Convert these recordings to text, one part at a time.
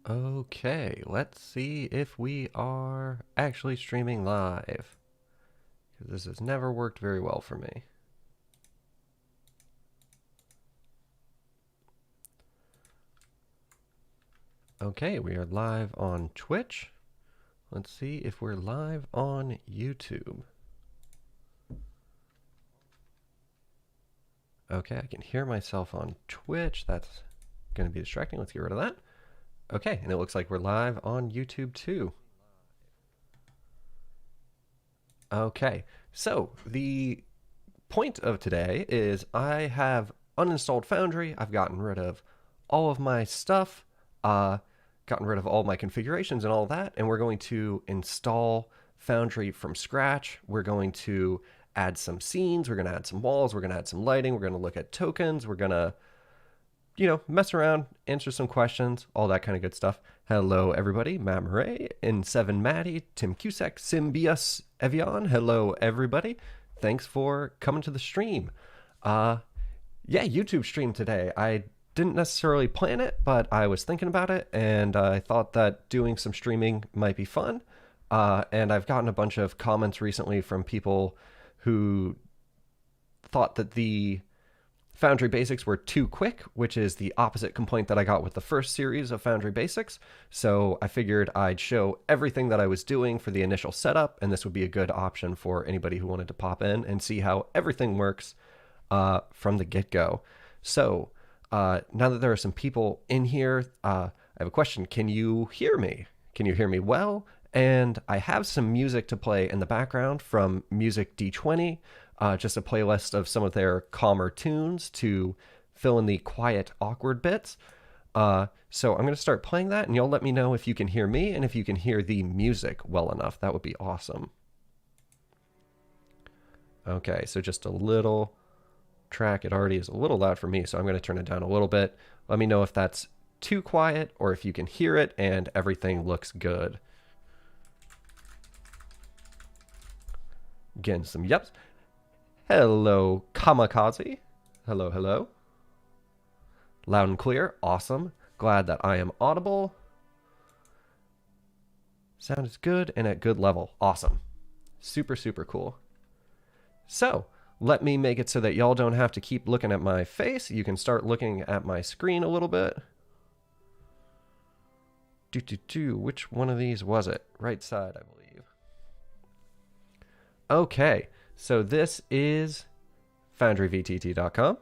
Okay, let's see if we are actually streaming live. Because this has never worked very well for me. Okay, we are live on Twitch. Let's see if we're live on YouTube. Okay, I can hear myself on Twitch. That's going to be distracting. Let's get rid of that. Okay, and it looks like we're live on YouTube too. Okay, so the point of today is I have uninstalled Foundry. I've gotten rid of all of my stuff, gotten rid of all my configurations and all that, and we're going to install Foundry from scratch. We're going to add some scenes, we're going to add some walls, we're going to add some lighting, we're going to look at tokens, we're going to mess around, answer some questions, all that kind of good stuff. Hello, everybody. Matt Murray, N7 Maddie, Tim Cusack, Symbius Evian. Hello, everybody. Thanks for coming to the stream. Yeah, YouTube stream today. I didn't necessarily plan it, but I was thinking about it, and I thought that doing some streaming might be fun. And I've gotten a bunch of comments recently from people who thought that the Foundry Basics were too quick, which is the opposite complaint that I got with the first series of Foundry Basics. So I figured I'd show everything that I was doing for the initial setup, and this would be a good option for anybody who wanted to pop in and see how everything works from the get-go. So now that there are some people in here, I have a question. Can you hear me? Can you hear me well? And I have some music to play in the background from Music D20, just a playlist of some of their calmer tunes to fill in the quiet, awkward bits. So I'm going to start playing that, and you'll let me know if you can hear me and if you can hear the music well enough. That would be awesome. Okay, so just a little track. It already is a little loud for me, so I'm going to turn it down a little bit. Let me know if that's too quiet or if you can hear it and everything looks good. Again, some yeps. Hello, Kamikaze. Hello, hello. Loud and clear. Awesome. Glad that I am audible. Sound is good and at good level. Awesome. Super, super cool. So, let me make it so that y'all don't have to keep looking at my face. You can start looking at my screen a little bit. Which one of these was it? Right side, I believe. Okay. So this is foundryvtt.com.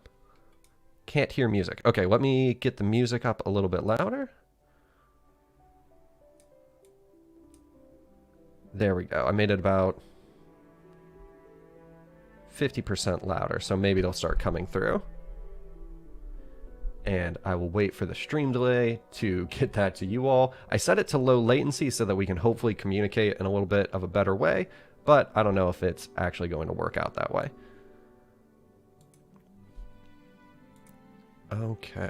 Can't hear music. Okay, let me get the music up a little bit louder. There we go. I made it about 50% louder, so maybe it'll start coming through. And I will wait for the stream delay to get that to you all. I set it to low latency so that we can hopefully communicate in a little bit of a better way, but I don't know if it's actually going to work out that way. Okay.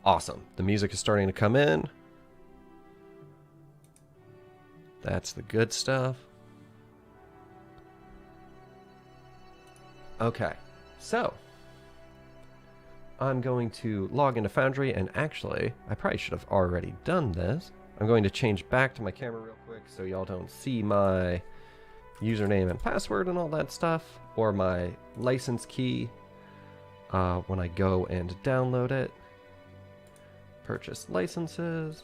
Awesome. The music is starting to come in. That's the good stuff. Okay. So, I'm going to log into Foundry, and actually, I probably should have already done this. I'm going to change back to my camera real quick so y'all don't see my username and password and all that stuff, or my license key when I go and download it. Purchase licenses.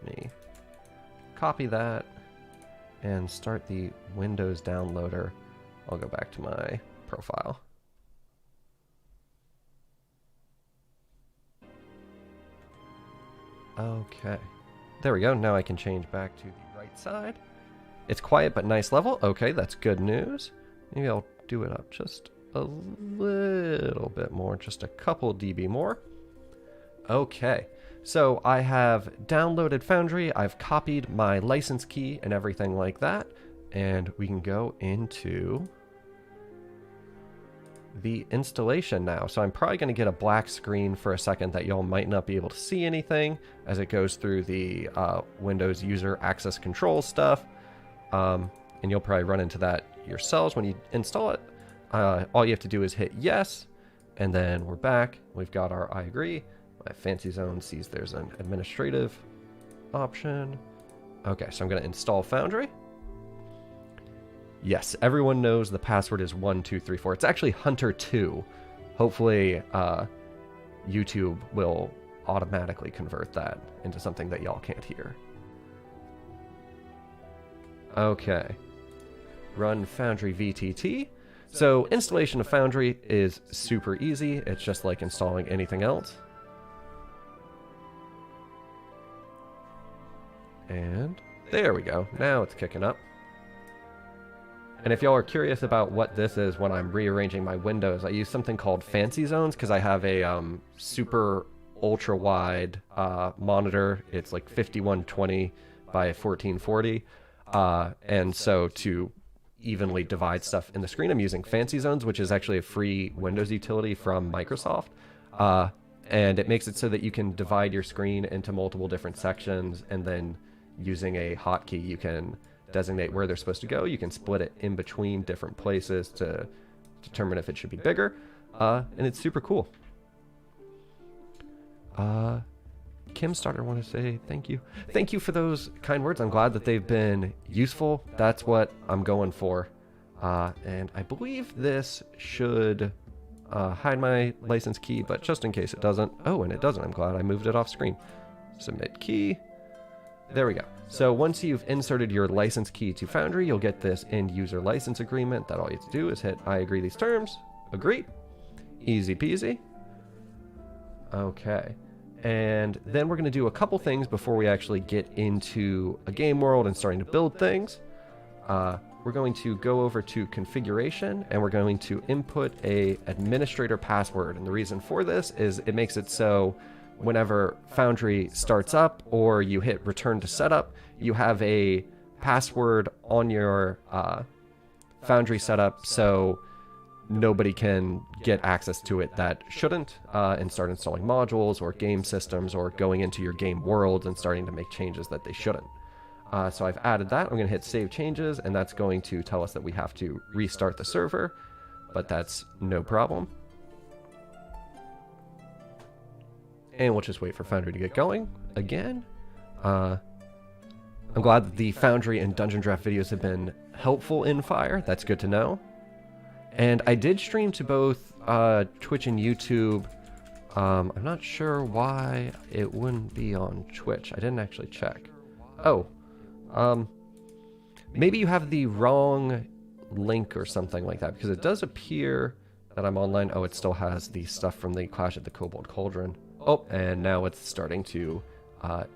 Let me copy that and start the Windows downloader. I'll go back to my profile. Okay. There we go. Now I can change back to the right side. It's quiet but nice level. Okay, that's good news. Maybe I'll do it up just a little bit more, just a couple dB more. Okay, so I have downloaded Foundry. I've copied my license key and everything like that. And we can go into the installation now. So I'm probably going to get a black screen for a second that y'all might not be able to see anything as it goes through the Windows user access control stuff. And you'll probably run into that yourselves when you install it. All you have to do is hit yes, and then we're back. We've got our I agree, My fancy zone sees there's an administrative option. Okay, so I'm going to install Foundry. Yes, everyone knows the password is 1234. It's actually Hunter2. Hopefully, YouTube will automatically convert that into something that y'all can't hear. Okay. Run Foundry VTT. So installation of Foundry is super easy. It's just like installing anything else. And there we go. Now it's kicking up. And if y'all are curious about what this is when I'm rearranging my windows, I use something called fancy zones because I have a super ultra wide monitor. It's like 5120 by 1440. And so to evenly divide stuff in the screen, I'm using fancy zones, which is actually a free Windows utility from Microsoft. And it makes it so that you can divide your screen into multiple different sections, and then using a hotkey, you can designate where they're supposed to go. You can split it in between different places to determine if it should be bigger. And it's super cool. Kim Starter want to say thank you. Thank you for those kind words. I'm glad that they've been useful. That's what I'm going for. And I believe this should hide my license key, but just in case it doesn't. Oh, and it doesn't. I'm glad I moved it off screen. Submit key. There we go. So once you've inserted your license key to Foundry, you'll get this end user license agreement that all you have to do is hit I agree these terms. Agree. Easy peasy. Okay. And then we're going to do a couple things before we actually get into a game world and starting to build things. We're going to go over to configuration, and we're going to input a administrator password. And the reason for this is it makes it so whenever Foundry starts up or you hit return to setup, you have a password on your Foundry setup, so nobody can get access to it that shouldn't, and start installing modules or game systems or going into your game worlds and starting to make changes that they shouldn't. So I've added that. I'm going to hit save changes, and that's going to tell us that we have to restart the server, but that's no problem. And we'll just wait for Foundry to get going again. I'm glad that the Foundry and Dungeon Draft videos have been helpful in Fire. That's good to know. And I did stream to both Twitch and YouTube. I'm not sure why it wouldn't be on Twitch. I didn't actually check. Oh. Maybe you have the wrong link or something like that, because it does appear that I'm online. Oh, it still has the stuff from the Clash at the Kobold Cauldron. Oh, and now it's starting to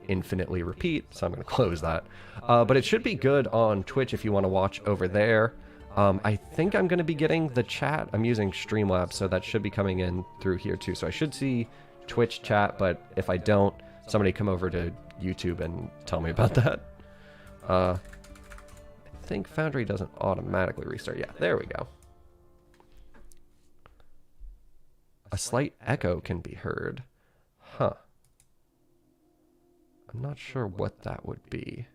infinitely repeat, so I'm going to close that. But it should be good on Twitch if you want to watch over there. I think I'm going to be getting the chat. I'm using Streamlabs, so that should be coming in through here too. So I should see Twitch chat, but if I don't, somebody come over to YouTube and tell me about that. I think Foundry doesn't automatically restart. Yeah, there we go. A slight echo can be heard. Huh. I'm not sure what that would be.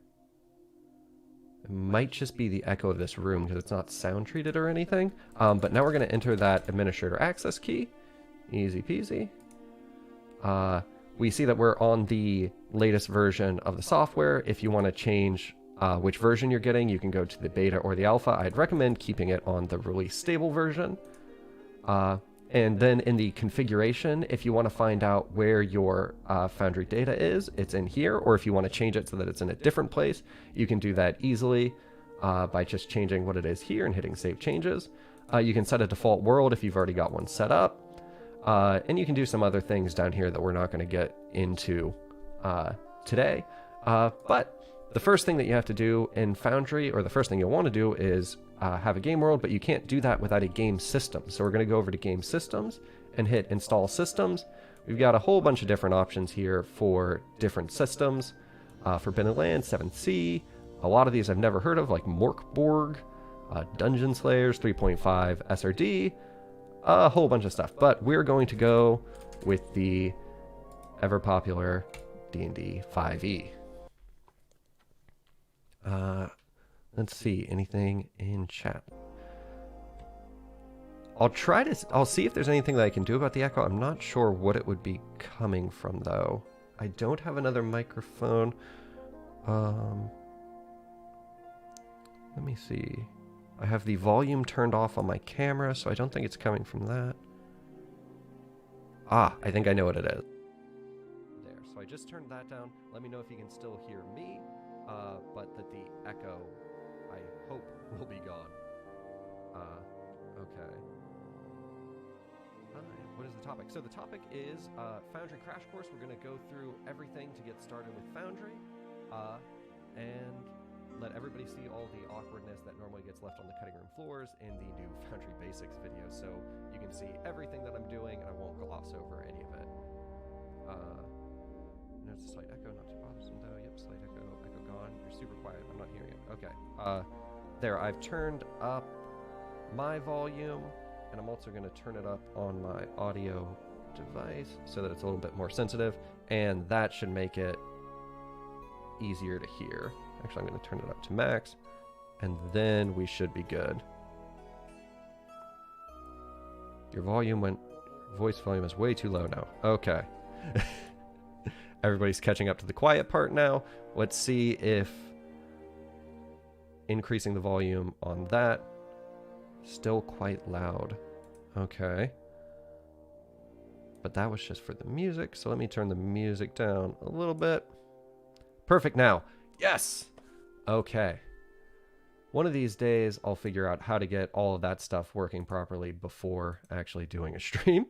It might just be the echo of this room because it's not sound treated or anything. But now we're going to enter that administrator access key. Easy peasy. We see that we're on the latest version of the software. If you want to change which version you're getting, you can go to the beta or the alpha. I'd recommend keeping it on the release stable version. And then in the configuration, if you want to find out where your Foundry data is, it's in here. Or if you want to change it so that it's in a different place, you can do that easily by just changing what it is here and hitting Save Changes. You can set a default world if you've already got one set up. And you can do some other things down here that we're not going to get into today. But the first thing that you have to do in Foundry, or the first thing you'll want to do, is have a game world, but you can't do that without a game system. So we're going to go over to Game Systems and hit Install Systems. We've got a whole bunch of different options here for different systems. Forbidden Land, 7th Sea. A lot of these I've never heard of, like Morkborg, Dungeon Slayers, 3.5 SRD, a whole bunch of stuff. But we're going to go with the ever popular D&D 5e. Let's see, anything in chat? I'll see if there's anything that I can do about the echo. I'm not sure what it would be coming from, though. I don't have another microphone. Let me see. I have the volume turned off on my camera, so I don't think it's coming from that. Ah, I think I know what it is. There, so I just turned that down. Let me know if you can still hear me, but that the echo, I hope, will be gone. Okay. What is the topic? So the topic is Foundry Crash Course. We're going to go through everything to get started with Foundry, and let everybody see all the awkwardness that normally gets left on the cutting room floors in the new Foundry Basics video, so you can see everything that I'm doing, and I won't gloss over any of it. No, it's a slight echo, not too bothersome though. Yep, slight echo, echo gone. You're super quiet, I'm not hearing it. Okay, there, I've turned up my volume, and I'm also going to turn it up on my audio device so that it's a little bit more sensitive, and that should make it easier to hear. Actually, I'm going to turn it up to max, and then we should be good. Your voice volume is way too low now. Okay. Everybody's catching up to the quiet part now. Let's see if increasing the volume on that, still quite loud. Okay. But that was just for the music, so let me turn the music down a little bit. Perfect now. Yes! Okay. One of these days, I'll figure out how to get all of that stuff working properly before actually doing a stream.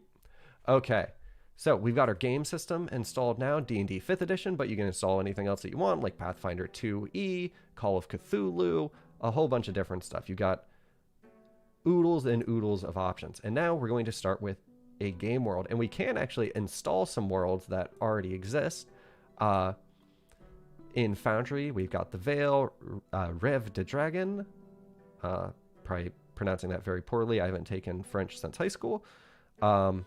Okay. So we've got our game system installed now, D&D 5th edition, but you can install anything else that you want, like Pathfinder 2e, Call of Cthulhu, a whole bunch of different stuff. You've got oodles and oodles of options. And now we're going to start with a game world. And we can actually install some worlds that already exist. In Foundry, we've got the Veil, Rêve de Dragon. Probably pronouncing that very poorly. I haven't taken French since high school. But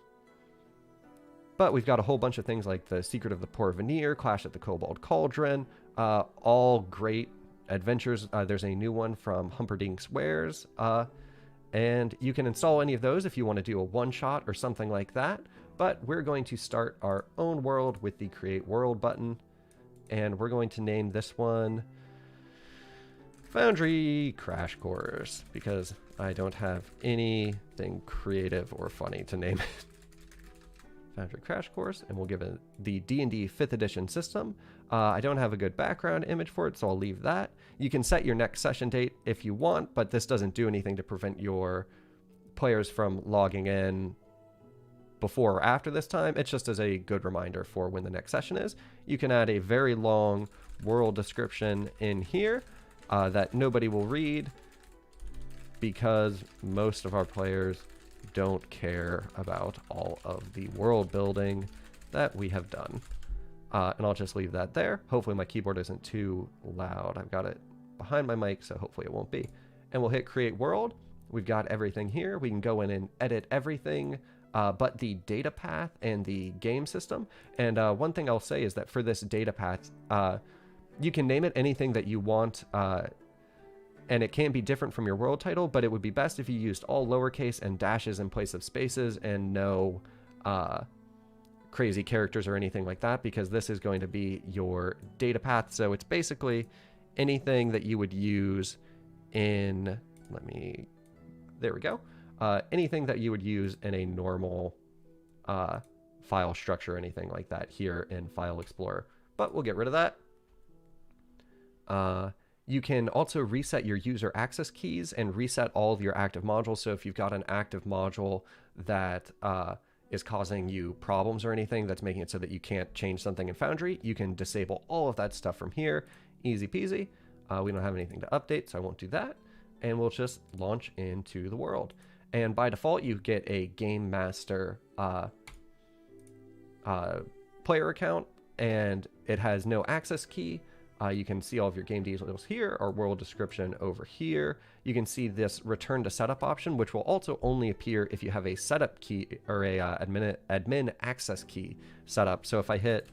we've got a whole bunch of things like the Secret of the Porvenir, Clash at the Cobalt Cauldron, all great adventures. There's a new one from Humperdinck's Wares, and you can install any of those if you want to do a one-shot or something like that. But we're going to start our own world with the Create World button, and we're going to name this one Foundry Crash Course, because I don't have anything creative or funny to name it. Foundry Crash Course, and we'll give it the D&D 5th edition system. I don't have a good background image for it, so I'll leave that. You can set your next session date if you want, but this doesn't do anything to prevent your players from logging in before or after this time. It's just as a good reminder for when the next session is. You can add a very long world description in here that nobody will read, because most of our players don't care about all of the world building that we have done. And I'll just leave that there. Hopefully my keyboard isn't too loud. I've got it behind my mic, so hopefully it won't be. And we'll hit Create World. We've got everything here. We can go in and edit everything but the data path and the game system. And one thing I'll say is that for this data path, you can name it anything that you want, and it can be different from your world title, but it would be best if you used all lowercase and dashes in place of spaces, and no crazy characters or anything like that, because this is going to be your data path. So it's basically anything that you would use in, there we go. Anything that you would use in a normal file structure, anything like that here in File Explorer. But we'll get rid of that. You can also reset your user access keys and reset all of your active modules. So if you've got an active module that is causing you problems or anything that's making it so that you can't change something in Foundry, you can disable all of that stuff from here. Easy peasy. We don't have anything to update, so I won't do that. And we'll just launch into the world. And by default, you get a Game Master player account, and it has no access key. You can see all of your game details here, our world description over here. You can see this return to setup option, which will also only appear if you have a setup key or a admin access key set up. So if I hit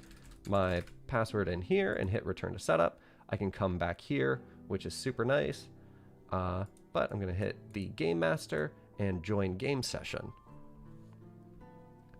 my password in here and hit return to setup, I can come back here, which is super nice. But I'm going to hit the Game Master, and join game session.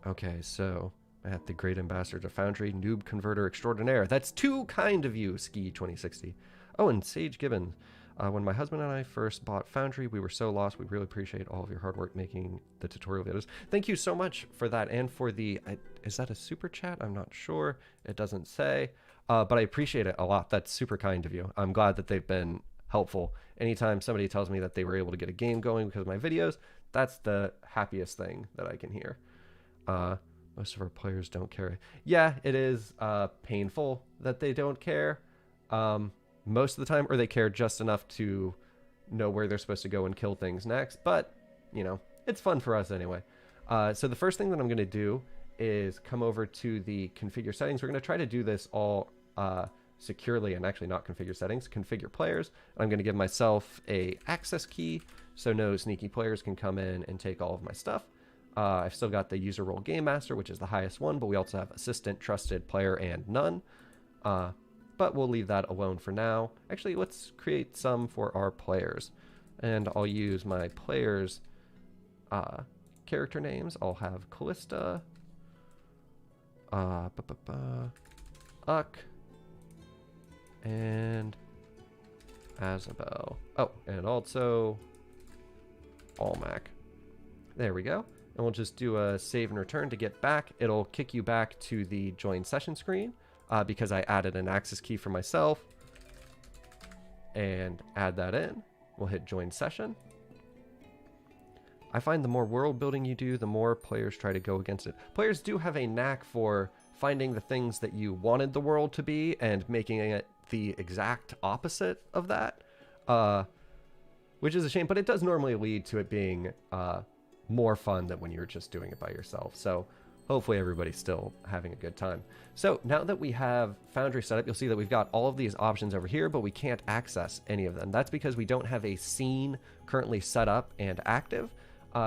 Okay, so at the great ambassador to Foundry, noob converter extraordinaire. That's too kind of you, Ski 2060. Oh, and Sage Gibbons. When my husband and I first bought Foundry, we were so lost. We really appreciate all of your hard work making the tutorial videos. Thank you so much for that, and for the... is that a super chat? I'm not sure. It doesn't say. But I appreciate it a lot. That's super kind of you. I'm glad that they've been helpful. Anytime somebody tells me that they were able to get a game going because of my videos, that's the happiest thing that I can hear. Most of our players don't care. Yeah, it is painful that they don't care. Most of the time, or they care just enough to know where they're supposed to go and kill things next. But, you know, it's fun for us anyway. So the first thing that I'm going to do is come over to the configure settings. We're going to try to do this all securely and actually not configure settings, configure players. I'm going to give myself a access key so no sneaky players can come in and take all of my stuff. I've still got the user role game master, which is the highest one, but we also have assistant, trusted, player, and none. But we'll leave that alone for now. Actually, let's create some for our players. And I'll use my players' character names. I'll have Callista, Uck, and Azabel. Oh, and also Almac. There we go. And we'll just do a save and return to get back. It'll kick you back to the join session screen. Because I added an access key for myself, and add that in. We'll hit join session. I find the more world building you do, the more players try to go against it. Players do have a knack for finding the things that you wanted the world to be and making it the exact opposite of that, which is a shame, but it does normally lead to it being more fun than when you're just doing it by yourself. So hopefully everybody's still having a good time. So now that we have Foundry set up, you'll see that we've got all of these options over here, but we can't access any of them. That's because we don't have a scene currently set up and active.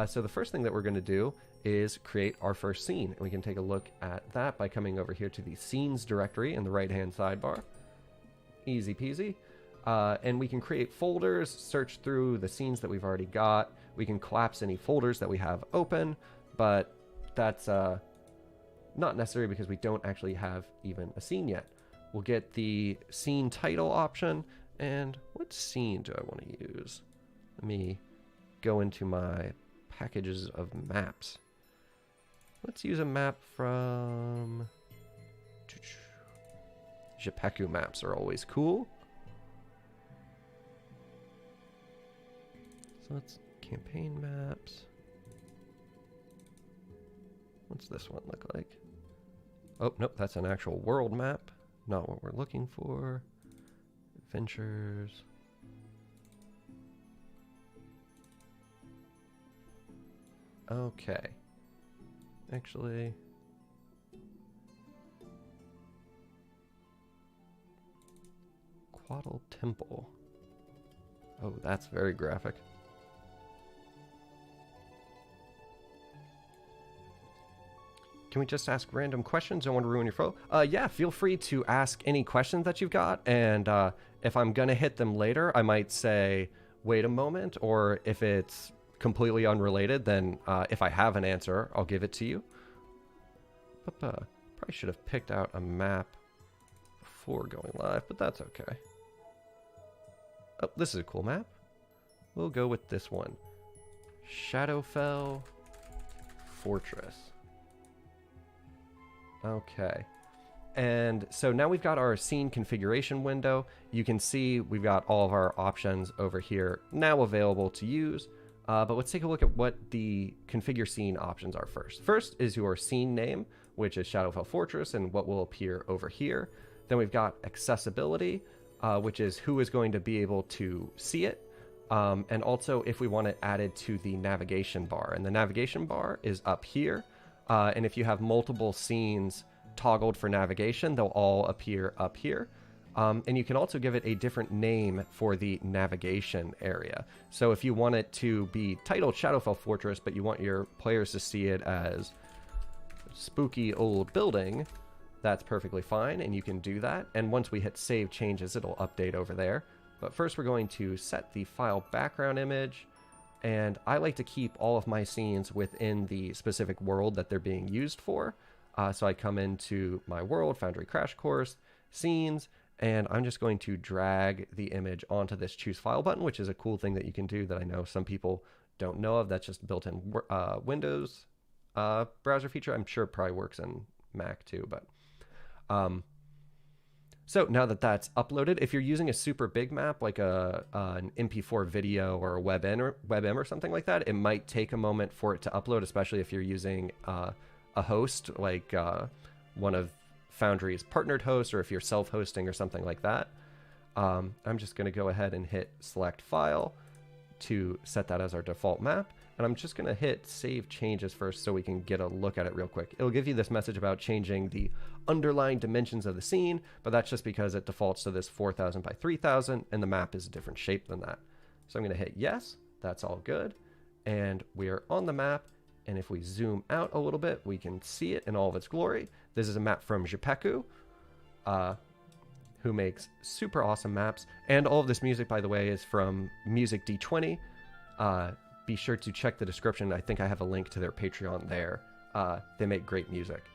So the first thing that we're going to do is create our first scene. And we can take a look at that by coming over here to the scenes directory in the right-hand sidebar. Easy peasy. And we can create folders, search through the scenes that we've already got. We can collapse any folders that we have open, but that's not necessary because we don't actually have even a scene yet. We'll get the scene title option, and what scene do I want to use? Let me go into my packages of maps. Let's use a map from... Jipeku maps are always cool. So let's campaign maps. What's this one look like? Oh, nope, that's an actual world map. Not what we're looking for. Adventures. Okay. Actually... Quaddle Temple. Oh, that's very graphic. Can we just ask random questions? Don't want to ruin your flow. Yeah, feel free to ask any questions that you've got, and if I'm gonna hit them later, I might say, wait a moment, or if it's completely unrelated, then if I have an answer, I'll give it to you. Probably should have picked out a map before going live, but that's okay. Oh, this is a cool map. We'll go with this one. Shadowfell Fortress. Okay. And so now we've got our scene configuration window. You can see we've got all of our options over here now available to use. But let's take a look at what the configure scene options are first. First is your scene name, which is Shadowfell Fortress, and what will appear over here. Then we've got accessibility, which is who is going to be able to see it. And also if we want it added to the navigation bar. And the navigation bar is up here. And if you have multiple scenes toggled for navigation, they'll all appear up here. And you can also give it a different name for the navigation area. So if you want it to be titled Shadowfell Fortress, but you want your players to see it as spooky old building, that's perfectly fine, and you can do that. And once we hit save changes, it'll update over there. But first we're going to set the file background image. And I like to keep all of my scenes within the specific world that they're being used for. So I come into my world, Foundry Crash Course, scenes, and I'm just going to drag the image onto this choose file button, which is a cool thing that you can do that I know some people don't know of. That's just built in Windows browser feature. I'm sure it probably works in Mac too, but so now that that's uploaded, if you're using a super big map like an MP4 video or a WebM or something like that, it might take a moment for it to upload, especially if you're using a host like one of Foundry's partnered hosts, or if you're self-hosting or something like that. I'm just going to go ahead and hit select file to set that as our default map. And I'm just going to hit save changes first so we can get a look at it real quick. It'll give you this message about changing the underlying dimensions of the scene, but that's just because it defaults to this 4000 by 3000 and the map is a different shape than that. So I'm going to hit yes, that's all good. And we are on the map. And if we zoom out a little bit, we can see it in all of its glory. This is a map from Jipeku, who makes super awesome maps. And all of this music, by the way, is from Music D20. Be sure to check the description. I think I have a link to their Patreon there. They make great music.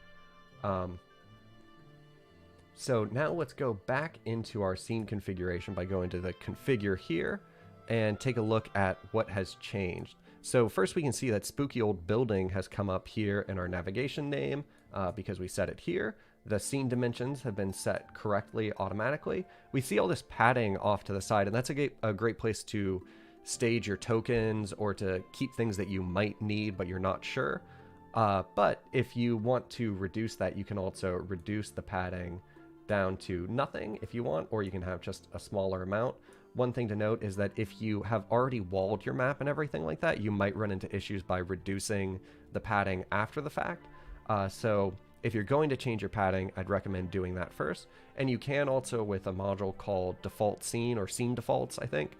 So now let's go back into our scene configuration by going to the configure here and take a look at what has changed. So first we can see that spooky old building has come up here in our navigation name because we set it here. The scene dimensions have been set correctly automatically. We see all this padding off to the side, and that's a great place to stage your tokens or to keep things that you might need but you're not sure. But if you want to reduce that, you can also reduce the padding down to nothing if you want, or you can have just a smaller amount. One thing to note is that if you have already walled your map and everything like that, you might run into issues by reducing the padding after the fact. So if you're going to change your padding, I'd recommend doing that first. And you can also, with a module called default scene, or scene defaults, I think,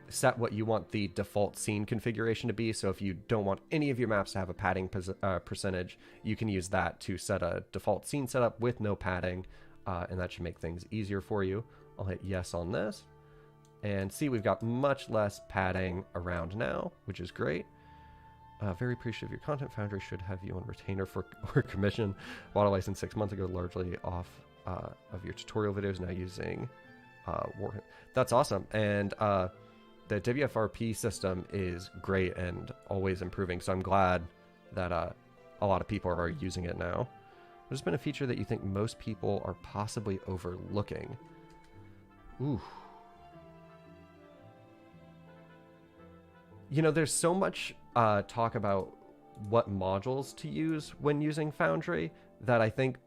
set what you want the default scene configuration to be. So if you don't want any of your maps to have a padding percentage, you can use that to set a default scene setup with no padding, and that should make things easier for you. I'll hit yes on this, and see we've got much less padding around now, which is great. Very appreciative of your content. Foundry should have you on retainer for or commission. Bought a license 6 months ago, largely off of your tutorial videos, now using Warhammer. That's awesome. And the WFRP system is great and always improving, so I'm glad that a lot of people are using it now. There's been a feature that you think most people are possibly overlooking. Ooh. You know, there's so much talk about what modules to use when using Foundry that I think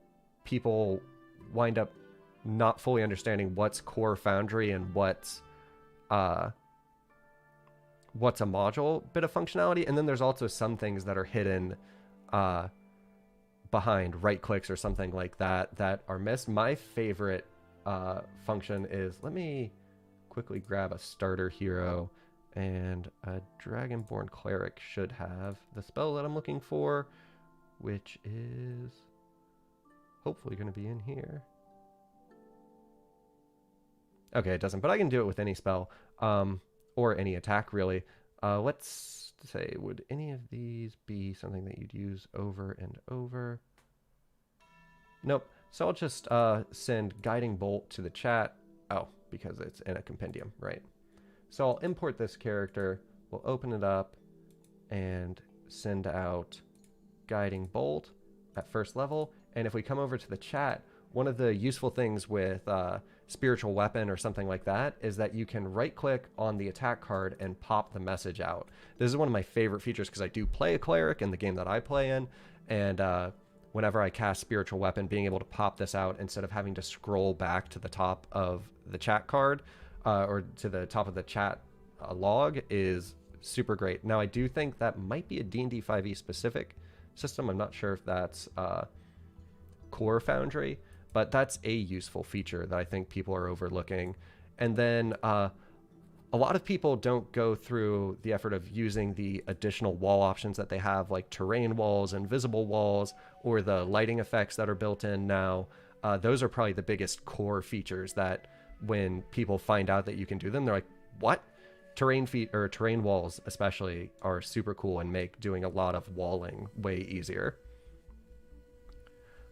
people wind up not fully understanding what's core Foundry and what's a module bit of functionality. And then there's also some things that are hidden behind right clicks or something like that that are missed. My favorite function is, let me quickly grab a starter hero, and a Dragonborn Cleric should have the spell that I'm looking for, which is hopefully going to be in here. Okay, it doesn't, but I can do it with any spell, or any attack really. Let's say, would any of these be something that you'd use over and over? Nope. So I'll just send Guiding Bolt to the chat. Oh, because it's in a compendium, right? So I'll import this character, we'll open it up, and send out Guiding Bolt at first level. And if we come over to the chat, one of the useful things with Spiritual Weapon or something like that is that you can right-click on the attack card and pop the message out. This is one of my favorite features because I do play a cleric in the game that I play in, and whenever I cast Spiritual Weapon, being able to pop this out instead of having to scroll back to the top of the chat card or to the top of the chat log is super great. Now, I do think that might be a D&D 5e specific system. I'm not sure if that's core Foundry, but that's a useful feature that I think people are overlooking. And then a lot of people don't go through the effort of using the additional wall options that they have, like terrain walls, invisible walls, or the lighting effects that are built in now. Those are probably the biggest core features that when people find out that you can do them, they're like, what? terrain walls especially are super cool and make doing a lot of walling way easier.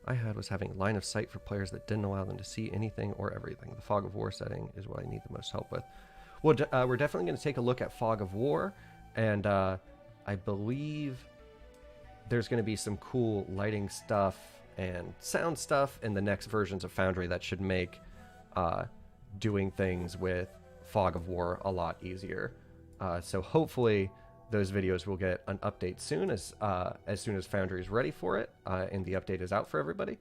I was having line of sight for players that didn't allow them to see anything or everything. The fog of war setting is what I need the most help with. Well, we're definitely going to take a look at fog of war, and I believe there's going to be some cool lighting stuff and sound stuff in the next versions of Foundry that should make doing things with fog of war a lot easier. So hopefully those videos will get an update soon as Foundry is ready for it, and the update is out for everybody.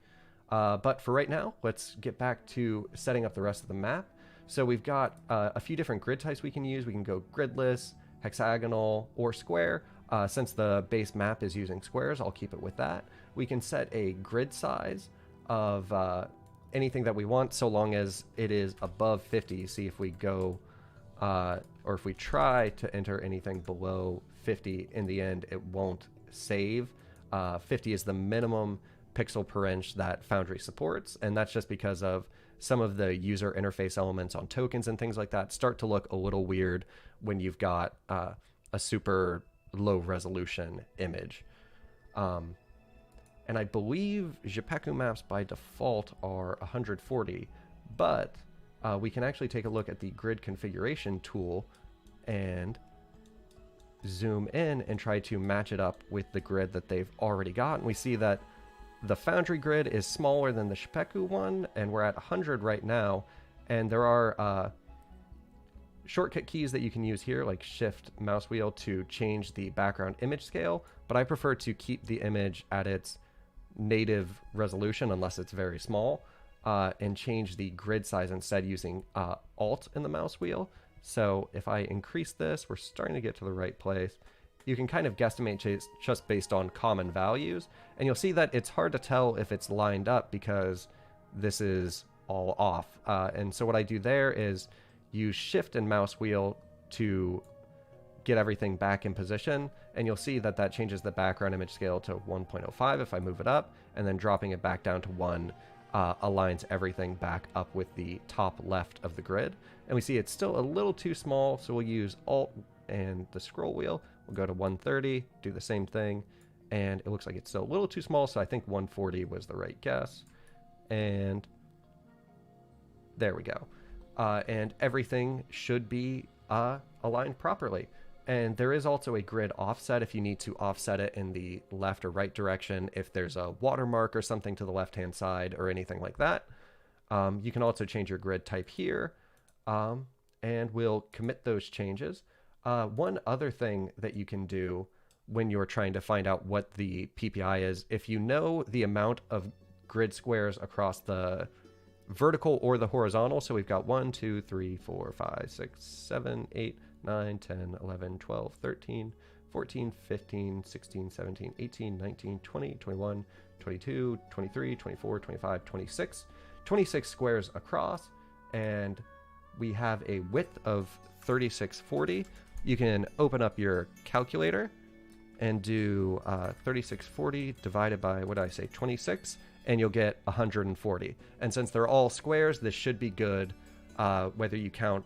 But for right now, let's get back to setting up the rest of the map. So we've got a few different grid types we can use. We can go gridless, hexagonal, or square. Since the base map is using squares, I'll keep it with that. We can set a grid size of anything that we want, so long as it is above 50. You see, if we go or if we try to enter anything below 50, in the end it won't save. 50 is the minimum pixel per inch that Foundry supports, and that's just because of some of the user interface elements on tokens and things like that start to look a little weird when you've got a super low resolution image. And I believe JPEG maps by default are 140, but we can actually take a look at the grid configuration tool and zoom in and try to match it up with the grid that they've already got. And we see that the Foundry grid is smaller than the JPEG one, and we're at 100 right now. And there are shortcut keys that you can use here, like shift mouse wheel, to change the background image scale, but I prefer to keep the image at its native resolution unless it's very small, and change the grid size instead using Alt in the mouse wheel. So if I increase this, we're starting to get to the right place. You can kind of guesstimate just based on common values, and you'll see that it's hard to tell if it's lined up because this is all off. And so what I do there is use shift and mouse wheel to get everything back in position, and you'll see that that changes the background image scale to 1.05 if I move it up, and then dropping it back down to 1 aligns everything back up with the top left of the grid. And we see it's still a little too small, so we'll use Alt and the scroll wheel. We'll go to 130, do the same thing, and it looks like it's still a little too small, so I think 140 was the right guess. And there we go. And everything should be aligned properly. And there is also a grid offset if you need to offset it in the left or right direction, if there's a watermark or something to the left-hand side or anything like that. You can also change your grid type here, and we'll commit those changes. One other thing that you can do when you're trying to find out what the PPI is, if you know the amount of grid squares across the vertical or the horizontal, so we've got 1, 2, 3, 4, 5, 6, 7, 8, 9, 10, 11, 12, 13, 14, 15, 16, 17, 18, 19, 20, 21, 22, 23, 24, 25, 26. 26 squares across, and we have a width of 3640. You can open up your calculator and do 3640 divided by, what did I say, 26, and you'll get 140. And since they're all squares, this should be good whether you count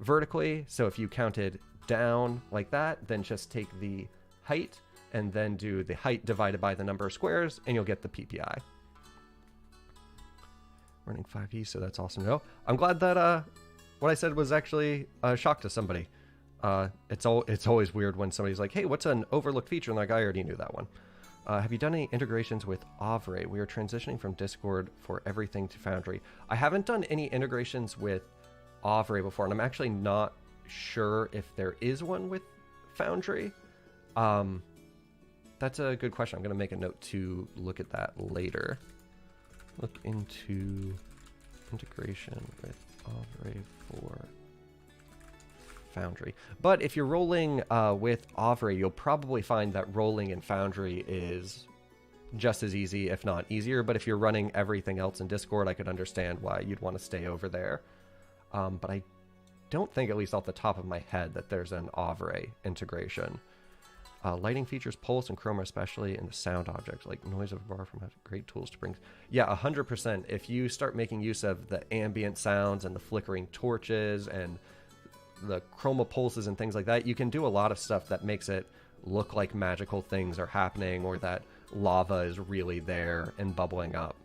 vertically. So if you counted down like that, then just take the height and then do the height divided by the number of squares, and you'll get the PPI. Running 5e, so that's awesome to know. I'm glad that what I said was actually a shock to somebody. It's always weird when somebody's like, hey, what's an overlooked feature? And like, I already knew that one. Have you done any integrations with Foundry? We are transitioning from Discord for everything to Foundry. I haven't done any integrations with Foundry before, and I'm actually not sure if there is one with Foundry. That's a good question. I'm going to make a note to look at that later. Look into integration with Foundry for Foundry. But if you're rolling with Foundry, you'll probably find that rolling in Foundry is just as easy, if not easier. But if you're running everything else in Discord, I could understand why you'd want to stay over there. But I don't think, at least off the top of my head, that there's an Foundry integration. Lighting features, pulse and chroma, especially in the sound objects, like noise of a bar from great tools to bring. Yeah, 100%. If you start making use of the ambient sounds and the flickering torches and the chroma pulses and things like that, you can do a lot of stuff that makes it look like magical things are happening or that lava is really there and bubbling up.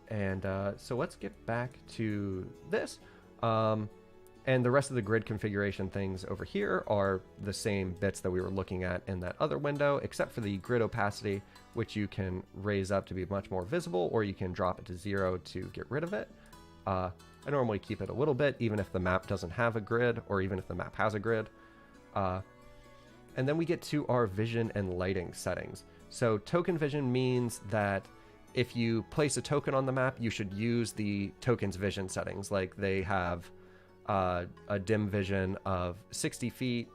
And so let's get back to this. And the rest of the grid configuration things over here are the same bits that we were looking at in that other window, except for the grid opacity, which you can raise up to be much more visible, or you can drop it to 0 to get rid of it. I normally keep it a little bit, even if the map doesn't have a grid, or even if the map has a grid. And then we get to our vision and lighting settings. So token vision means that if you place a token on the map, you should use the token's vision settings. Like they have a dim vision of 60 feet,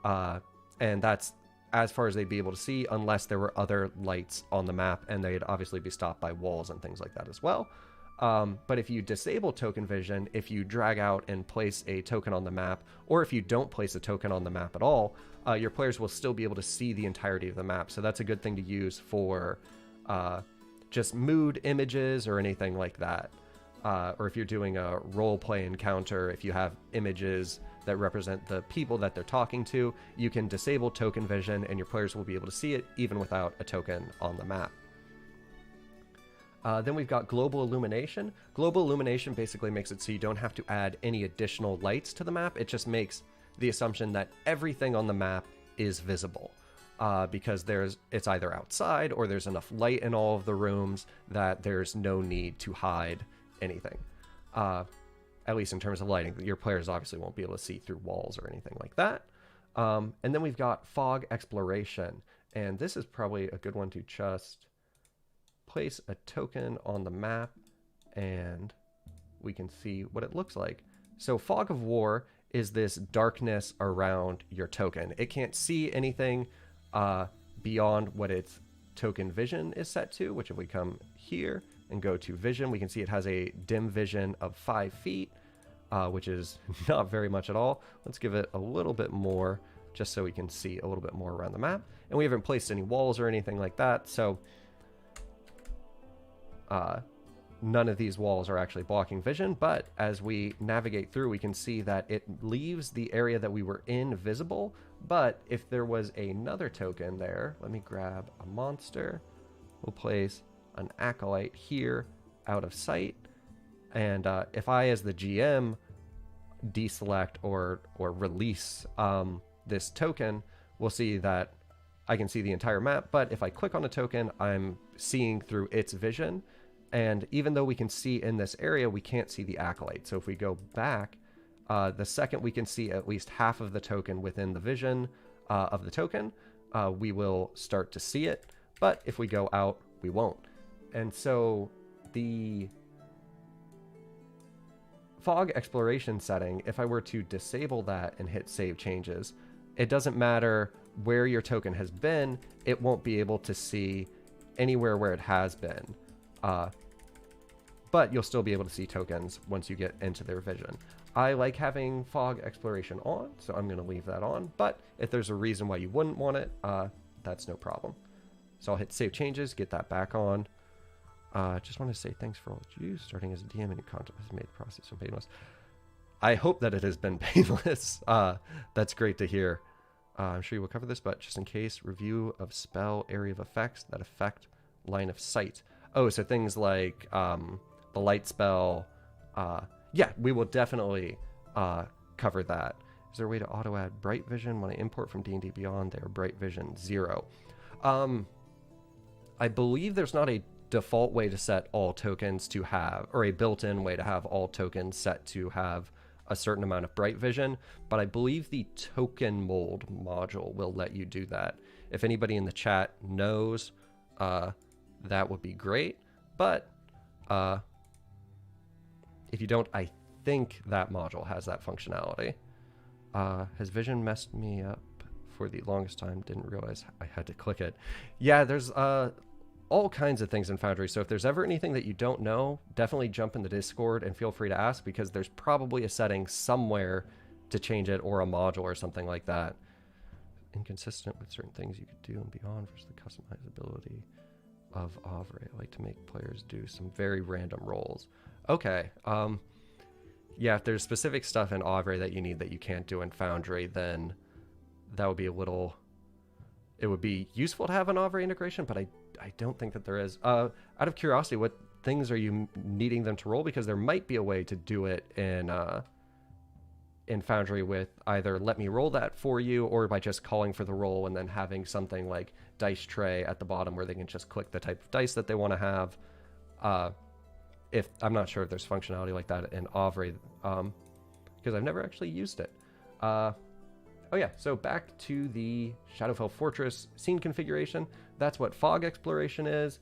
and that's as far as they'd be able to see unless there were other lights on the map, and they'd obviously be stopped by walls and things like that as well. But if you disable token vision, if you drag out and place a token on the map, or if you don't place a token on the map at all, your players will still be able to see the entirety of the map. So that's a good thing to use for just mood images or anything like that. Or if you're doing a role play encounter, if you have images that represent the people that they're talking to, you can disable token vision and your players will be able to see it even without a token on the map. Then we've got global illumination. Global illumination basically makes it so you don't have to add any additional lights to the map. It just makes the assumption that everything on the map is visible. Because it's either outside or there's enough light in all of the rooms that there's no need to hide anything, at least in terms of lighting. Your players obviously won't be able to see through walls or anything like that. And then we've got fog exploration, and this is probably a good one to just place a token on the map and we can see what it looks like. So fog of war is this darkness around your token. It can't see anything beyond what its token vision is set to, which if we come here and go to vision, we can see it has a dim vision of 5 feet, which is not very much at all. Let's give it a little bit more just so we can see a little bit more around the map. And we haven't placed any walls or anything like that, so none of these walls are actually blocking vision, but as we navigate through, we can see that it leaves the area that we were in visible. But if there was another token there, let me grab a monster. We'll place an acolyte here out of sight. And if I, as the GM, deselect or release this token, we'll see that I can see the entire map. But if I click on a token, I'm seeing through its vision. And even though we can see in this area, we can't see the acolyte. So if we go back, the second we can see at least half of the token within the vision of the token, we will start to see it. But if we go out, we won't. And so the fog exploration setting, if I were to disable that and hit save changes, it doesn't matter where your token has been, it won't be able to see anywhere where it has been. But you'll still be able to see tokens once you get into their vision. I like having fog exploration on, so I'm going to leave that on. But if there's a reason why you wouldn't want it, that's no problem. So I'll hit save changes, get that back on. Just want to say thanks for all that you do. Starting as a DM and your content has made the process so painless. I hope that it has been painless. That's great to hear. I'm sure you will cover this, but just in case, review of spell area of effects that affect line of sight. Oh, so things like the light spell. Yeah, we will definitely cover that. Is there a way to auto add bright vision when I import from D&D Beyond? There, bright vision 0. I believe there's not a default way to set all tokens to have, or a built-in way to have all tokens set to have a certain amount of bright vision, but I believe the token mold module will let you do that. If anybody in the chat knows, that would be great. But if you don't, I think that module has that functionality. Has vision messed me up for the longest time? Didn't realize I had to click it. Yeah, there's all kinds of things in Foundry. So if there's ever anything that you don't know, definitely jump in the Discord and feel free to ask, because there's probably a setting somewhere to change it, or a module or something like that. Inconsistent with certain things you could do and beyond versus the customizability of Avre. I like to make players do some very random rolls. Okay. yeah, if there's specific stuff in Foundry that you need that you can't do in Foundry, then that would be a little... It would be useful to have an Foundry integration, but I don't think that there is. Out of curiosity, what things are you needing them to roll? Because there might be a way to do it in Foundry with either let me roll that for you, or by just calling for the roll and then having something like dice tray at the bottom where they can just click the type of dice that they want to have. If I'm not sure if there's functionality like that in Foundry, because I've never actually used it. Oh yeah, so back to the Shadowfell Fortress scene configuration. That's what fog exploration is.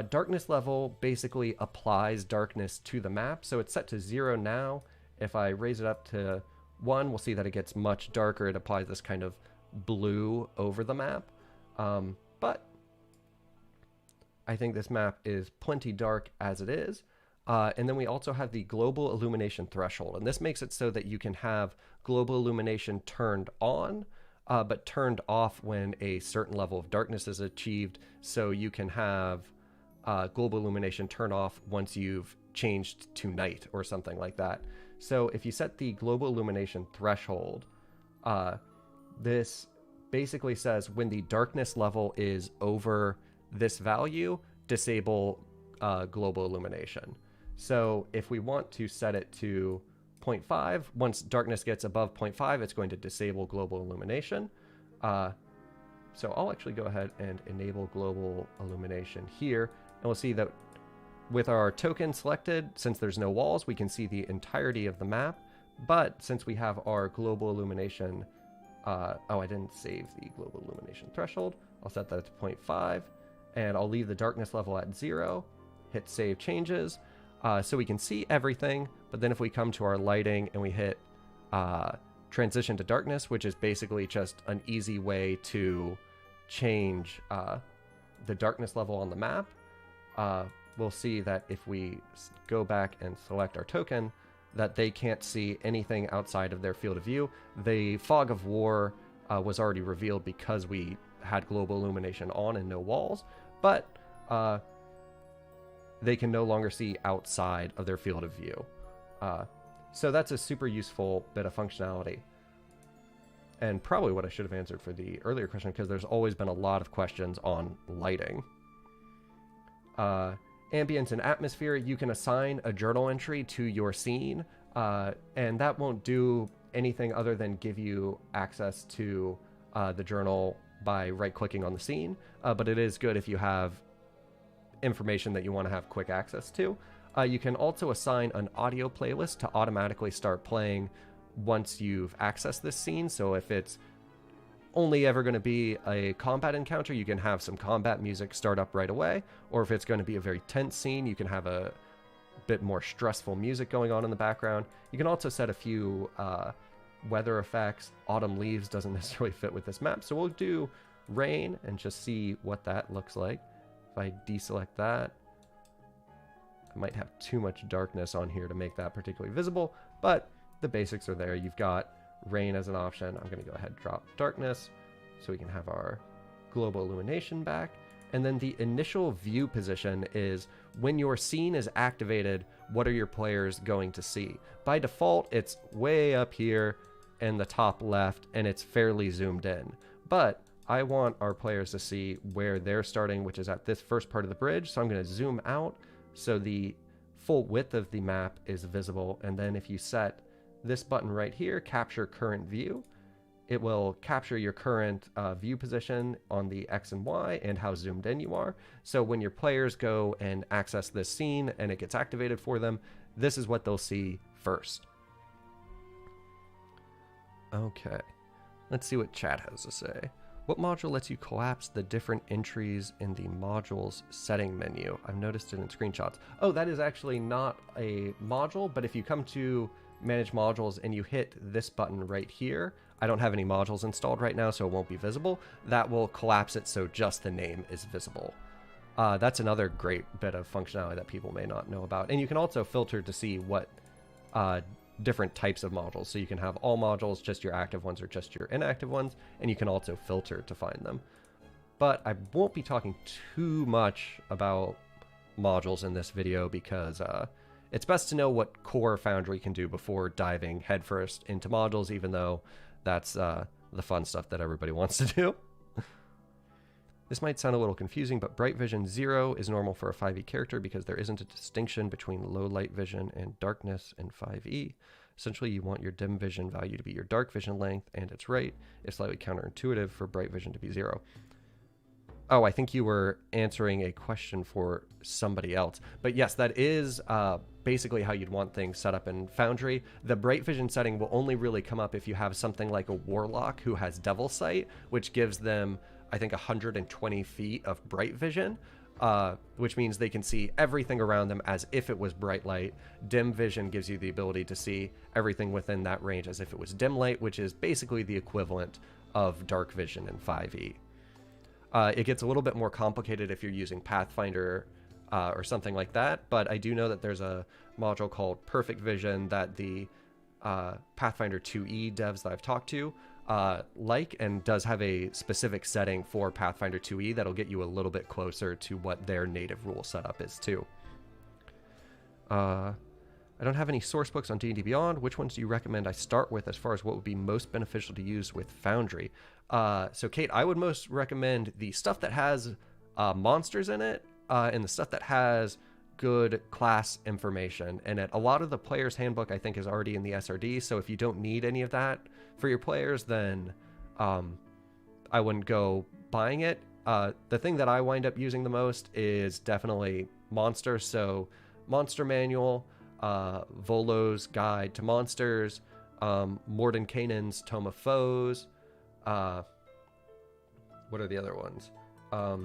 Darkness level basically applies darkness to the map, so it's set to 0 now. If I raise it up to 1, we'll see that it gets much darker. It applies this kind of blue over the map. But I think this map is plenty dark as it is. And then we also have the global illumination threshold, and this makes it so that you can have global illumination turned on, but turned off when a certain level of darkness is achieved. So you can have global illumination turn off once you've changed to night or something like that. So if you set the global illumination threshold, this basically says when the darkness level is over this value, disable global illumination. So if we want to set it to 0.5, once darkness gets above 0.5, it's going to disable global illumination. So I'll actually go ahead and enable global illumination here. And we'll see that with our token selected, since there's no walls, we can see the entirety of the map. But since we have our global illumination, oh, I didn't save the global illumination threshold. I'll set that to 0.5, and I'll leave the darkness level at 0, hit save changes. So we can see everything, but then if we come to our lighting and we hit transition to darkness, which is basically just an easy way to change the darkness level on the map, we'll see that if we go back and select our token, that they can't see anything outside of their field of view. The fog of war was already revealed because we had global illumination on and no walls, but they can no longer see outside of their field of view. So that's a super useful bit of functionality. And probably what I should have answered for the earlier question, because there's always been a lot of questions on lighting. Ambience and atmosphere, you can assign a journal entry to your scene, and that won't do anything other than give you access to the journal by right-clicking on the scene, but it is good if you have information that you want to have quick access to. You can also assign an audio playlist to automatically start playing once you've accessed this scene. So if it's only ever going to be a combat encounter, you can have some combat music start up right away. Or if it's going to be a very tense scene, you can have a bit more stressful music going on in the background. You can also set a few weather effects. Autumn leaves doesn't necessarily fit with this map, so we'll do rain and just see what that looks like. If I deselect that, I might have too much darkness on here to make that particularly visible, but the basics are there. You've got rain as an option. I'm going to go ahead and drop darkness so we can have our global illumination back. And then the initial view position is when your scene is activated, what are your players going to see? By default, it's way up here in the top left, and it's fairly zoomed in. But I want our players to see where they're starting, which is at this first part of the bridge. So I'm going to zoom out so the full width of the map is visible. And then if you set this button right here, capture current view, it will capture your current view position on the X and Y and how zoomed in you are. So when your players go and access this scene and it gets activated for them, this is what they'll see first. Okay, let's see what chat has to say. What module lets you collapse the different entries in the module's setting menu? I've noticed it in screenshots. Oh, that is actually not a module, but if you come to manage modules and you hit this button right here, I don't have any modules installed right now, so it won't be visible. That will collapse it so just the name is visible. That's another great bit of functionality that people may not know about. And you can also filter to see what different types of modules. So you can have all modules, just your active ones or just your inactive ones, and you can also filter to find them. But I won't be talking too much about modules in this video because it's best to know what core Foundry can do before diving headfirst into modules, even though that's the fun stuff that everybody wants to do. This might sound a little confusing, but bright vision 0 is normal for a 5e character because there isn't a distinction between low light vision and darkness in 5e. Essentially, you want your dim vision value to be your dark vision length, and it's right. It's slightly counterintuitive for bright vision to be 0. Oh, I think you were answering a question for somebody else. But yes, that is basically how you'd want things set up in Foundry. The bright vision setting will only really come up if you have something like a warlock who has devil sight, which gives them, I think, 120 feet of bright vision, which means they can see everything around them as if it was bright light. Dim vision gives you the ability to see everything within that range as if it was dim light, which is basically the equivalent of dark vision in 5e. It gets a little bit more complicated if you're using Pathfinder or something like that, but I do know that there's a module called Perfect Vision that the Pathfinder 2e devs that I've talked to like, and does have a specific setting for Pathfinder 2e that'll get you a little bit closer to what their native rule setup is too. I don't have any source books on D&D Beyond. Which ones do you recommend I start with as far as what would be most beneficial to use with Foundry? So Kate, I would most recommend the stuff that has monsters in it and the stuff that has good class information in it. A lot of the player's handbook, I think, is already in the SRD, so if you don't need any of that for your players, then I wouldn't go buying it. The thing that I wind up using the most is definitely monsters, so Monster Manual, Volo's Guide to Monsters, Mordenkainen's Tome of Foes. What are the other ones? I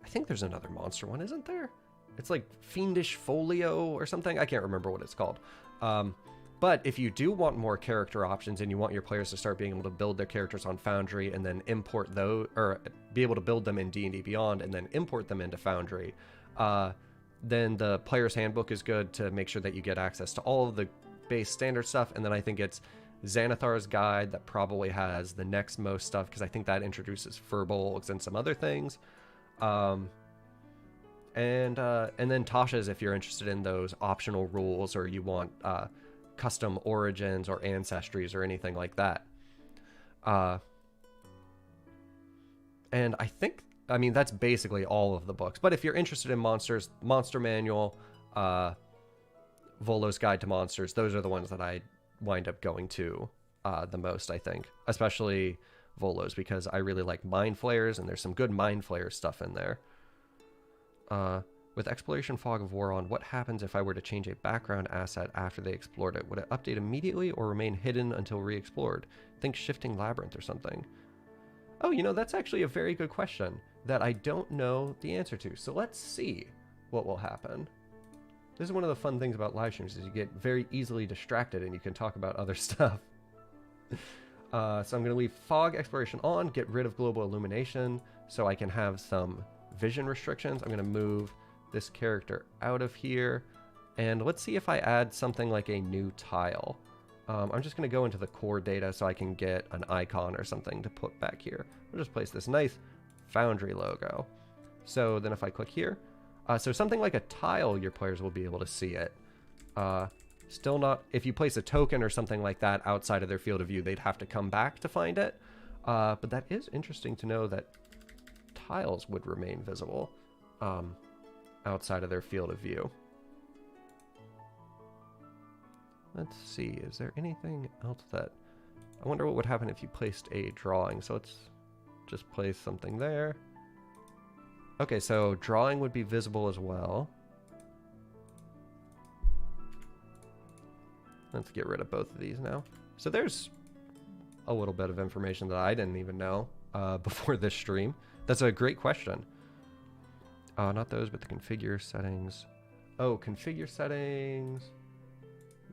think there's another monster one, isn't there? It's like Fiendish Folio or something. I can't remember what it's called. But if you do want more character options and you want your players to start being able to build their characters on Foundry and then import those, or be able to build them in D&D Beyond and then import them into Foundry, then the player's handbook is good to make sure that you get access to all of the base standard stuff. And then I think it's Xanathar's Guide that probably has the next most stuff, because I think that introduces furbolgs and some other things. And then Tasha's if you're interested in those optional rules or you want custom origins or ancestries or anything like that. And I mean, that's basically all of the books. But if you're interested in monsters, Monster Manual, Volo's Guide to Monsters, those are the ones that I wind up going to the most, I think. Especially Volo's, because I really like Mind Flayers, and there's some good Mind Flayer stuff in there. With Exploration Fog of War on, what happens if I were to change a background asset after they explored it? Would it update immediately or remain hidden until re-explored? Think Shifting Labyrinth or something. Oh, you know, that's actually a very good question that I don't know the answer to. So let's see what will happen. This is one of the fun things about live streams is you get very easily distracted and you can talk about other stuff. So I'm going to leave Fog Exploration on, get rid of Global Illumination so I can have some vision restrictions. I'm going to move this character out of here, and let's see if I add something like a new tile. I'm just going to go into the core data so I can get an icon or something to put back here. We'll just place this nice Foundry logo. So then if I click here, so something like a tile, your players will be able to see it. Still not, if you place a token or something like that outside of their field of view, they'd have to come back to find it. But that is interesting to know that tiles would remain visible outside of their field of view. Let's see, is there anything else that... I wonder what would happen if you placed a drawing. So let's just place something there. Okay, so drawing would be visible as well. Let's get rid of both of these now. So there's a little bit of information that I didn't even know before this stream. That's a great question. Not those, but the configure settings. Oh, configure settings.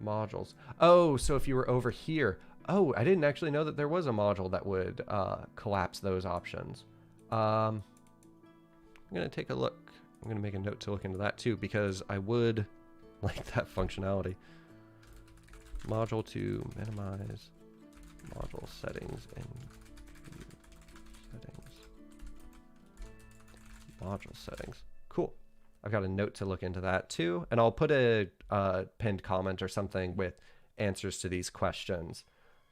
Modules. Oh, so if you were over here. Oh, I didn't actually know that there was a module that would collapse those options. I'm going to take a look. I'm going to make a note to look into that too, because I would like that functionality. Module to minimize module settings and settings. Module settings. Cool. I've got a note to look into that too, and I'll put a pinned comment or something with answers to these questions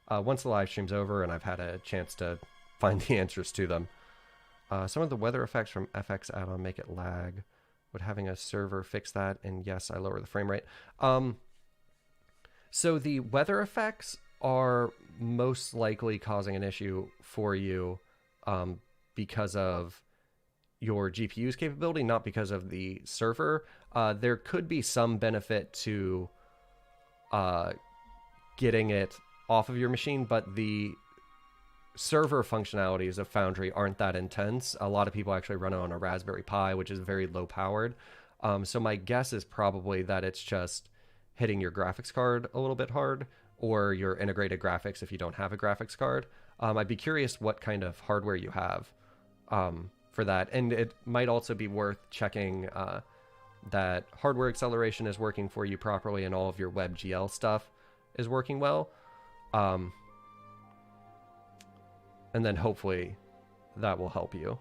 once the live stream's over and I've had a chance to find the answers to them. Some of the weather effects from FX add-on make it lag. Would having a server fix that? And yes, I lower the frame rate. So the weather effects are most likely causing an issue for you because of your GPU's capability, not because of the server. There could be some benefit to getting it off of your machine, but the server functionalities of Foundry aren't that intense. A lot of people actually run it on a Raspberry Pi, which is very low powered. So my guess is probably that it's just hitting your graphics card a little bit hard, or your integrated graphics if you don't have a graphics card. I'd be curious what kind of hardware you have for that. And it might also be worth checking that hardware acceleration is working for you properly and all of your WebGL stuff is working well. And then hopefully that will help you.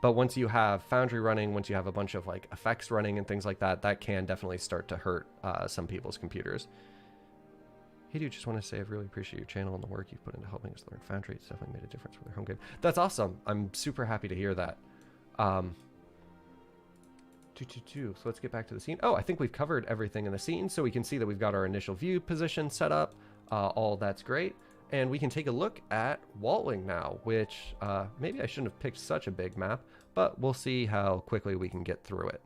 But once you have Foundry running, once you have a bunch of like effects running and things like that, that can definitely start to hurt some people's computers. Hey dude, just want to say I really appreciate your channel and the work you've put into helping us learn Foundry. It's definitely made a difference for their home good. That's awesome. I'm super happy to hear that. So let's get back to the scene. Oh, I think we've covered everything in the scene. So we can see that we've got our initial view position set up. All that's great. And we can take a look at walling now, which maybe I shouldn't have picked such a big map, but we'll see how quickly we can get through it.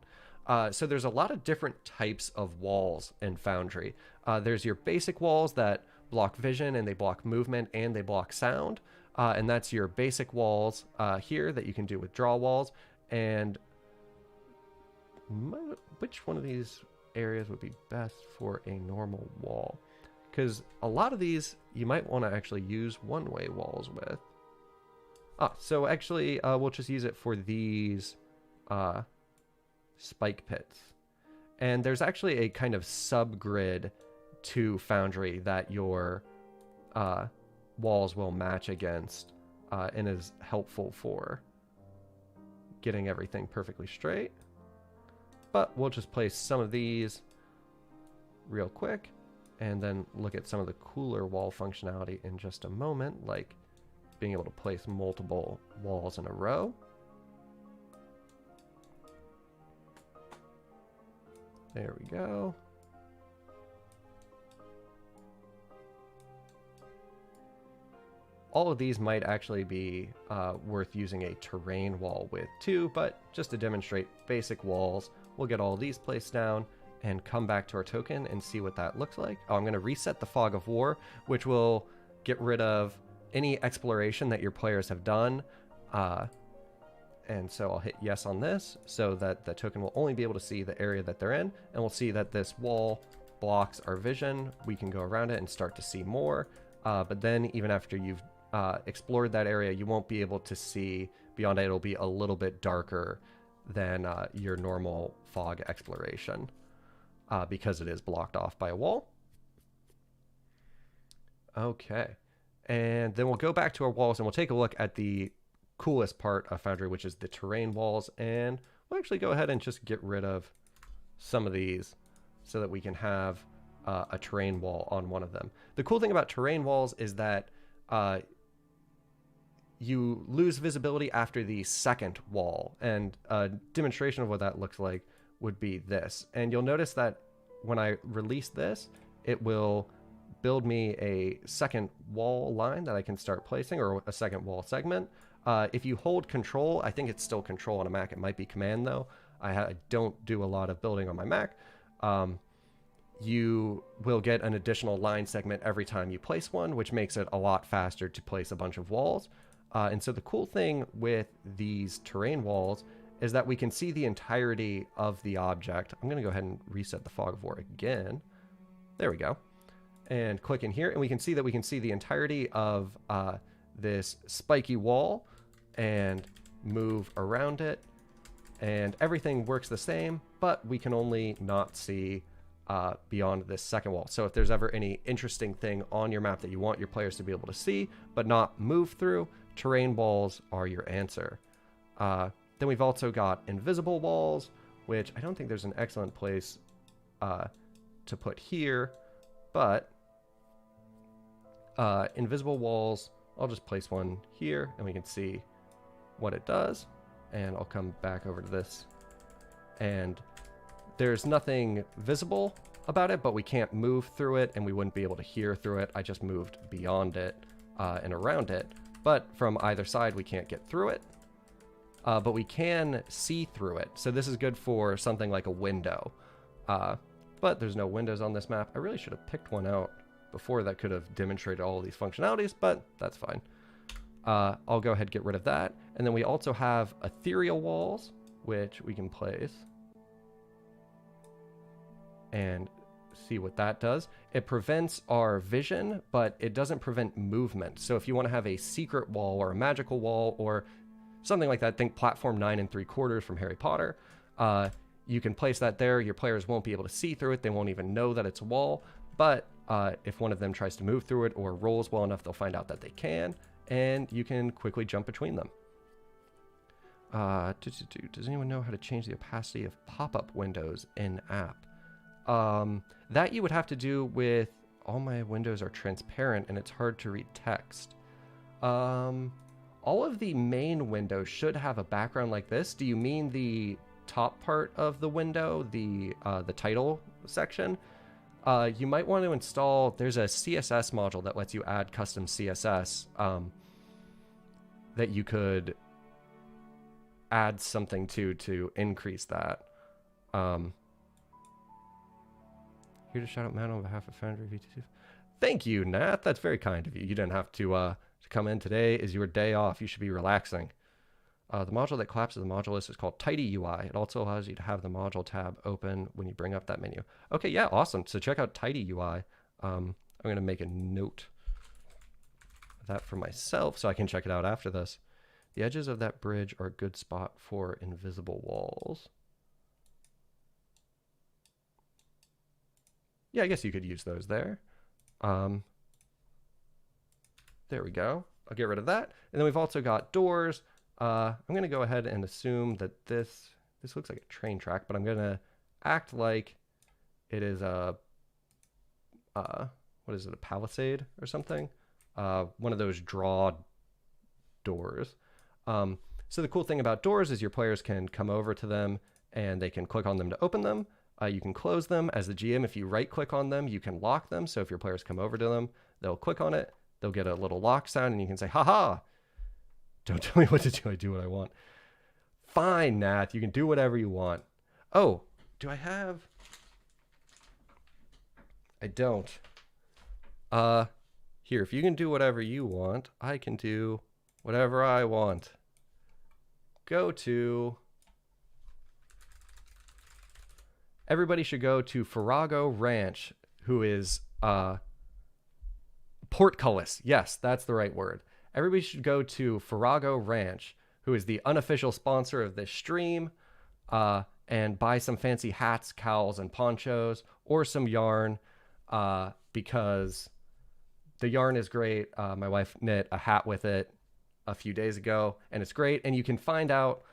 So there's a lot of different types of walls in Foundry. There's your basic walls that block vision and they block movement and they block sound. And that's your basic walls here that you can do with draw walls. And which one of these areas would be best for a normal wall? Because a lot of these you might want to actually use one-way walls with. So actually we'll just use it for these spike pits. And there's actually a kind of subgrid to Foundry that your walls will match against and is helpful for getting everything perfectly straight. But we'll just place some of these real quick and then look at some of the cooler wall functionality in just a moment, like being able to place multiple walls in a row. There we go. All of these might actually be worth using a terrain wall with too, but just to demonstrate basic walls, we'll get all these placed down and come back to our token and see what that looks like. I'm going to reset the Fog of War, which will get rid of any exploration that your players have done. And so I'll hit yes on this so that the token will only be able to see the area that they're in. And we'll see that this wall blocks our vision. We can go around it and start to see more. But then even after you've explored that area, you won't be able to see beyond it. It'll be a little bit darker than your normal fog exploration because it is blocked off by a wall. Okay. And then we'll go back to our walls and we'll take a look at the coolest part of Foundry, which is the terrain walls. And we'll actually go ahead and just get rid of some of these so that we can have a terrain wall on one of them. The cool thing about terrain walls is that you lose visibility after the second wall. And a demonstration of what that looks like would be this. And you'll notice that when I release this, it will build me a second wall line that I can start placing, or a second wall segment. If you hold control, I think it's still control on a Mac. It might be command though. I don't do a lot of building on my Mac. You will get an additional line segment every time you place one, which makes it a lot faster to place a bunch of walls. And so the cool thing with these terrain walls is that we can see the entirety of the object. I'm going to go ahead and reset the Fog of War again. There we go. And click in here, and we can see that we can see the entirety of this spiky wall and move around it. And everything works the same, but we can only not see beyond this second wall. So if there's ever any interesting thing on your map that you want your players to be able to see, but not move through, terrain walls are your answer. Then we've also got invisible walls, which I don't think there's an excellent place to put here, but invisible walls, I'll just place one here and we can see what it does. And I'll come back over to this, and there's nothing visible about it, but we can't move through it and we wouldn't be able to hear through it. I just moved beyond it and around it, but from either side we can't get through it, but we can see through it. So this is good for something like a window, but there's no windows on this map. I really should have picked one out before that could have demonstrated all of these functionalities, but that's fine. I'll go ahead and get rid of that. And then we also have ethereal walls, which we can place and see what that does. It prevents our vision, but it doesn't prevent movement. So if you want to have a secret wall or a magical wall or something like that, think platform 9 3/4 from Harry Potter, you can place that there. Your players won't be able to see through it. They won't even know that it's a wall. But if one of them tries to move through it or rolls well enough, they'll find out that they can, and you can quickly jump between them. Does anyone know how to change the opacity of pop-up windows in app? That you would have to do with, all my windows are transparent and it's hard to read text. All of the main windows should have a background like this. Do you mean the top part of the window, the title section? You might want to install, there's a CSS module that lets you add custom CSS that you could add something to increase that. Here to shout out Matt on behalf of Foundry VTC. Thank you, Nat. That's very kind of you. You didn't have to come in. Today is your day off. You should be relaxing. The module that collapses the module list is called Tidy UI. It also allows you to have the module tab open when you bring up that menu. Okay, yeah, awesome. So check out Tidy UI. I'm going to make a note of that for myself so I can check it out after this. The edges of that bridge are a good spot for invisible walls. Yeah, I guess you could use those there. There we go. I'll get rid of that. And then we've also got doors. I'm going to go ahead and assume that this looks like a train track, but I'm going to act like it is a, what is it, a palisade or something? One of those draw doors. So the cool thing about doors is your players can come over to them and they can click on them to open them. You can close them as the GM. If you right click on them, you can lock them. So if your players come over to them, they'll click on it, they'll get a little lock sound and you can say, haha, don't tell me what to do. I do what I want. Fine, Nat, you can do whatever you want. Oh, do I have? I don't. Here, if you can do whatever you want, I can do whatever I want. Go to, everybody should go to Farrago Ranch, who is portcullis. Yes, that's the right word. Everybody should go to Farrago Ranch, who is the unofficial sponsor of this stream, and buy some fancy hats, cowls, and ponchos, or some yarn, because the yarn is great. My wife knit a hat with it a few days ago, and it's great. And you can find out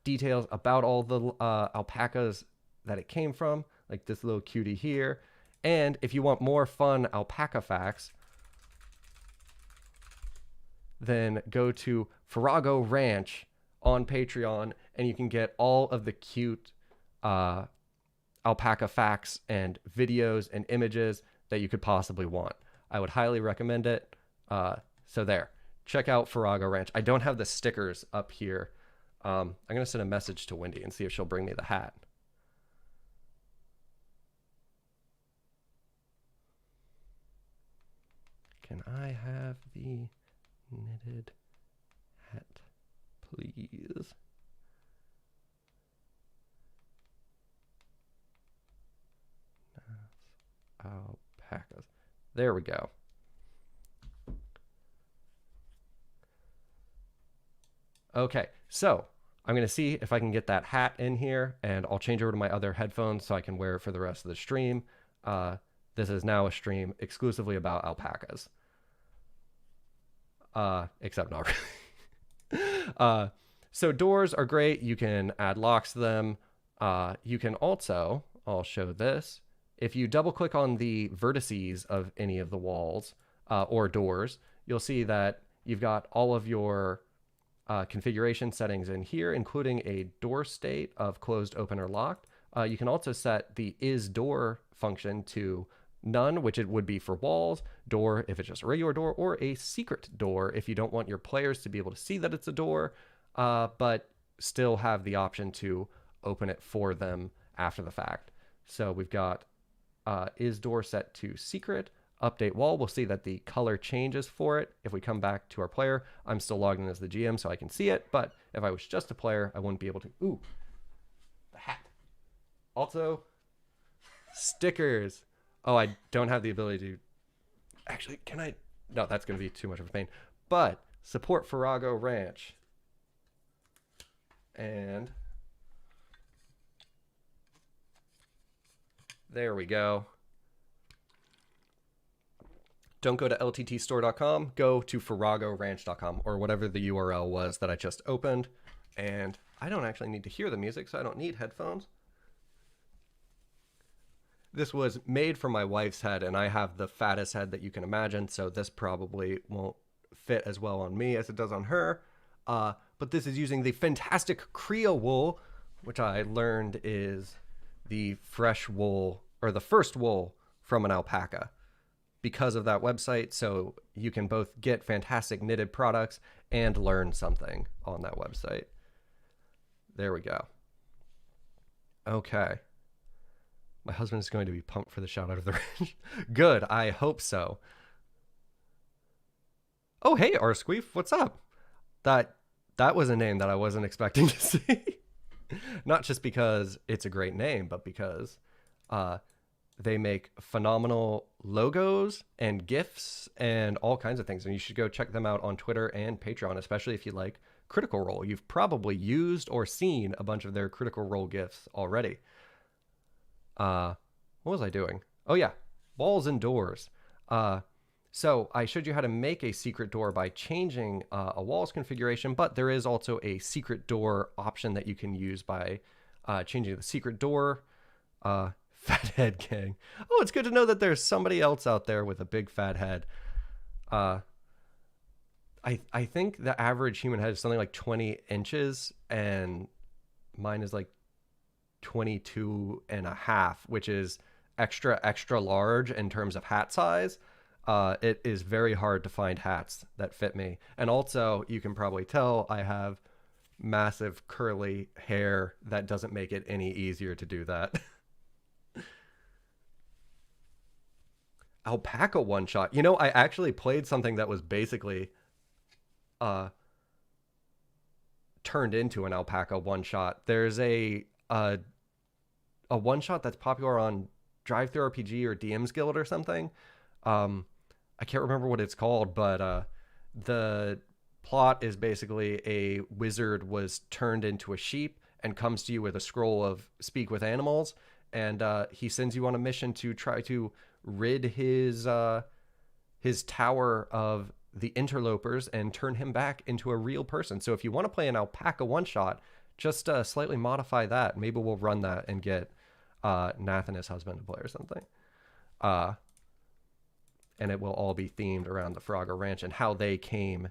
details about all the alpacas that it came from, like this little cutie here. And if you want more fun alpaca facts, then go to Farrago Ranch on Patreon, and you can get all of the cute alpaca facts and videos and images that you could possibly want. I would highly recommend it. So there, check out Farrago Ranch. I don't have the stickers up here. I'm going to send a message to Wendy and see if she'll bring me the hat. Can I have the knitted hat, please? Alpacas. There we go. Okay, so I'm going to see if I can get that hat in here, and I'll change over to my other headphones so I can wear it for the rest of the stream. This is now a stream exclusively about alpacas. Except not really. So doors are great. You can add locks to them. You can also, I'll show this, if you double click on the vertices of any of the walls or doors, you'll see that you've got all of your configuration settings in here, including a door state of closed, open, or locked. You can also set the is door function to none, which it would be for walls, door if it's just a regular door, or a secret door if you don't want your players to be able to see that it's a door, but still have the option to open it for them after the fact. So we've got is door set to secret, update wall. We'll see that the color changes for it. If we come back to our player, I'm still logged in as the GM so I can see it, but if I was just a player, I wouldn't be able to. Ooh, the hat. Also, stickers. Oh, I don't have the ability to. Actually, can I? No, that's going to be too much of a pain. But support Farrago Ranch. And there we go. Don't go to lttstore.com, go to farragoranch.com or whatever the URL was that I just opened. And I don't actually need to hear the music, so I don't need headphones. This was made for my wife's head, and I have the fattest head that you can imagine, so this probably won't fit as well on me as it does on her. But this is using the fantastic Creo wool, which I learned is the fresh wool, or the first wool from an alpaca, because of that website. So you can both get fantastic knitted products and learn something on that website. There we go. Okay. My husband is going to be pumped for the shout out of the range. Good, I hope so. Oh, hey, Arsqueef, what's up? That was a name that I wasn't expecting to see. Not just because it's a great name, but because they make phenomenal logos and GIFs and all kinds of things. And you should go check them out on Twitter and Patreon, especially if you like Critical Role. You've probably used or seen a bunch of their Critical Role GIFs already. What was I doing? Oh yeah, walls and doors. So I showed you how to make a secret door by changing a wall's configuration, but there is also a secret door option that you can use by changing the secret door. Fat head gang. Oh, it's good to know that there's somebody else out there with a big fat head. I think the average human head is something like 20 inches, and mine is like 22 and a half, which is extra large in terms of hat size. It is very hard to find hats that fit me. And also, you can probably tell I have massive curly hair that doesn't make it any easier to do that. Alpaca one shot. You know, I actually played something that was basically turned into an alpaca one shot. There's a one shot that's popular on Drive Thru RPG or DM's Guild or something. I can't remember what it's called, but the plot is basically a wizard was turned into a sheep and comes to you with a scroll of speak with animals, and he sends you on a mission to try to rid his tower of the interlopers and turn him back into a real person. So if you want to play an alpaca one shot, just slightly modify that. Maybe we'll run that and get Nath and his husband to play or something. And it will all be themed around the Farrago Ranch and how they came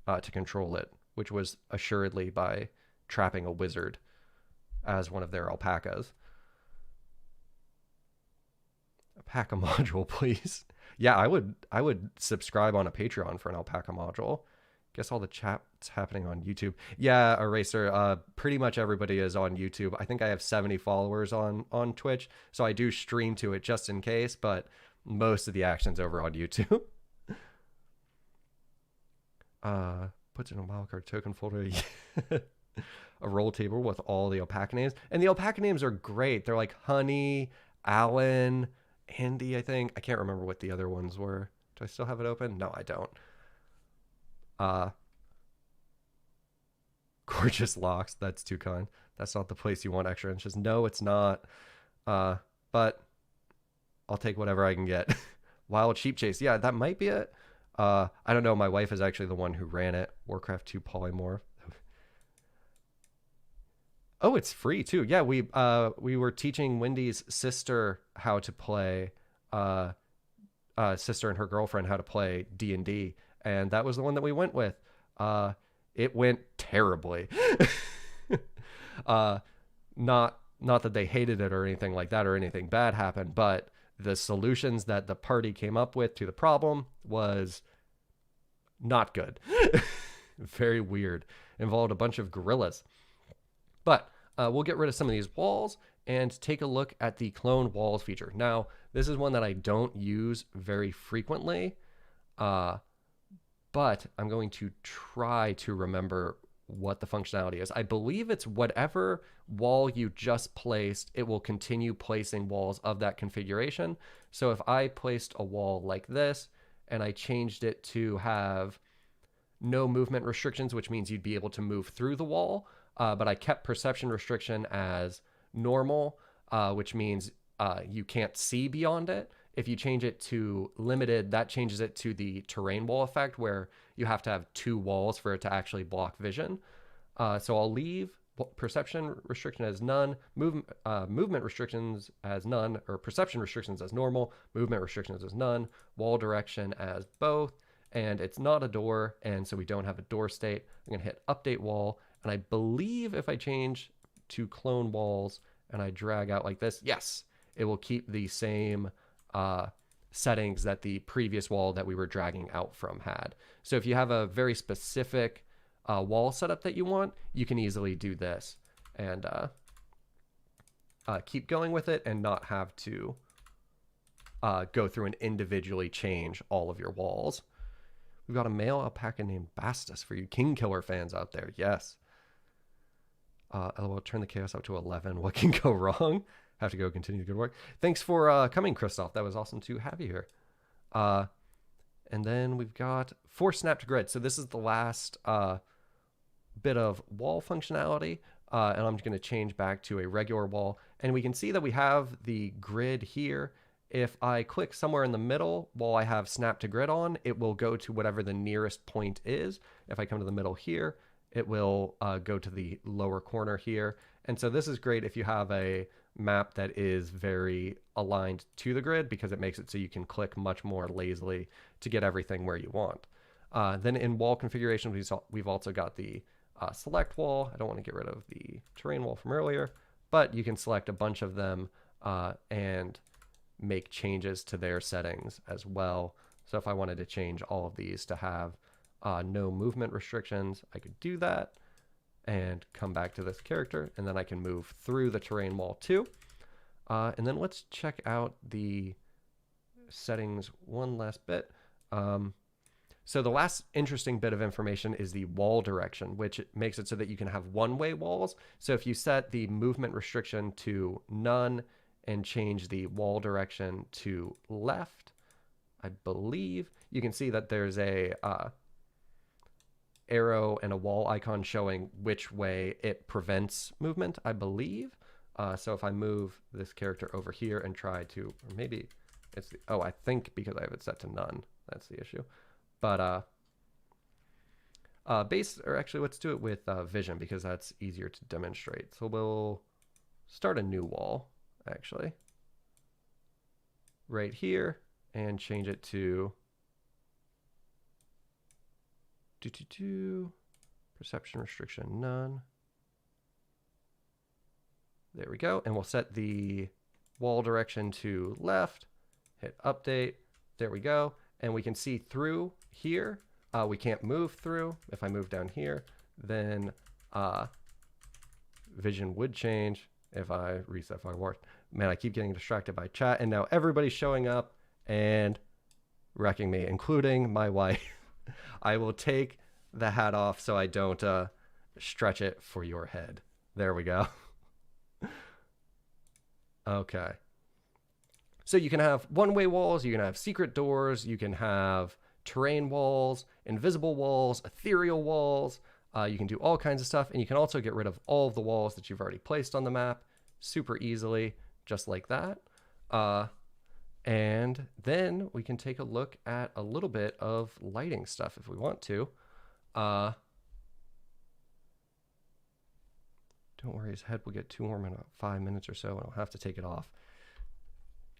to control it, which was assuredly by trapping a wizard as one of their alpacas. Alpaca module, please. Yeah, I would subscribe on a Patreon for an alpaca module. Guess all the chat's happening on YouTube. Yeah, Eraser, pretty much everybody is on YouTube. I think I have 70 followers on Twitch, so I do stream to it just in case, but most of the action's over on YouTube. Puts in a wildcard token folder. A roll table with all the alpaca names. And the alpaca names are great. They're like Honey, Alan, Andy, I think. I can't remember what the other ones were. Do I still have it open? No, I don't. Gorgeous locks. That's too kind. That's not the place you want extra inches. No, it's not. But I'll take whatever I can get. Wild Sheep Chase. Yeah, that might be it. I don't know. My wife is actually the one who ran it. Warcraft 2 Polymorph. Oh, it's free too. Yeah, we were teaching Wendy's sister how to play uh sister and her girlfriend how to play D&D, and that was the one that we went with. Uh it went terribly. uh not that they hated it or anything like that or anything bad happened, but the solutions that the party came up with to the problem was not good. Very weird. Involved a bunch of gorillas. But we'll get rid of some of these walls and take a look at the clone walls feature. Now, this is one that I don't use very frequently, but I'm going to try to remember what the functionality is. I believe it's whatever wall you just placed, it will continue placing walls of that configuration. So if I placed a wall like this and I changed it to have no movement restrictions, which means you'd be able to move through the wall, but I kept perception restriction as normal, which means you can't see beyond it. If you change it to limited, that changes it to the terrain wall effect, where you have to have two walls for it to actually block vision. So I'll leave perception restriction as none, movement restrictions as none, or perception restrictions as normal, movement restrictions as none, wall direction as both, and it's not a door, and so we don't have a door state. I'm going to hit update wall, and I believe if I change to clone walls and I drag out like this, yes, it will keep the same settings that the previous wall that we were dragging out from had. So if you have a very specific wall setup that you want, you can easily do this and keep going with it and not have to go through and individually change all of your walls. We've got a male alpaca named Bastus for you King Killer fans out there. Yes. LOL, turn the chaos up to 11. What can go wrong? Have to go continue the good work. Thanks for coming, Christoph. That was awesome to have you here. And then we've got force snap to grid. So this is the last bit of wall functionality. And I'm going to change back to a regular wall. And we can see that we have the grid here. If I click somewhere in the middle while I have snap to grid on, it will go to whatever the nearest point is. If I come to the middle here, it will go to the lower corner here. And so this is great if you have a map that is very aligned to the grid, because it makes it so you can click much more lazily to get everything where you want. Then in wall configuration, we've also got the select wall. I don't want to get rid of the terrain wall from earlier, but you can select a bunch of them and make changes to their settings as well. So if I wanted to change all of these to have no movement restrictions, I could do that and come back to this character, and then I can move through the terrain wall too. And then let's check out the settings one last bit. So the last interesting bit of information is the wall direction, which makes it so that you can have one-way walls. So if you set the movement restriction to none and change the wall direction to left, I believe you can see that there's a arrow and a wall icon showing which way it prevents movement, I believe. So if I move this character over here and try to, or maybe it's the, oh, I think because I have it set to none, that's the issue. But or actually let's do it with vision, because that's easier to demonstrate. So we'll start a new wall, actually, right here, and change it to perception restriction none. There we go. And we'll set the wall direction to left, hit update. There we go. And we can see through here. We can't move through. If I move down here, then vision would change. If I reset forward, man, I keep getting distracted by chat, and now everybody's showing up and wrecking me, including my wife. I will take the hat off so I don't stretch it for your head. There we go. Okay. So you can have one-way walls, you can have secret doors, you can have terrain walls, invisible walls, ethereal walls. You can do all kinds of stuff, and you can also get rid of all of the walls that you've already placed on the map super easily, just like that. And then we can take a look at a little bit of lighting stuff if we want to. Don't worry, his head will get too warm in about 5 minutes or so, and I'll have to take it off.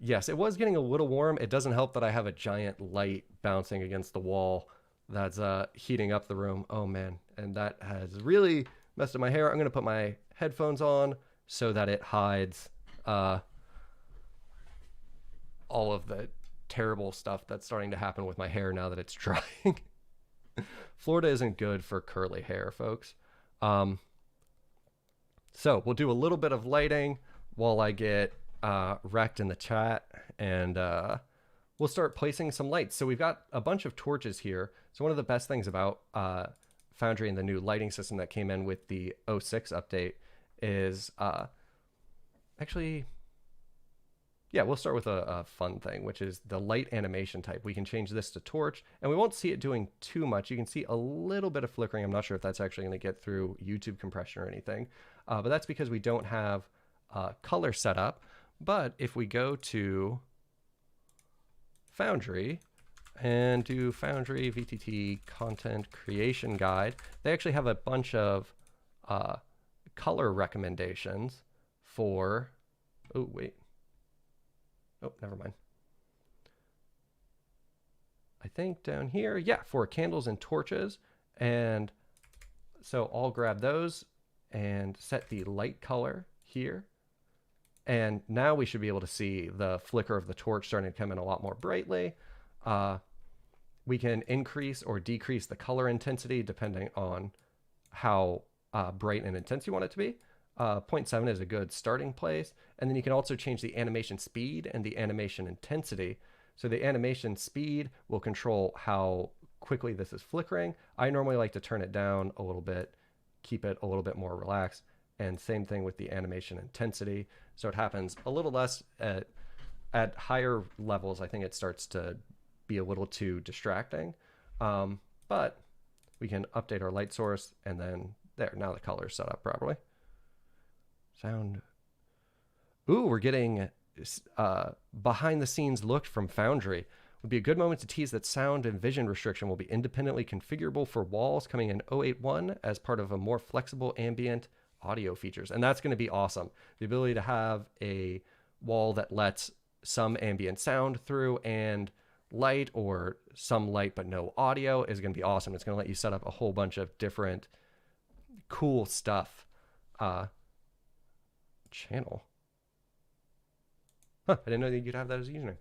Yes, it was getting a little warm. It doesn't help that I have a giant light bouncing against the wall that's heating up the room. Oh, man. And that has really messed up my hair. I'm going to put my headphones on so that it hides all of the terrible stuff that's starting to happen with my hair now that it's drying. Florida isn't good for curly hair, folks. So we'll do a little bit of lighting while I get wrecked in the chat, and we'll start placing some lights. So we've got a bunch of torches here. So one of the best things about Foundry and the new lighting system that came in with the 06 update is actually, yeah, we'll start with a fun thing, which is the light animation type. We can change this to torch, and we won't see it doing too much. You can see a little bit of flickering. I'm not sure if that's actually going to get through YouTube compression or anything, but that's because we don't have color set up. But if we go to Foundry and do Foundry VTT Content Creation Guide, they actually have a bunch of color recommendations for, oh, wait. Oh, never mind. I think down here, yeah, for candles and torches. And so I'll grab those and set the light color here. And now we should be able to see the flicker of the torch starting to come in a lot more brightly. We can increase or decrease the color intensity depending on how bright and intense you want it to be. 0.7 is a good starting place. And then you can also change the animation speed and the animation intensity. So the animation speed will control how quickly this is flickering. I normally like to turn it down a little bit, keep it a little bit more relaxed. And same thing with the animation intensity. So it happens a little less at higher levels. I think it starts to be a little too distracting. But we can update our light source, and then there, now the color is set up properly. Sound. Ooh, we're getting behind the scenes look from Foundry. Would be a good moment to tease that sound and vision restriction will be independently configurable for walls coming in 081 as part of a more flexible ambient audio features. And that's going to be awesome. The ability to have a wall that lets some ambient sound through and light, or some light but no audio, is going to be awesome. It's going to let you set up a whole bunch of different cool stuff. Channel. Huh, I didn't know that you'd have that as a username.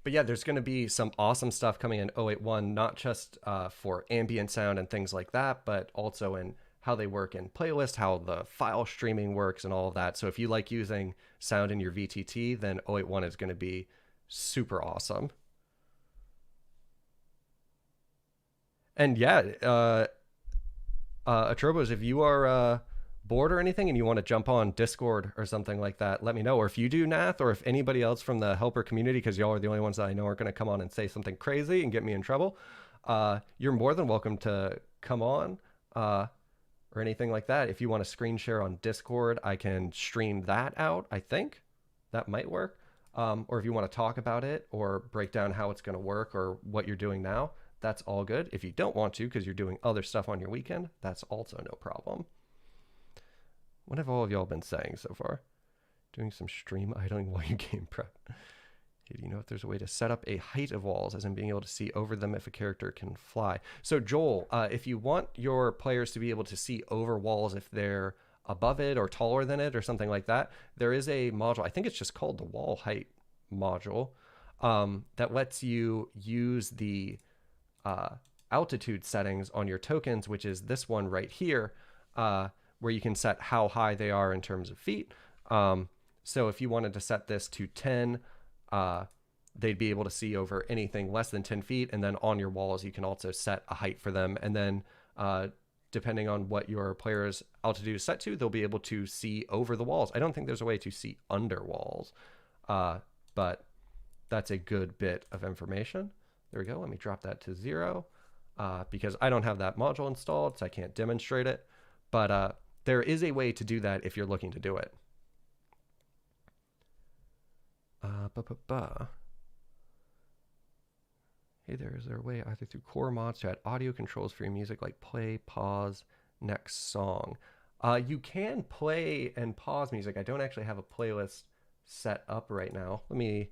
But yeah, there's going to be some awesome stuff coming in 081, not just for ambient sound and things like that, but also in how they work in playlist, how the file streaming works and all of that. So if you like using sound in your VTT, then 081 is going to be super awesome. And yeah, Atrobos, if you are bored or anything and you want to jump on Discord or something like that, let me know. Or if you do, Nath, or if anybody else from the helper community, because y'all are the only ones that I know aren't going to come on and say something crazy and get me in trouble, you're more than welcome to come on or anything like that. If you want to screen share on Discord, I can stream that out. I think that might work. Or if you want to talk about it or break down how it's going to work or what you're doing now, that's all good. If you don't want to because you're doing other stuff on your weekend, that's also no problem. What have all of y'all been saying so far? Doing some stream idling while you game prep. Hey, do you know if there's a way to set up a height of walls, as in being able to see over them if a character can fly? So Joel, if you want your players to be able to see over walls if they're above it or taller than it or something like that, there is a module, I think it's just called the wall height module, that lets you use the altitude settings on your tokens, which is this one right here, where you can set how high they are in terms of feet. So if you wanted to set this to 10, they'd be able to see over anything less than 10 feet. And then on your walls, you can also set a height for them. And then depending on what your player's altitude is set to, they'll be able to see over the walls. I don't think there's a way to see under walls, but that's a good bit of information. There we go. Let me drop that to 0 because I don't have that module installed, so I can't demonstrate it. But there is a way to do that if you're looking to do it. Hey there, is there a way either through core mods to add audio controls for your music like play, pause, next song. You can play and pause music. I don't actually have a playlist set up right now. Let me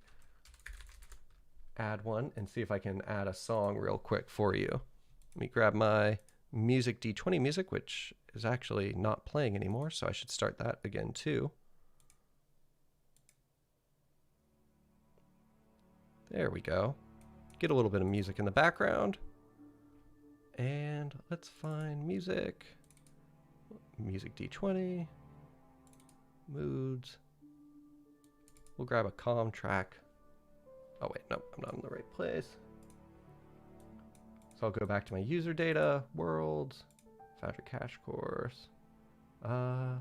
add one and see if I can add a song real quick for you. Let me grab my music D20 music, which is actually not playing anymore, so I should start that again too. There we go. Get a little bit of music in the background. And let's find music. Music D20. Moods. We'll grab a calm track. Oh wait, nope, I'm not in the right place. So I'll go back to my user data, worlds, Foundry Cache Course, and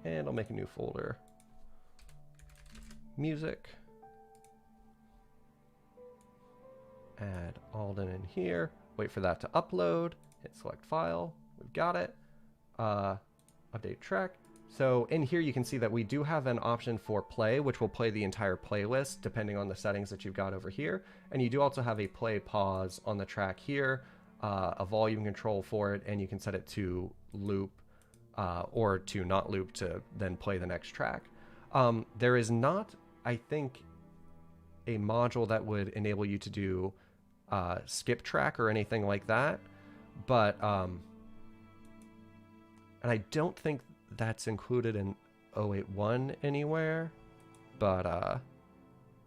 I'll make a new folder. Music. Add Alden in here. Wait for that to upload. Hit select file. We've got it. Update track. So in here you can see that we do have an option for play, which will play the entire playlist depending on the settings that you've got over here. And you do also have a play pause on the track here, a volume control for it, and you can set it to loop or to not loop to then play the next track. There is not, I think, a module that would enable you to do skip track or anything like that, but and I don't think that's included in 081 anywhere, but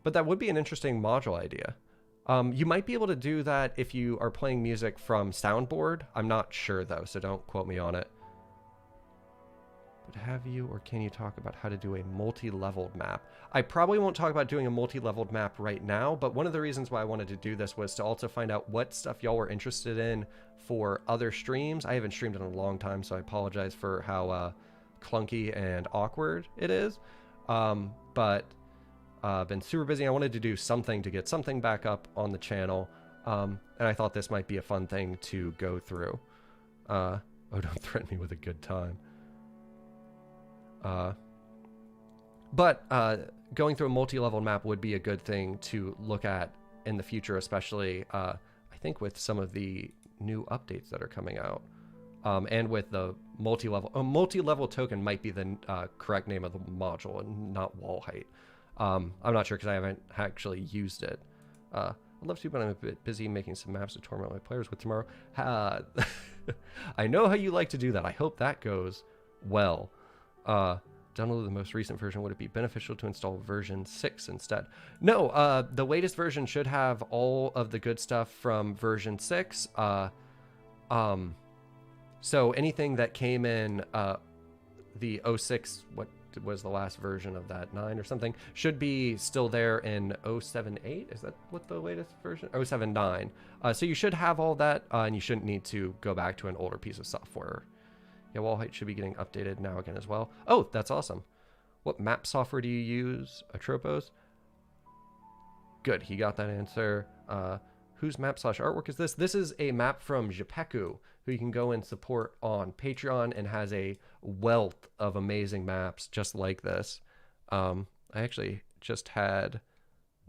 that would be an interesting module idea. You might be able to do that if you are playing music from soundboard. I'm not sure though, so don't quote me on it. But have you or can you talk about how to do a multi-leveled map? I probably won't talk about doing a multi-leveled map right now, but one of the reasons why I wanted to do this was to also find out what stuff y'all were interested in for other streams. I haven't streamed in a long time, so I apologize for how clunky and awkward it is. But I've been super busy. I wanted to do something to get something back up on the channel, and I thought this might be a fun thing to go through. Oh, don't threaten me with a good time. But going through a multi-level map would be a good thing to look at in the future, especially I think with some of the new updates that are coming out, and with the multi-level. A multi-level token might be the correct name of the module and not wall height. I'm not sure because I haven't actually used it. I'd love to, but I'm a bit busy making some maps to torment my players with tomorrow. I know how you like to do that. I hope that goes well. Download the most recent version. Would it be beneficial to install version 6 instead? No, the latest version should have all of the good stuff from version 6. So anything that came in the 06, what was the last version of that, 9 or something, should be still there in 078. Is that what the latest version? 079. So you should have all that, and you shouldn't need to go back to an older piece of software. Yeah, wall height should be getting updated now again as well. Oh, that's awesome. What map software do you use? Atropos? Good, he got that answer. Whose map/artwork is this? This is a map from Jepeku, who you can go and support on Patreon and has a wealth of amazing maps just like this. I actually just had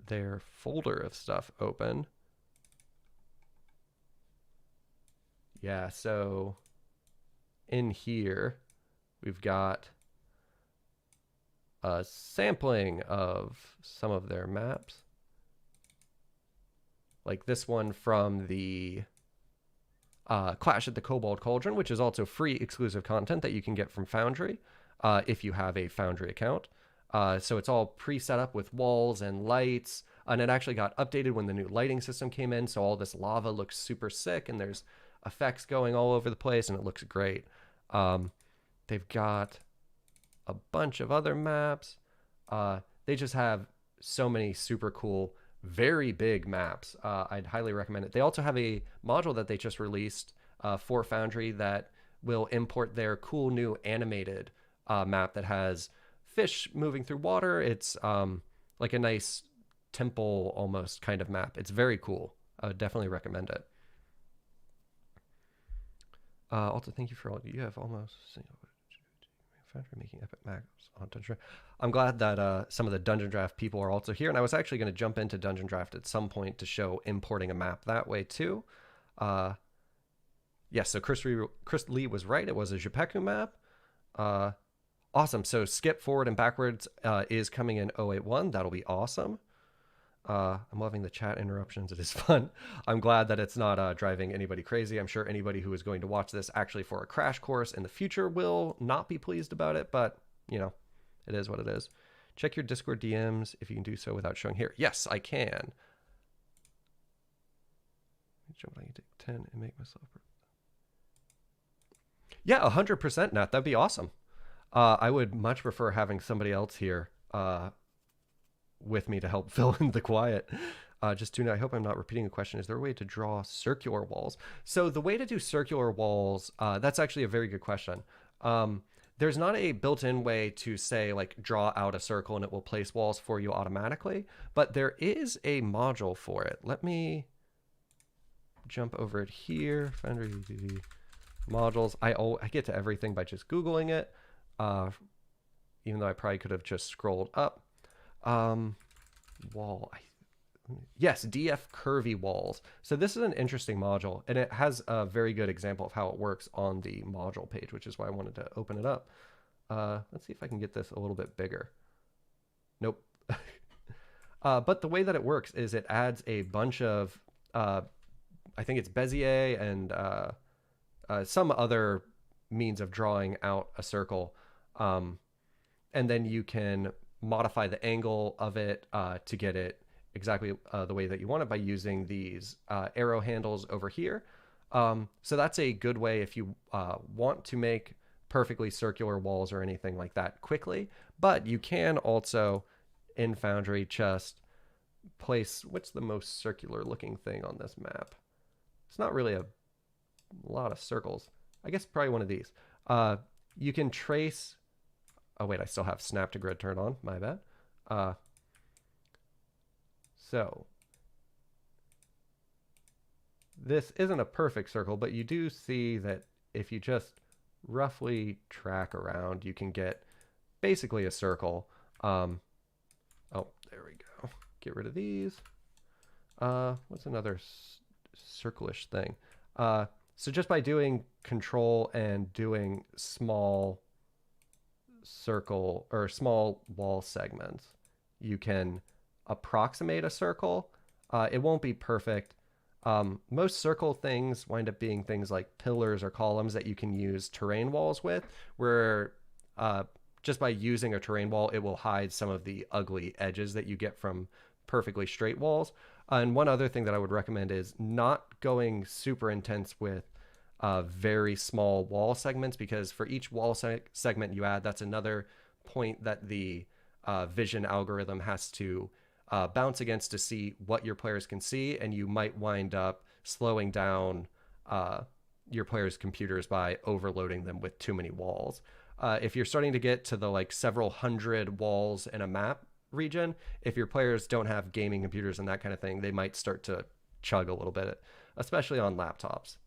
their folder of stuff open. Yeah, so in here, we've got a sampling of some of their maps. Like this one from the Clash at the Cobalt Cauldron, which is also free exclusive content that you can get from Foundry if you have a Foundry account. So it's all pre-set up with walls and lights, and it actually got updated when the new lighting system came in, so all this lava looks super sick, and there's effects going all over the place, and it looks great. They've got a bunch of other maps. They just have so many super cool, very big maps. I'd highly recommend it. They also have a module that they just released for Foundry that will import their cool new animated map that has fish moving through water. It's like a nice temple almost kind of map. It's very cool. I would definitely recommend it. Also, thank you for all you have almost Foundry making epic maps on Dungeon Draft. I'm glad that some of the Dungeon Draft people are also here, and I was actually going to jump into Dungeon Draft at some point to show importing a map that way too. Yes, so Chris Lee was right. It was a JPEG map. Awesome. So skip forward and backwards is coming in 081. That'll be awesome. I'm loving the chat interruptions. It is fun. I'm glad that it's not driving anybody crazy. I'm sure anybody who is going to watch this actually for a crash course in the future will not be pleased about it, but you know, it is what it is. Check your Discord DMs if you can do so without showing here. Yes, I can. Jump on 10 and make myself. Yeah, 100% Nat. That'd be awesome. I would much prefer having somebody else here with me to help fill in the quiet. Just tune in. I hope I'm not repeating the question. Is there a way to draw circular walls? So the way to do circular walls, that's actually a very good question. There's not a built-in way to say like draw out a circle and it will place walls for you automatically, but there is a module for it. Let me jump over it here. Foundry modules. I get to everything by just Googling it, even though I probably could have just scrolled up. Wall. Yes, DF curvy walls. So this is an interesting module, and it has a very good example of how it works on the module page, which is why I wanted to open it up. Let's see if I can get this a little bit bigger. Nope. But the way that it works is it adds a bunch of, I think it's Bezier and some other means of drawing out a circle. And then you can modify the angle of it to get it exactly the way that you want it by using these arrow handles over here. So that's a good way if you want to make perfectly circular walls or anything like that quickly. But you can also, in Foundry, just place, what's the most circular looking thing on this map? It's not really a lot of circles. I guess probably one of these. You can trace, oh wait, I still have snap to grid turned on, my bad. So this isn't a perfect circle, but you do see that if you just roughly track around, you can get basically a circle. Oh, there we go. Get rid of these. What's another circle-ish thing? So just by doing control and doing small circle or small wall segments, you can approximate a circle. It won't be perfect. Most circle things wind up being things like pillars or columns that you can use terrain walls with, where just by using a terrain wall, it will hide some of the ugly edges that you get from perfectly straight walls. And one other thing that I would recommend is not going super intense with very small wall segments, because for each wall segment you add, that's another point that the vision algorithm has to bounce against to see what your players can see, and you might wind up slowing down your players' computers by overloading them with too many walls. If you're starting to get to the like several hundred walls in a map region, if your players don't have gaming computers and that kind of thing, they might start to chug a little bit, especially on laptops.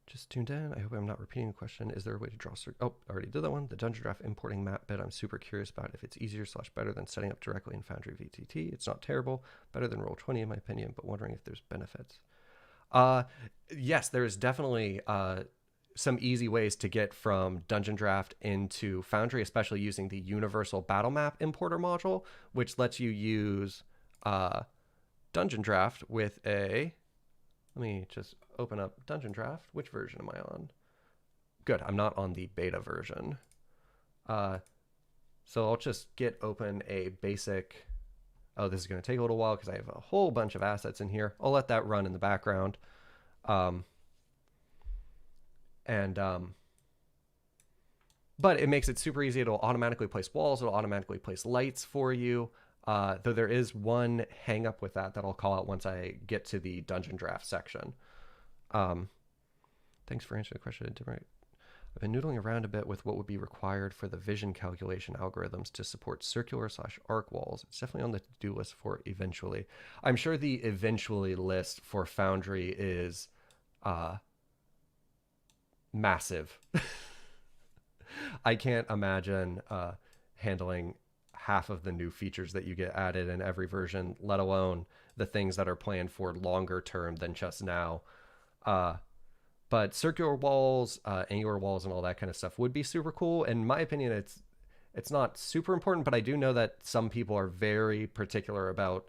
Just tuned in. I hope I'm not repeating the question. Is there a way to draw? Oh, I already did that one. The Dungeon Draft importing map bit. I'm super curious about if it's easier / better than setting up directly in Foundry VTT. It's not terrible. Better than Roll20 in my opinion, but wondering if there's benefits. Yes, there's definitely some easy ways to get from Dungeon Draft into Foundry, especially using the Universal Battle Map Importer module, which lets you use Dungeon Draft with a... Let me just open up Dungeon Draft. Which version am I on? Good, I'm not on the beta version. So I'll just get open a basic... Oh, this is going to take a little while because I have a whole bunch of assets in here. I'll let that run in the background. But it makes it super easy. It'll automatically place walls. It'll automatically place lights for you. Though there is one hang up with that I'll call out once I get to the Dungeon Draft section. Thanks for answering the question. I've been noodling around a bit with what would be required for the vision calculation algorithms to support circular / arc walls. It's definitely on the to-do list for eventually. I'm sure the eventually list for Foundry is massive. I can't imagine handling half of the new features that you get added in every version, let alone the things that are planned for longer term than just now. But circular walls, angular walls, and all that kind of stuff would be super cool. In my opinion, it's not super important, but I do know that some people are very particular about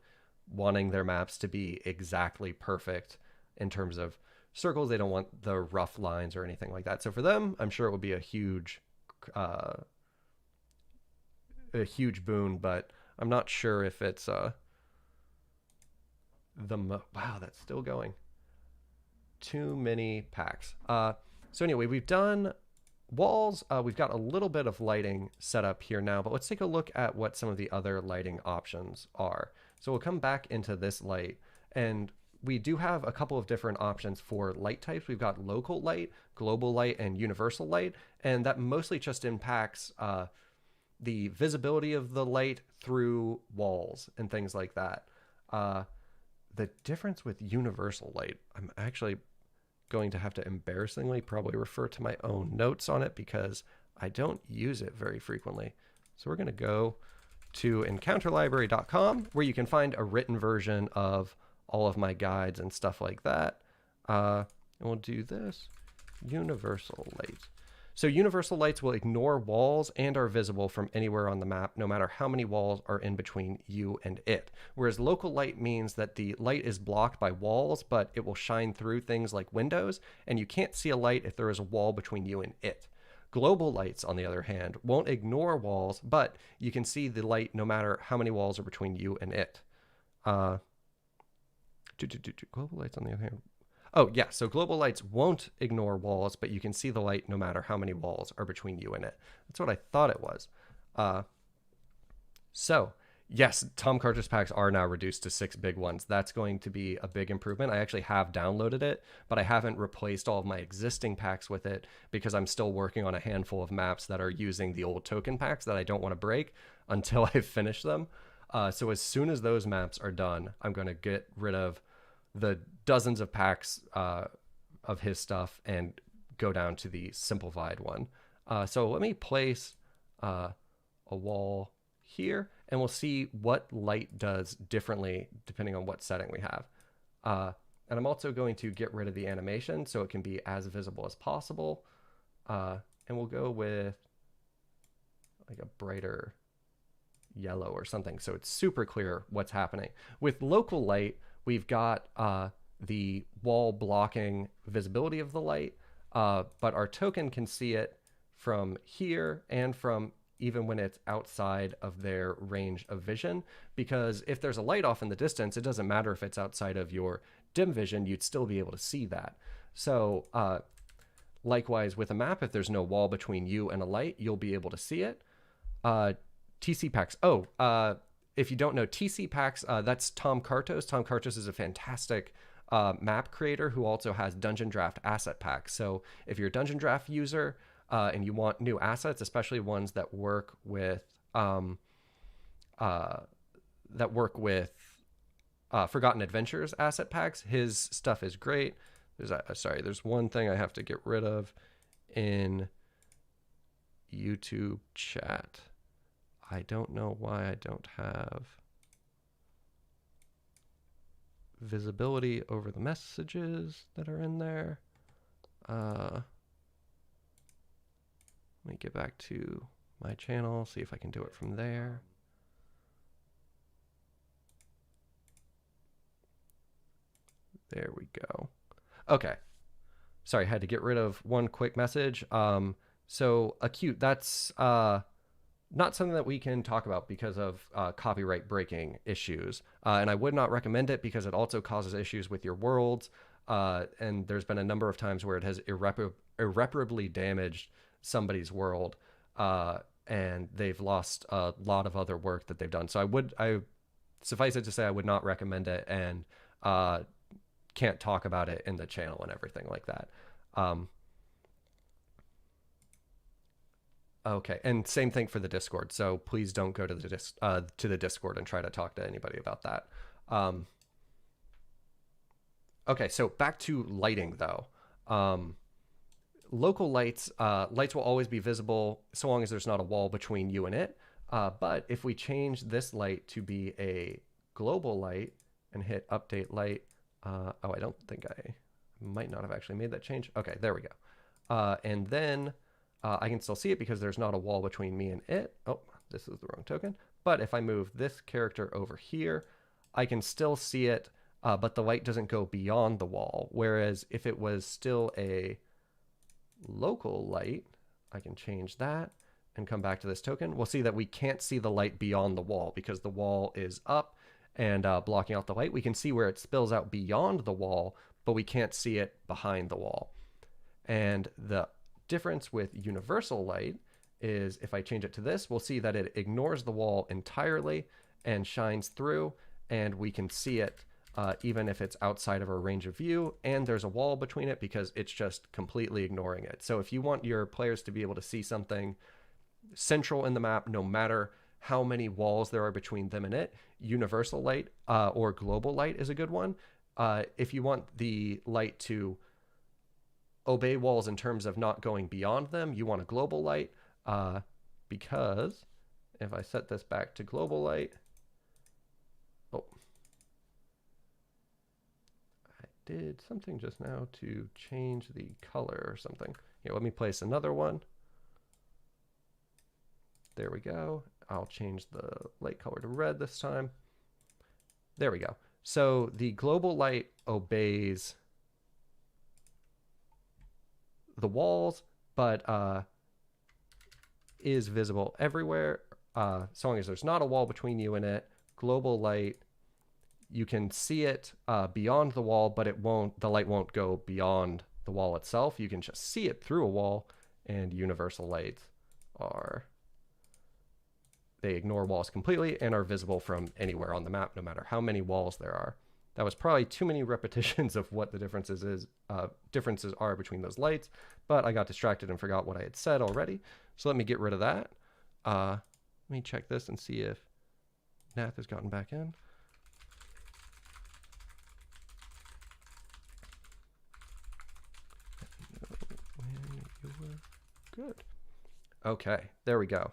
wanting their maps to be exactly perfect in terms of circles. They don't want the rough lines or anything like that. So for them, I'm sure it would be uh, a huge boon, but I'm not sure if it's wow, that's still going. Too many packs. So anyway, we've done walls. We've got a little bit of lighting set up here now, but let's take a look at what some of the other lighting options are. So we'll come back into this light, and we do have a couple of different options for light types. We've got local light, global light, and universal light, and that mostly just impacts the visibility of the light through walls and things like that. The difference with universal light, I'm actually going to have to embarrassingly probably refer to my own notes on it because I don't use it very frequently. So we're going to go to encounterlibrary.com where you can find a written version of all of my guides and stuff like that. And we'll do this, universal light. So universal lights will ignore walls and are visible from anywhere on the map, no matter how many walls are in between you and it. Whereas local light means that the light is blocked by walls, but it will shine through things like windows, and you can't see a light if there is a wall between you and it. Global lights, on the other hand, won't ignore walls, but you can see the light no matter how many walls are between you and it. Global lights, on the other hand. Oh, yeah, so global lights won't ignore walls, but you can see the light no matter how many walls are between you and it. That's what I thought it was. So, yes, Tom Carter's packs are now reduced to 6 big ones. That's going to be a big improvement. I actually have downloaded it, but I haven't replaced all of my existing packs with it because I'm still working on a handful of maps that are using the old token packs that I don't want to break until I finish them. So as soon as those maps are done, I'm going to get rid of the dozens of packs of his stuff and go down to the simplified one. So let me place a wall here, and we'll see what light does differently depending on what setting we have. And I'm also going to get rid of the animation so it can be as visible as possible. And we'll go with like a brighter yellow or something so it's super clear what's happening. With local light, we've got the wall blocking visibility of the light, but our token can see it from here and from even when it's outside of their range of vision, because if there's a light off in the distance, it doesn't matter if it's outside of your dim vision, you'd still be able to see that. So likewise with a map, if there's no wall between you and a light, you'll be able to see it. TC packs. If you don't know TC packs, that's Tom Kartos. Tom Kartos is a fantastic map creator who also has Dungeon Draft asset packs. So if you're a Dungeon Draft user and you want new assets, especially ones that work with Forgotten Adventures asset packs, his stuff is great. There's one thing I have to get rid of in YouTube chat. I don't know why I don't have visibility over the messages that are in there. Let me get back to my channel, see if I can do it from there. There we go. Okay. Sorry, I had to get rid of one quick message. So acute, that's not something that we can talk about because of copyright breaking issues. And I would not recommend it because it also causes issues with your worlds. And there's been a number of times where it has irreparably damaged somebody's world. And they've lost a lot of other work that they've done. So I suffice it to say, I would not recommend it and can't talk about it in the channel and everything like that. Okay, and same thing for the Discord. So please don't go to the Discord and try to talk to anybody about that. Okay, so back to lighting though. Local lights will always be visible so long as there's not a wall between you and it. But if we change this light to be a global light and hit update light, oh, I don't think I might not have actually made that change. Okay, there we go. And then I can still see it because there's not a wall between me and it. Oh, this is the wrong token. But if I move this character over here, I can still see it, but the light doesn't go beyond the wall. Whereas if it was still a local light, I can change that and come back to this token. We'll see that we can't see the light beyond the wall because the wall is up and blocking out the light. We can see where it spills out beyond the wall, but we can't see it behind the wall. And the difference with universal light is if I change it to this, we'll see that it ignores the wall entirely and shines through, and we can see it even if it's outside of our range of view, and there's a wall between it because it's just completely ignoring it. So if you want your players to be able to see something central in the map, no matter how many walls there are between them and it, universal light or global light is a good one. If you want the light to obey walls in terms of not going beyond them, you want a global light, because if I set this back to global light, oh, I did something just now to change the color or something. Here, let me place another one. There we go. I'll change the light color to red this time. There we go. So the global light obeys the walls, but is visible everywhere. So long as there's not a wall between you and it. Global light, you can see it beyond the wall, but the light won't go beyond the wall itself. You can just see it through a wall. And universal lights they ignore walls completely and are visible from anywhere on the map, no matter how many walls there are. That was probably too many repetitions of what the differences are between those lights, but I got distracted and forgot what I had said already. So let me get rid of that. Let me check this and see if Nath has gotten back in. When you're good. Okay, there we go.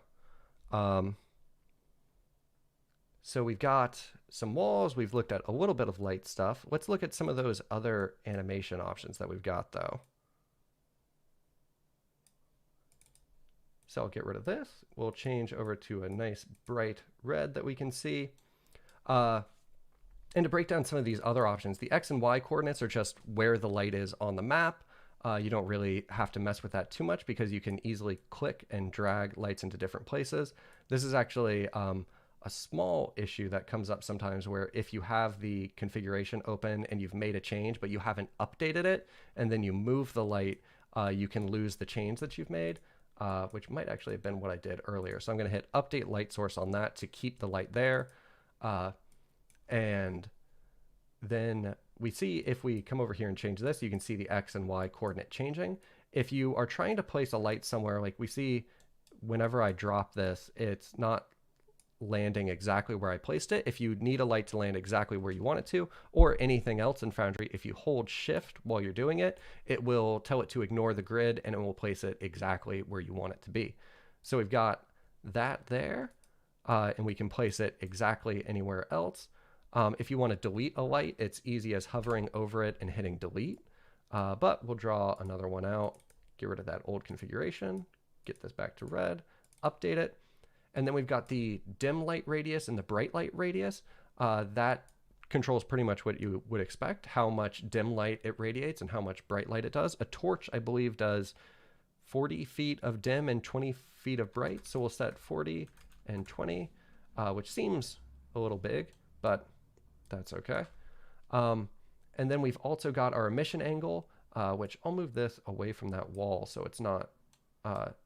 So we've got some walls. We've looked at a little bit of light stuff. Let's look at some of those other animation options that we've got, though. So I'll get rid of this. We'll change over to a nice bright red that we can see. And to break down some of these other options, the X and Y coordinates are just where the light is on the map. You don't really have to mess with that too much because you can easily click and drag lights into different places. This is actually a small issue that comes up sometimes where if you have the configuration open and you've made a change, but you haven't updated it, and then you move the light, you can lose the change that you've made, which might actually have been what I did earlier. So I'm going to hit update light source on that to keep the light there. And then we see if we come over here and change this, you can see the X and Y coordinate changing. If you are trying to place a light somewhere, like we see whenever I drop this, it's not landing exactly where I placed it. If you need a light to land exactly where you want it to, or anything else in Foundry, if you hold shift while you're doing it, it will tell it to ignore the grid and it will place it exactly where you want it to be. So we've got that there, and we can place it exactly anywhere else. If you want to delete a light, it's easy as hovering over it and hitting delete. But we'll draw another one out, get rid of that old configuration, get this back to red, update it. And then we've got the dim light radius and the bright light radius. That controls pretty much what you would expect, how much dim light it radiates and how much bright light it does. A torch, I believe, does 40 feet of dim and 20 feet of bright. So we'll set 40 and 20, which seems a little big, but that's okay. And then we've also got our emission angle, which I'll move this away from that wall so it's not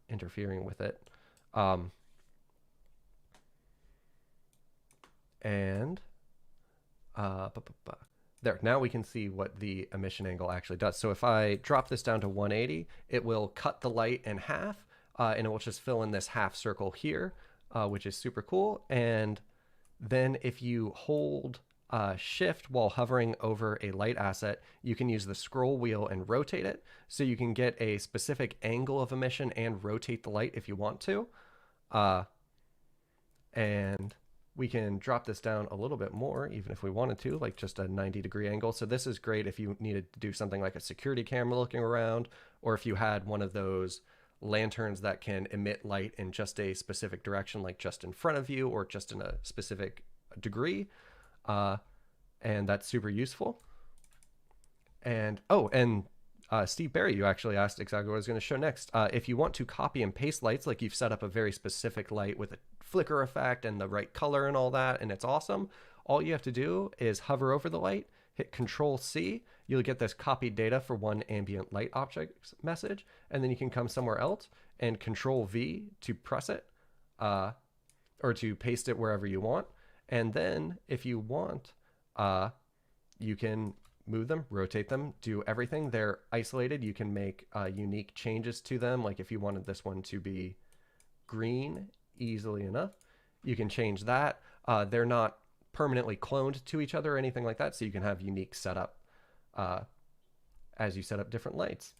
interfering with it. And there, now we can see what the emission angle actually does. So if I drop this down to 180, it will cut the light in half, and it will just fill in this half circle here, which is super cool. And then if you hold shift while hovering over a light asset, you can use the scroll wheel and rotate it. So you can get a specific angle of emission and rotate the light if you want to. And we can drop this down a little bit more, even if we wanted to, like just a 90-degree angle. So this is great if you needed to do something like a security camera looking around, or if you had one of those lanterns that can emit light in just a specific direction, like just in front of you or just in a specific degree. And that's super useful. And Steve Barry, you actually asked exactly what I was going to show next. If you want to copy and paste lights, like you've set up a very specific light with a flicker effect and the right color and all that, and it's awesome, all you have to do is hover over the light, hit Control C, you'll get this copied data for one ambient light object message, and then you can come somewhere else and Control V to press it, or to paste it wherever you want. And then if you want, you can move them, rotate them, do everything. They're isolated. You can make unique changes to them. Like if you wanted this one to be green easily enough, you can change that. They're not permanently cloned to each other or anything like that, so you can have unique setup as you set up different lights.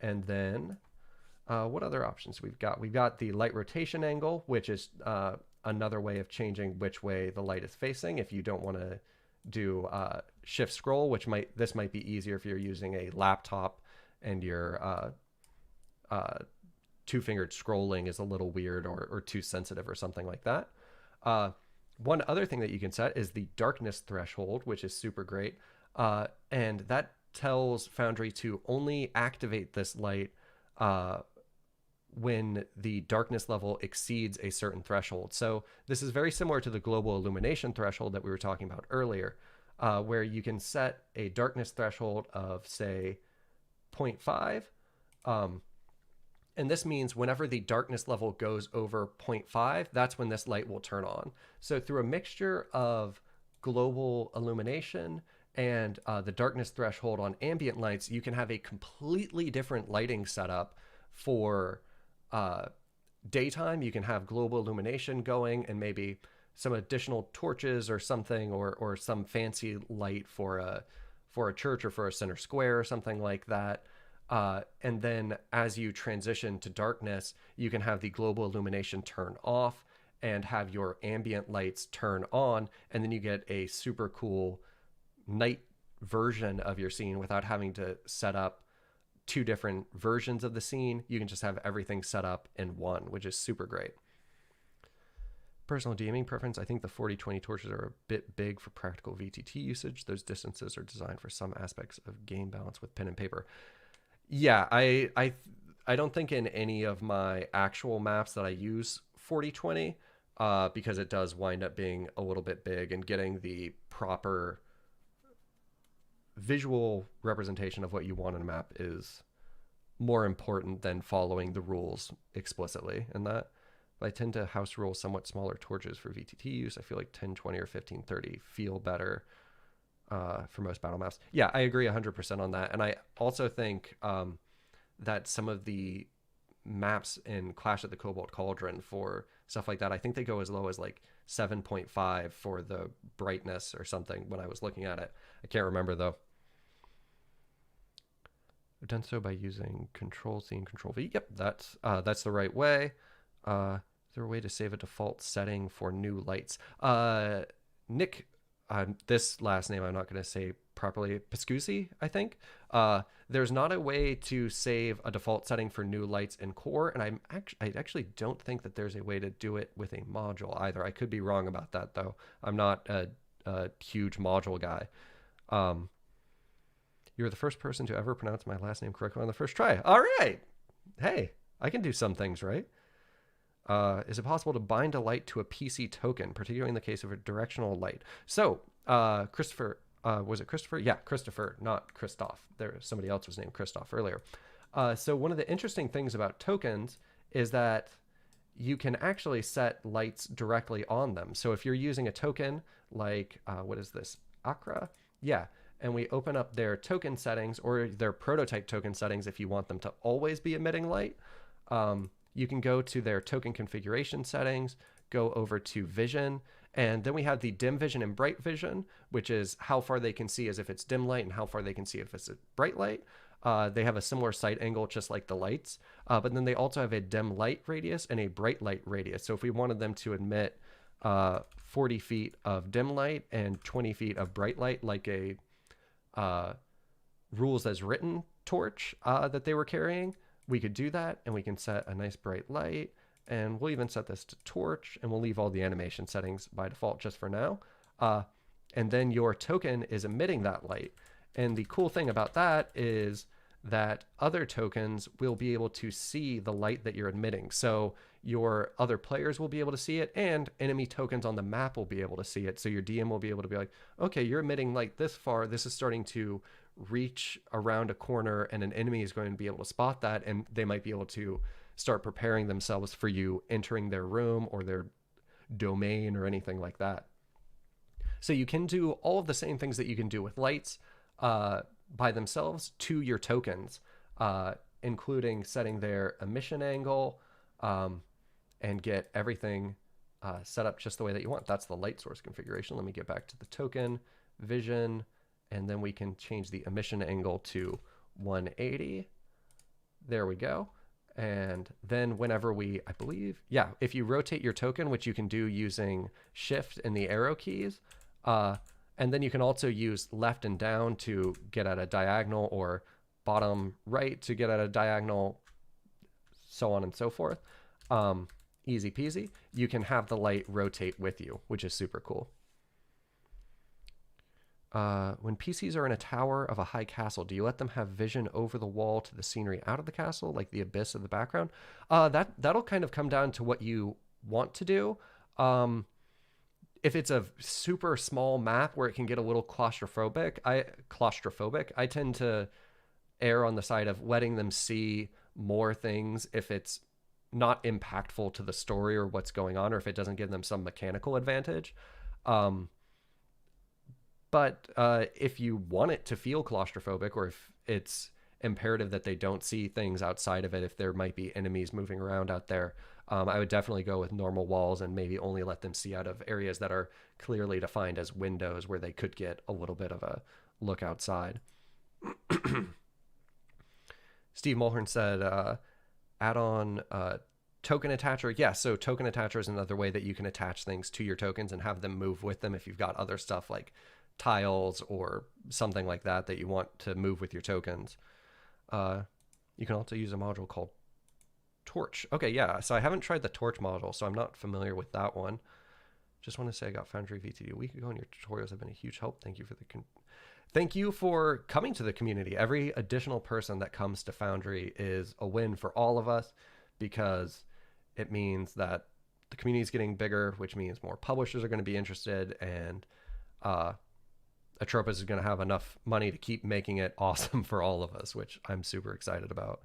And then what other options we've got? We've got the light rotation angle, which is another way of changing which way the light is facing. If you don't want to do shift scroll, which this might be easier if you're using a laptop and your two-fingered scrolling is a little weird or too sensitive or something like that. One other thing that you can set is the darkness threshold, which is super great. And that tells Foundry to only activate this light when the darkness level exceeds a certain threshold. So this is very similar to the global illumination threshold that we were talking about earlier, where you can set a darkness threshold of, say, 0.5. And this means whenever the darkness level goes over 0.5, that's when this light will turn on. So through a mixture of global illumination and the darkness threshold on ambient lights, you can have a completely different lighting setup for daytime. You can have global illumination going and maybe some additional torches or something, or some fancy light for a church or for a center square or something like that. And then as you transition to darkness, you can have the global illumination turn off and have your ambient lights turn on, and then you get a super cool night version of your scene without having to set up two different versions of the scene. You can just have everything set up in one, which is super great. Personal DMing preference, I think the 40-20 torches are a bit big for practical VTT usage. Those distances are designed for some aspects of game balance with pen and paper. Yeah, I don't think in any of my actual maps that I use 40-20, because it does wind up being a little bit big, and getting the proper visual representation of what you want in a map is more important than following the rules explicitly. And that I tend to house rule somewhat smaller torches for VTT use. I feel like 10-20 or 15-30 feel better for most battle maps. Yeah, I agree 100% on that. And I also think that some of the maps in Clash at the Cobalt Cauldron for stuff like that, I think they go as low as like 7.5 for the brightness or something when I was looking at it. I can't remember though. I've done so by using Control C and Control V. Yep, that's the right way. Is there a way to save a default setting for new lights? Nick, this last name I'm not going to say properly, Piscusi, I think. There's not a way to save a default setting for new lights in core, and I actually don't think that there's a way to do it with a module either. I could be wrong about that though. I'm not a huge module guy. You were the first person to ever pronounce my last name correctly on the first try. All right. Hey, I can do some things right. Is it possible to bind a light to a PC token, particularly in the case of a directional light? So, Christopher, was it Christopher? Yeah, Christopher, not Christoph. Somebody else was named Christoph earlier. So one of the interesting things about tokens is that you can actually set lights directly on them. So if you're using a token like, what is this, Akra? Yeah, and we open up their token settings or their prototype token settings if you want them to always be emitting light. You can go to their token configuration settings, go over to vision, and then we have the dim vision and bright vision, which is how far they can see as if it's dim light and how far they can see if it's a bright light. They have a similar sight angle just like the lights, but then they also have a dim light radius and a bright light radius. So if we wanted them to emit 40 feet of dim light and 20 feet of bright light, like a uh, rules as written torch that they were carrying. We could do that, and we can set a nice bright light, and we'll even set this to torch, and we'll leave all the animation settings by default just for now. And then your token is emitting that light. And the cool thing about that is that other tokens will be able to see the light that you're emitting. So your other players will be able to see it, and enemy tokens on the map will be able to see it. So your DM will be able to be like, okay, you're emitting light this far. This is starting to reach around a corner, and an enemy is going to be able to spot that, and they might be able to start preparing themselves for you entering their room or their domain or anything like that. So you can do all of the same things that you can do with lights by themselves to your tokens, including setting their emission angle and get everything set up just the way that you want. That's the light source configuration. Let me get back to the token vision, and then we can change the emission angle to 180. There we go. And then whenever we, I believe, yeah, if you rotate your token, which you can do using shift and the arrow keys, and then you can also use left and down to get at a diagonal, or bottom right to get at a diagonal, so on and so forth. Easy peasy. You can have the light rotate with you, which is super cool. When PCs are in a tower of a high castle, do you let them have vision over the wall to the scenery out of the castle, like the abyss of the background? That'll kind of come down to what you want to do. If it's a super small map where it can get a little claustrophobic, I tend to err on the side of letting them see more things if it's not impactful to the story or what's going on, or if it doesn't give them some mechanical advantage. But if you want it to feel claustrophobic, or if it's imperative that they don't see things outside of it, if there might be enemies moving around out there, I would definitely go with normal walls and maybe only let them see out of areas that are clearly defined as windows where they could get a little bit of a look outside. Steve Mulhern said, add on token attacher. Yeah, so token attacher is another way that you can attach things to your tokens and have them move with them if you've got other stuff like tiles or something like that that you want to move with your tokens. You can also use a module called Torch. Okay, yeah, so I haven't tried the Torch module, so I'm not familiar with that one. Just want to say I got Foundry VTD a week ago, and your tutorials have been a huge help. Thank you for thank you for coming to the community. Every additional person that comes to Foundry is a win for all of us, because it means that the community is getting bigger, which means more publishers are going to be interested, and Atropos is going to have enough money to keep making it awesome for all of us, which I'm super excited about.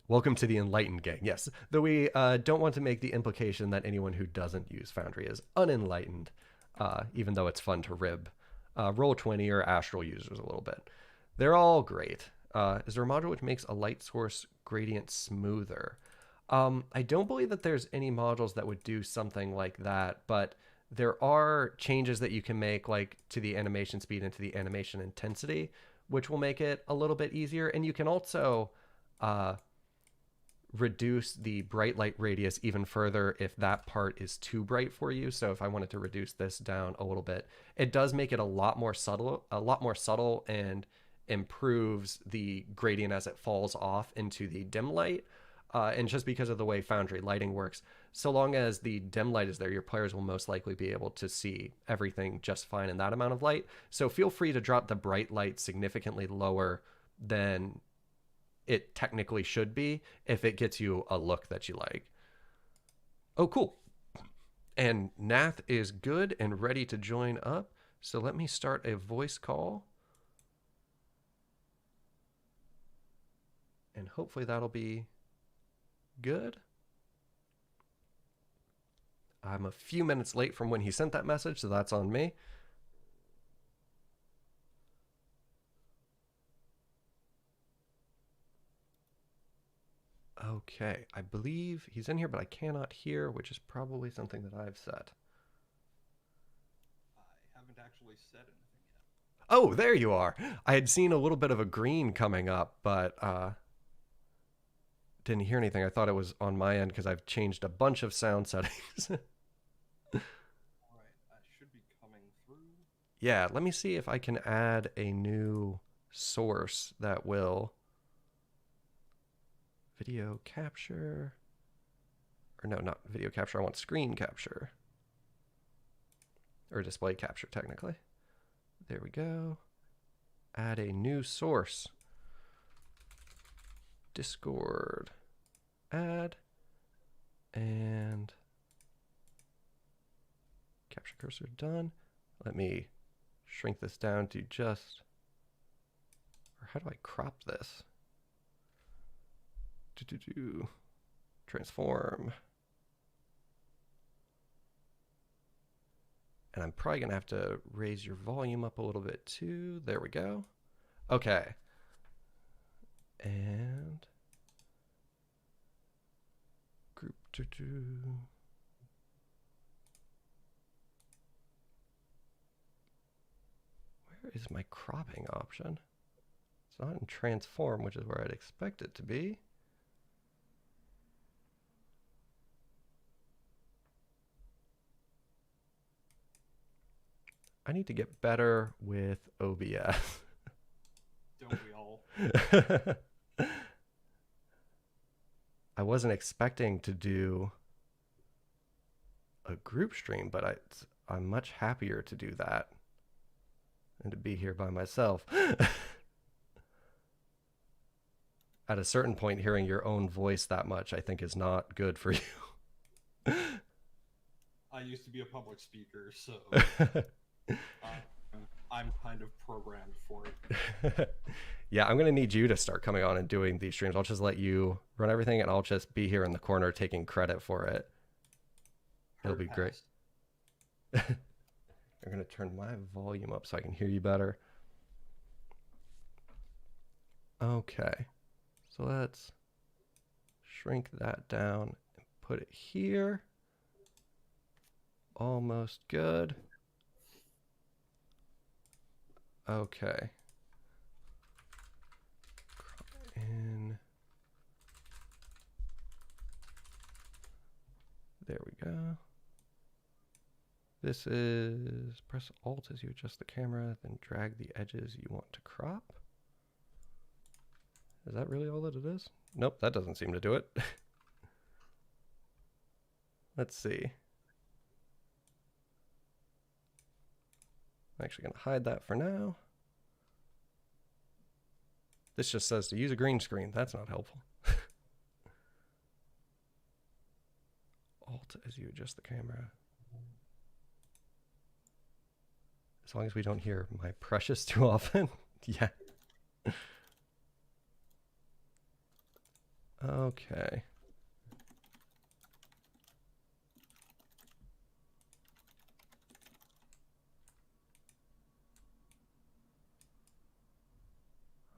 Welcome to the enlightened gang. Yes, though we don't want to make the implication that anyone who doesn't use Foundry is unenlightened, even though it's fun to rib Roll20 or Astral users a little bit. They're all great. Is there a module which makes a light source gradient smoother? I don't believe that there's any modules that would do something like that, but there are changes that you can make, like to the animation speed and to the animation intensity, which will make it a little bit easier. And you can also reduce the bright light radius even further if that part is too bright for you. So if I wanted to reduce this down a little bit, it does make it a lot more subtle and improves the gradient as it falls off into the dim light. And just because of the way Foundry lighting works, so long as the dim light is there, your players will most likely be able to see everything just fine in that amount of light. So feel free to drop the bright light significantly lower than it technically should be if it gets you a look that you like. Oh, cool. And Nath is good and ready to join up. So let me start a voice call. And hopefully that'll be good. I'm a few minutes late from when he sent that message, so that's on me. Okay, I believe he's in here, but I cannot hear, which is probably something that I've said. I haven't actually said anything yet. Oh, there you are. I had seen a little bit of a green coming up, but didn't hear anything. I thought it was on my end because I've changed a bunch of sound settings. Alright, I should be coming through. Yeah, let me see if I can add a new source that will video capture. Or no, not video capture. I want screen capture. Or display capture, technically. There we go. Add a new source. Discord. Add. And capture cursor done. Let me shrink this down to just, or how do I crop this? Transform. And I'm probably going to have to raise your volume up a little bit too. There we go. Okay. And group Where is my cropping option? It's not in transform, which is where I'd expect it to be. I need to get better with OBS. Don't we all? I wasn't expecting to do a group stream, but I'm much happier to do that than to be here by myself. At a certain point, hearing your own voice that much, I think, is not good for you. I used to be a public speaker, so I'm kind of programmed for it. Yeah, I'm going to need you to start coming on and doing these streams. I'll just let you run everything, and I'll just be here in the corner taking credit for it. It'll be great. I'm going to turn my volume up so I can hear you better. Okay. So let's shrink that down and put it here. Almost good. Okay. In. There we go. This is press Alt as you adjust the camera, then drag the edges you want to crop. Is that really all that it is? Nope, that doesn't seem to do it. Let's see. I'm actually going to hide that for now. This just says to use a green screen. That's not helpful. Alt as you adjust the camera. As long as we don't hear my precious too often. Yeah. Okay.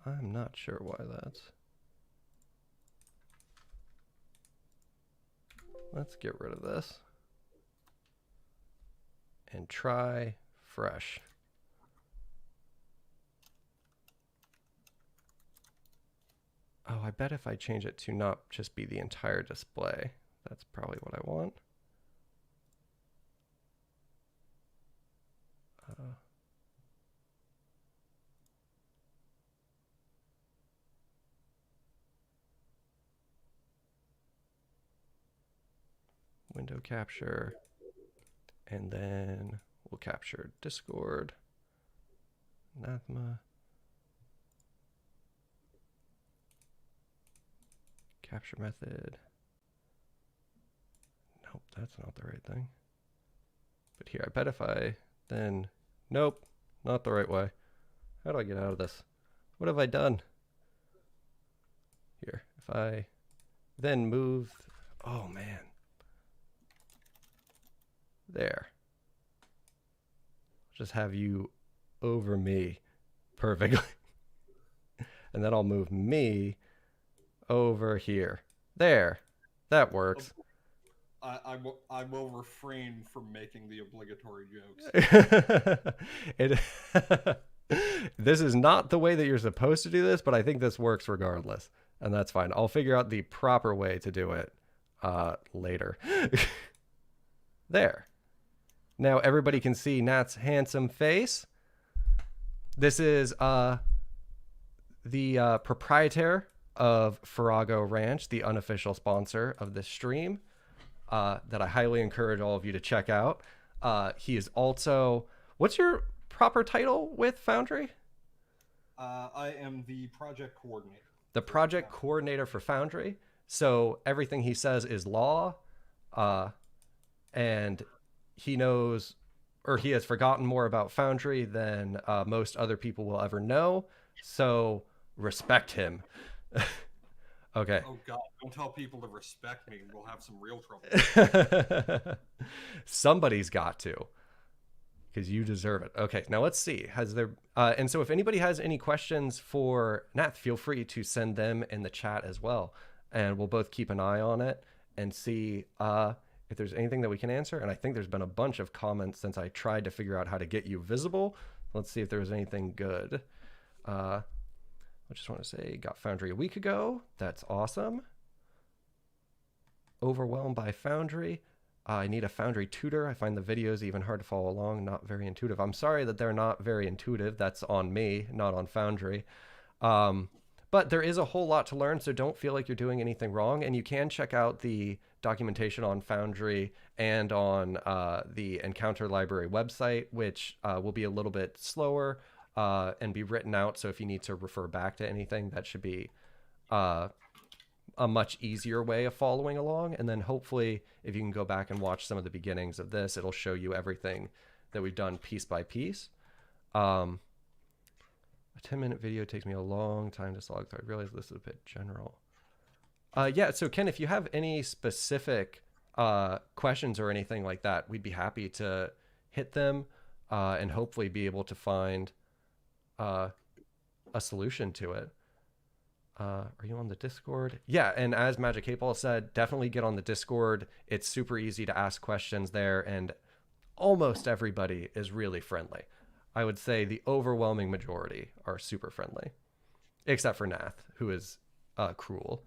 I'm not sure why that's. Let's get rid of this. And try fresh. Oh, I bet if I change it to not just be the entire display, that's probably what I want. Window capture, and then we'll capture Discord, Anathema, capture method. Nope, that's not the right thing. But here, I bet if I then, nope, not the right way. How do I get out of this? What have I done? Here, if I then move, oh man. There. Just have you over me perfectly. And then I'll move me over here. There. That works. I will refrain from making the obligatory jokes. This is not the way that you're supposed to do this, but I think this works regardless. And that's fine. I'll figure out the proper way to do it later. There. Now everybody can see Nat's handsome face. This is the proprietor of Farrago Ranch, the unofficial sponsor of this stream, that I highly encourage all of you to check out. He is also, what's your proper title with Foundry? I am the project coordinator. The project coordinator for Foundry. So everything he says is law, and he knows, or he has forgotten more about Foundry than most other people will ever know. So respect him. Okay. Oh God! Don't tell people to respect me. We'll have some real trouble. Somebody's got to, because you deserve it. Okay, now let's see. Has there? And so, if anybody has any questions for Nath, feel free to send them in the chat as well, and we'll both keep an eye on it and see if there's anything that we can answer. And I think there's been a bunch of comments since I tried to figure out how to get you visible. Let's see if there was anything good. I just want to say, got Foundry a week ago. That's awesome. Overwhelmed by Foundry. I need a Foundry tutor. I find the videos even hard to follow along, not very intuitive. I'm sorry that they're not very intuitive. That's on me, not on Foundry. But there is a whole lot to learn, so don't feel like you're doing anything wrong. And you can check out the documentation on Foundry and on the Encounter Library website, which will be a little bit slower and be written out. So if you need to refer back to anything, that should be a much easier way of following along. And then hopefully if you can go back and watch some of the beginnings of this, it'll show you everything that we've done piece by piece. A 10-minute video takes me a long time to slog through. I realize this is a bit general. Yeah, so Ken, if you have any specific questions or anything like that, we'd be happy to hit them and hopefully be able to find a solution to it. Are you on the Discord? Yeah, and as Magic 8-Ball said, definitely get on the Discord. It's super easy to ask questions there, and almost everybody is really friendly. I would say the overwhelming majority are super friendly, except for Nath, who is cruel.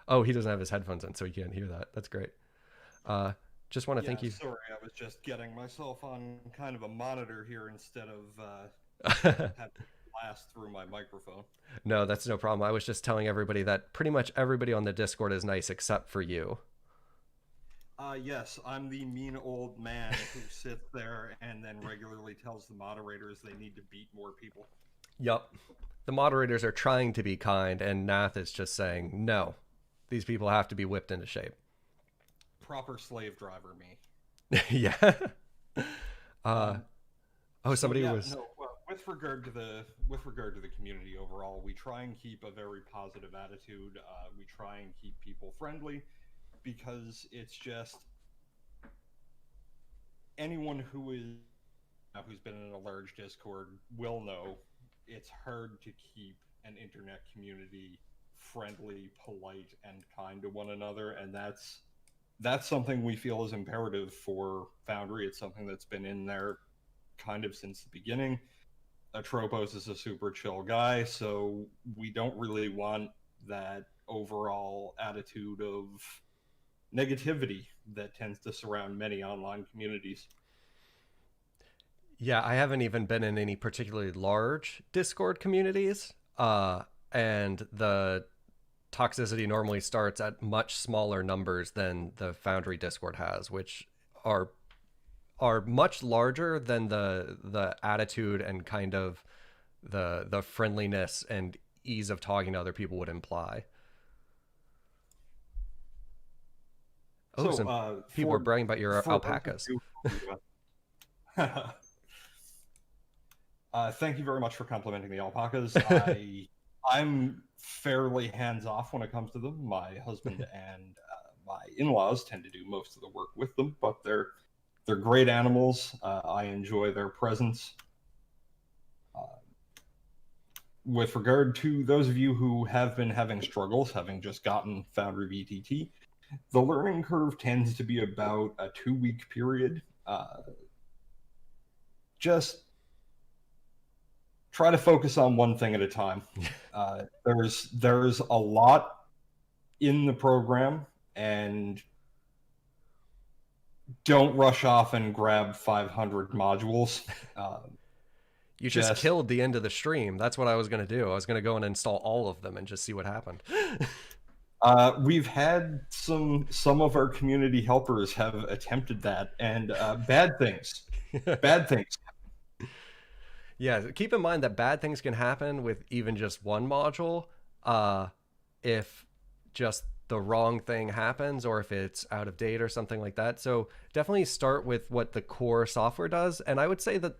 Oh, he doesn't have his headphones in, so he can't hear that. That's great. Just want to thank you. Sorry, I was just getting myself on kind of a monitor here instead of having to blast through my microphone. No, that's no problem. I was just telling everybody that pretty much everybody on the Discord is nice except for you. Yes, I'm the mean old man who sits there and then regularly tells the moderators they need to beat more people. Yup. The moderators are trying to be kind, and Nath is just saying, no, these people have to be whipped into shape. Proper slave driver me. Yeah. Somebody was... No, well, with regard to the community overall, we try and keep a very positive attitude. We try and keep people friendly, because it's just anyone who's been in a large Discord will know it's hard to keep an internet community friendly, polite, and kind to one another, and that's something we feel is imperative for Foundry. It's something that's been in there kind of since the beginning. Atropos is a super chill guy, so we don't really want that overall attitude of negativity that tends to surround many online communities. Yeah, I haven't even been in any particularly large Discord communities, and the toxicity normally starts at much smaller numbers than the Foundry Discord has, which are much larger than the attitude and kind of the friendliness and ease of talking to other people would imply. Oh, so people are bragging about your alpacas. Thank you very much for complimenting the alpacas. I'm fairly hands-off when it comes to them. My husband and my in-laws tend to do most of the work with them, but they're great animals. I enjoy their presence. With regard to those of you who have been having struggles, having just gotten Foundry VTT, the learning curve tends to be about a 2-week period. Just try to focus on one thing at a time. There's a lot in the program, and don't rush off and grab 500 modules. Um, You just just killed the end of the stream. That's what I was going to do. I was going to go and install all of them and just see what happened. we've had some of our community helpers have attempted that, and bad things. Yeah, keep in mind that bad things can happen with even just one module. If just the wrong thing happens or if it's out of date or something like that. So definitely start with what the core software does. And I would say that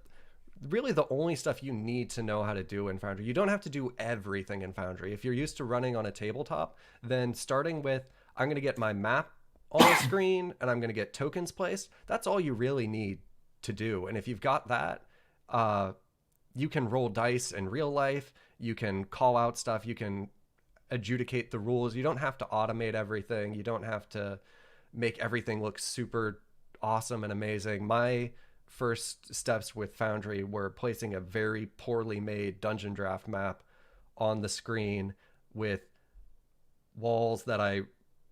really the only stuff you need to know how to do in Foundry, you don't have to do everything in Foundry. If you're used to running on a tabletop, then starting with, I'm going to get my map on the screen and I'm going to get tokens placed, that's all you really need to do. And if you've got that, uh, you can roll dice in real life. You can call out stuff. You can adjudicate the rules. You don't have to automate everything. You don't have to make everything look super awesome and amazing. My first steps with Foundry were placing a very poorly made dungeon draft map on the screen with walls that I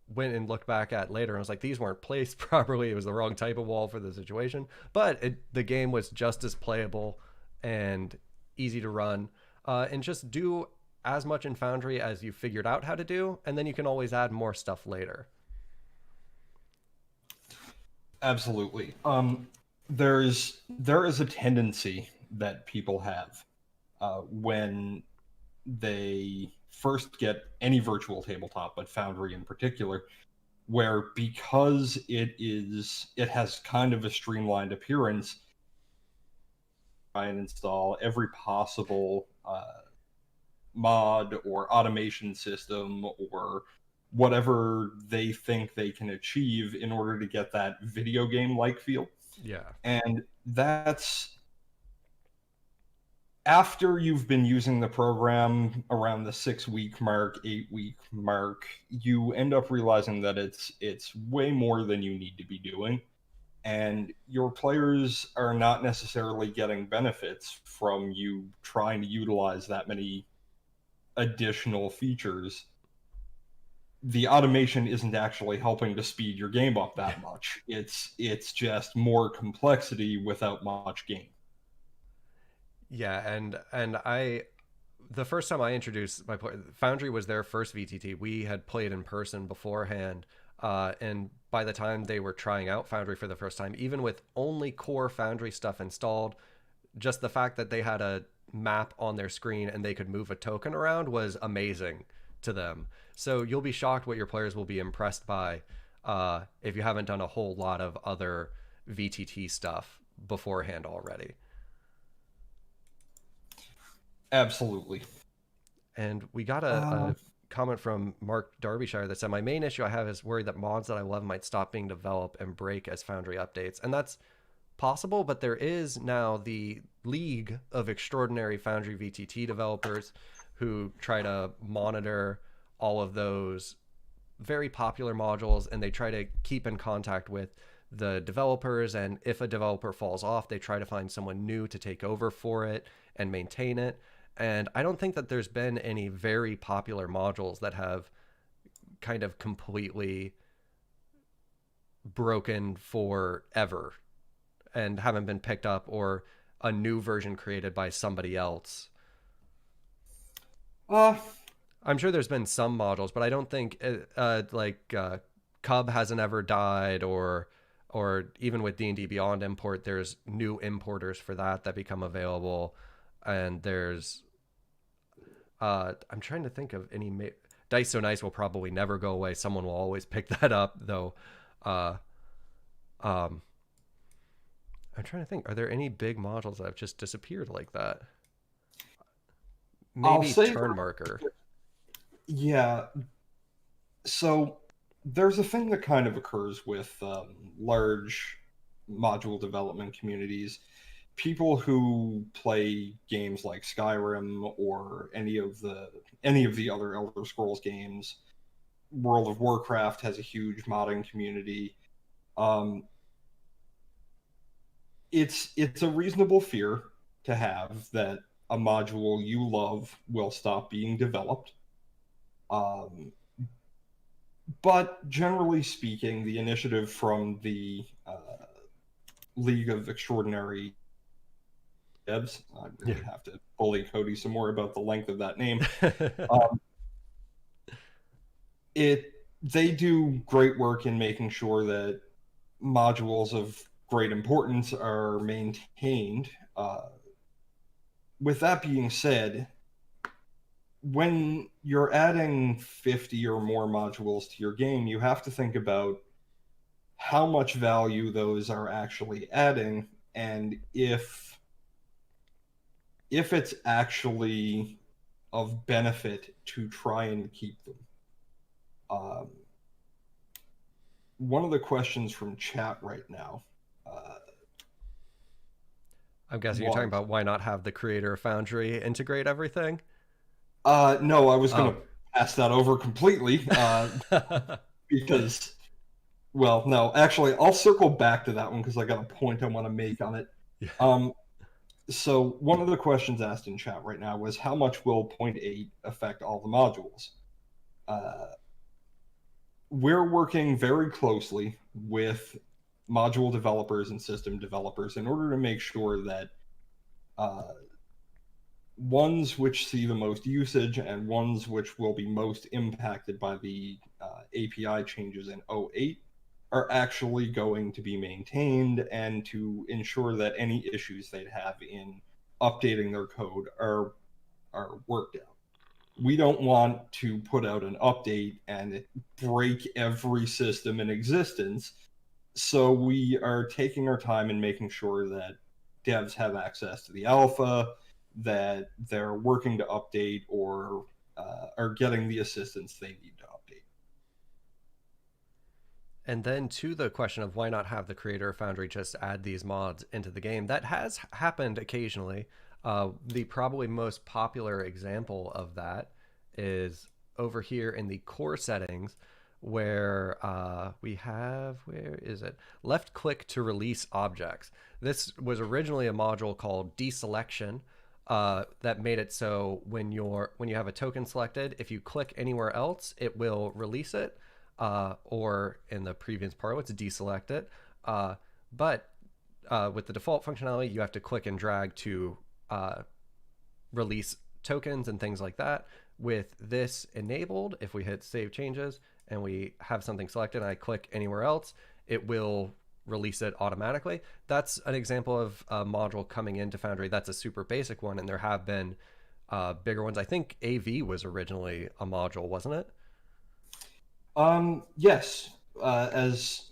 went and looked back at later and was like, these weren't placed properly. It was the wrong type of wall for the situation. But the game was just as playable and easy to run. And just do as much in Foundry as you figured out how to do, and then you can always add more stuff later. Absolutely. There is a tendency that people have when they first get any virtual tabletop, but Foundry in particular, where because it has kind of a streamlined appearance, try and install every possible mod or automation system or whatever they think they can achieve in order to get that video game like feel. Yeah. And that's after you've been using the program around the 6 week mark, 8 week mark, you end up realizing that it's way more than you need to be doing. And your players are not necessarily getting benefits from you trying to utilize that many additional features. The automation isn't actually helping to speed your game up that much. It's just more complexity without much gain. Yeah, and I the first time I introduced Foundry was their first VTT. We had played in person beforehand, and by the time they were trying out Foundry for the first time, even with only core Foundry stuff installed, just the fact that they had a map on their screen and they could move a token around was amazing to them. So you'll be shocked what your players will be impressed by if you haven't done a whole lot of other VTT stuff beforehand already. Absolutely. And we got Uh, a comment from Mark Derbyshire that said, my main issue I have is worried that mods that I love might stop being developed and break as Foundry updates. And that's possible, but there is now the League of Extraordinary Foundry VTT developers who try to monitor all of those very popular modules, and they try to keep in contact with the developers, and if a developer falls off, they try to find someone new to take over for it and maintain it. And I don't think that there's been any very popular modules that have kind of completely broken forever and haven't been picked up, or a new version created by somebody else. uh, I'm sure there's been some modules, but I don't think Cub hasn't ever died, or even with D&D Beyond import, there's new importers for that become available, and there's I'm trying to think of any Dice So Nice will probably never go away. Someone will always pick that up, though. Uh, um, I'm trying to think. Are there any big modules that have just disappeared like that? I'll Maybe say, Turn Marker. yeah. So there's a thing that kind of occurs with large module development communities. People who play games like Skyrim or any of the other Elder Scrolls games, World of Warcraft has a huge modding community. Um, it's a reasonable fear to have that a module you love will stop being developed. Um, But generally speaking, the initiative from the League of Extraordinary Devs, I Yeah. really have to bully Cody some more about the length of that name. Um, it they do great work in making sure that modules of great importance are maintained. With that being said, when you're adding 50 or more modules to your game, you have to think about how much value those are actually adding, and if it's actually of benefit to try and keep them. Um, One of the questions from chat right now uh, I'm guessing you're talking was, about why not have the creator of Foundry integrate everything? no, I was going Oh. to pass that over completely because, well, no, actually, I'll circle back to that one because I got a point I want to make on it. Yeah. Um, so one of the questions asked in chat right now was how much will point 8 affect all the modules? Uh, we're working very closely with module developers and system developers in order to make sure that uh, ones which see the most usage and ones which will be most impacted by the API changes in '08 are actually going to be maintained, and to ensure that any issues they'd have in updating their code are worked out. We don't want to put out an update and break every system in existence. So we are taking our time and making sure that devs have access to the alpha, that they're working to update or are getting the assistance they need to update. And then to the question of why not have the creator of Foundry just add these mods into the game, that has happened occasionally. The probably most popular example of that is over here in the core settings, where we have, where is it? Left click to release objects. This was originally a module called deselection, that made it so when you have a token selected, if you click anywhere else, it will release it, or in the previous parlance, deselect it. But with the default functionality, you have to click and drag to uh, release tokens and things like that. With this enabled, if we hit save changes and we have something selected and I click anywhere else, it will release it automatically. That's an example of a module coming into Foundry. That's a super basic one, and there have been bigger ones. I think AV was originally a module, wasn't it? Yes, as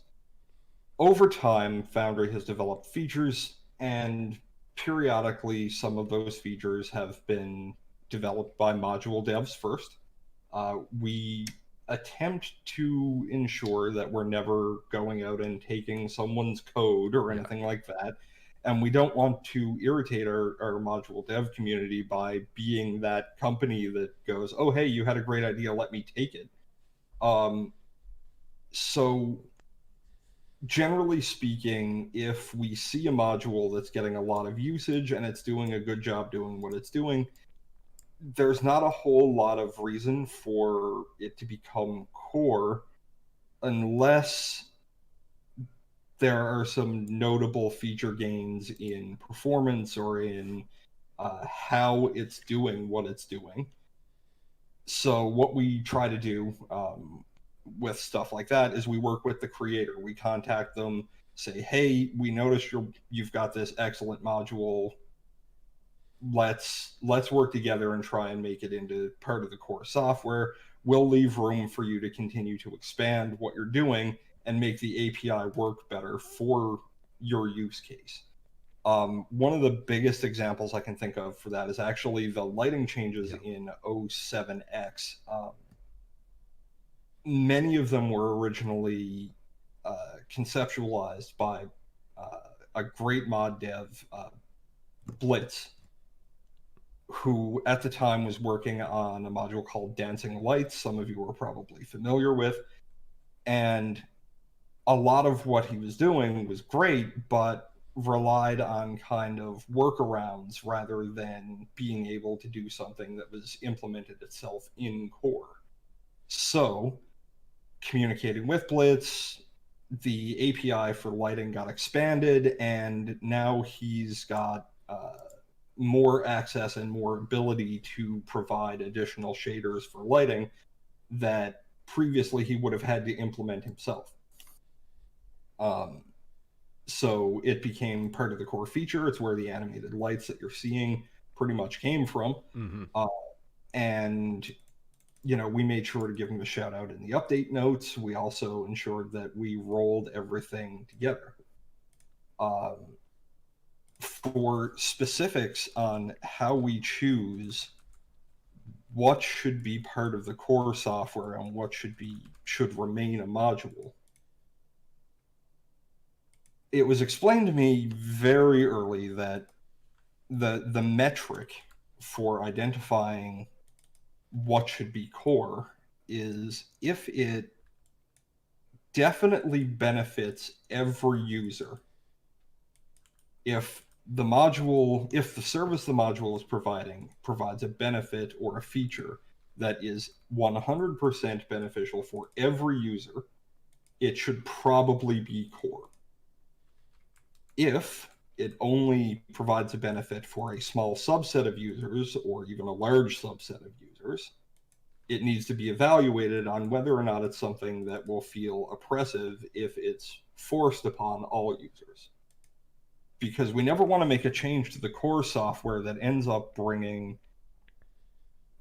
over time, Foundry has developed features, and periodically, some of those features have been developed by module devs first. We attempt to ensure that we're never going out and taking someone's code or Yeah. anything like that. And we don't want to irritate our module dev community by being that company that goes, oh, hey, you had a great idea, let me take it. Um, so generally speaking, if we see a module that's getting a lot of usage and it's doing a good job doing what it's doing, there's not a whole lot of reason for it to become core unless there are some notable feature gains in performance or in how it's doing what it's doing. So, what we try to do with stuff like that is we work with the creator. We contact them, say, "Hey, we noticed you've got this excellent module. Let's work together and try and make it into part of the core software. We'll leave room for you to continue to expand what you're doing and make the API work better for your use case." One of the biggest examples I can think of for that is actually the lighting changes Yeah. in 07X. Many of them were originally conceptualized by uh, a great mod dev, Blitz, who at the time was working on a module called Dancing Lights. Some of you are probably familiar with. And a lot of what he was doing was great, but relied on kind of workarounds rather than being able to do something that was implemented itself in core. So communicating with Blitz. The API for lighting got expanded, and now he's got more access and more ability to provide additional shaders for lighting that previously he would have had to implement himself. Um, so it became part of the core feature. It's where the animated lights that you're seeing pretty much came from. Mm-hmm. Uh, and we made sure to give him a shout out in the update notes. We also ensured that we rolled everything together. For specifics on how we choose what should be part of the core software and what should remain a module, it was explained to me very early that the metric for identifying what should be core is if it definitely benefits every user. If the service the module is providing provides a benefit or a feature that is 100% beneficial for every user, it should probably be core. If it only provides a benefit for a small subset of users or even a large subset of users, it needs to be evaluated on whether or not it's something that will feel oppressive if it's forced upon all users. Because we never want to make a change to the core software that ends up bringing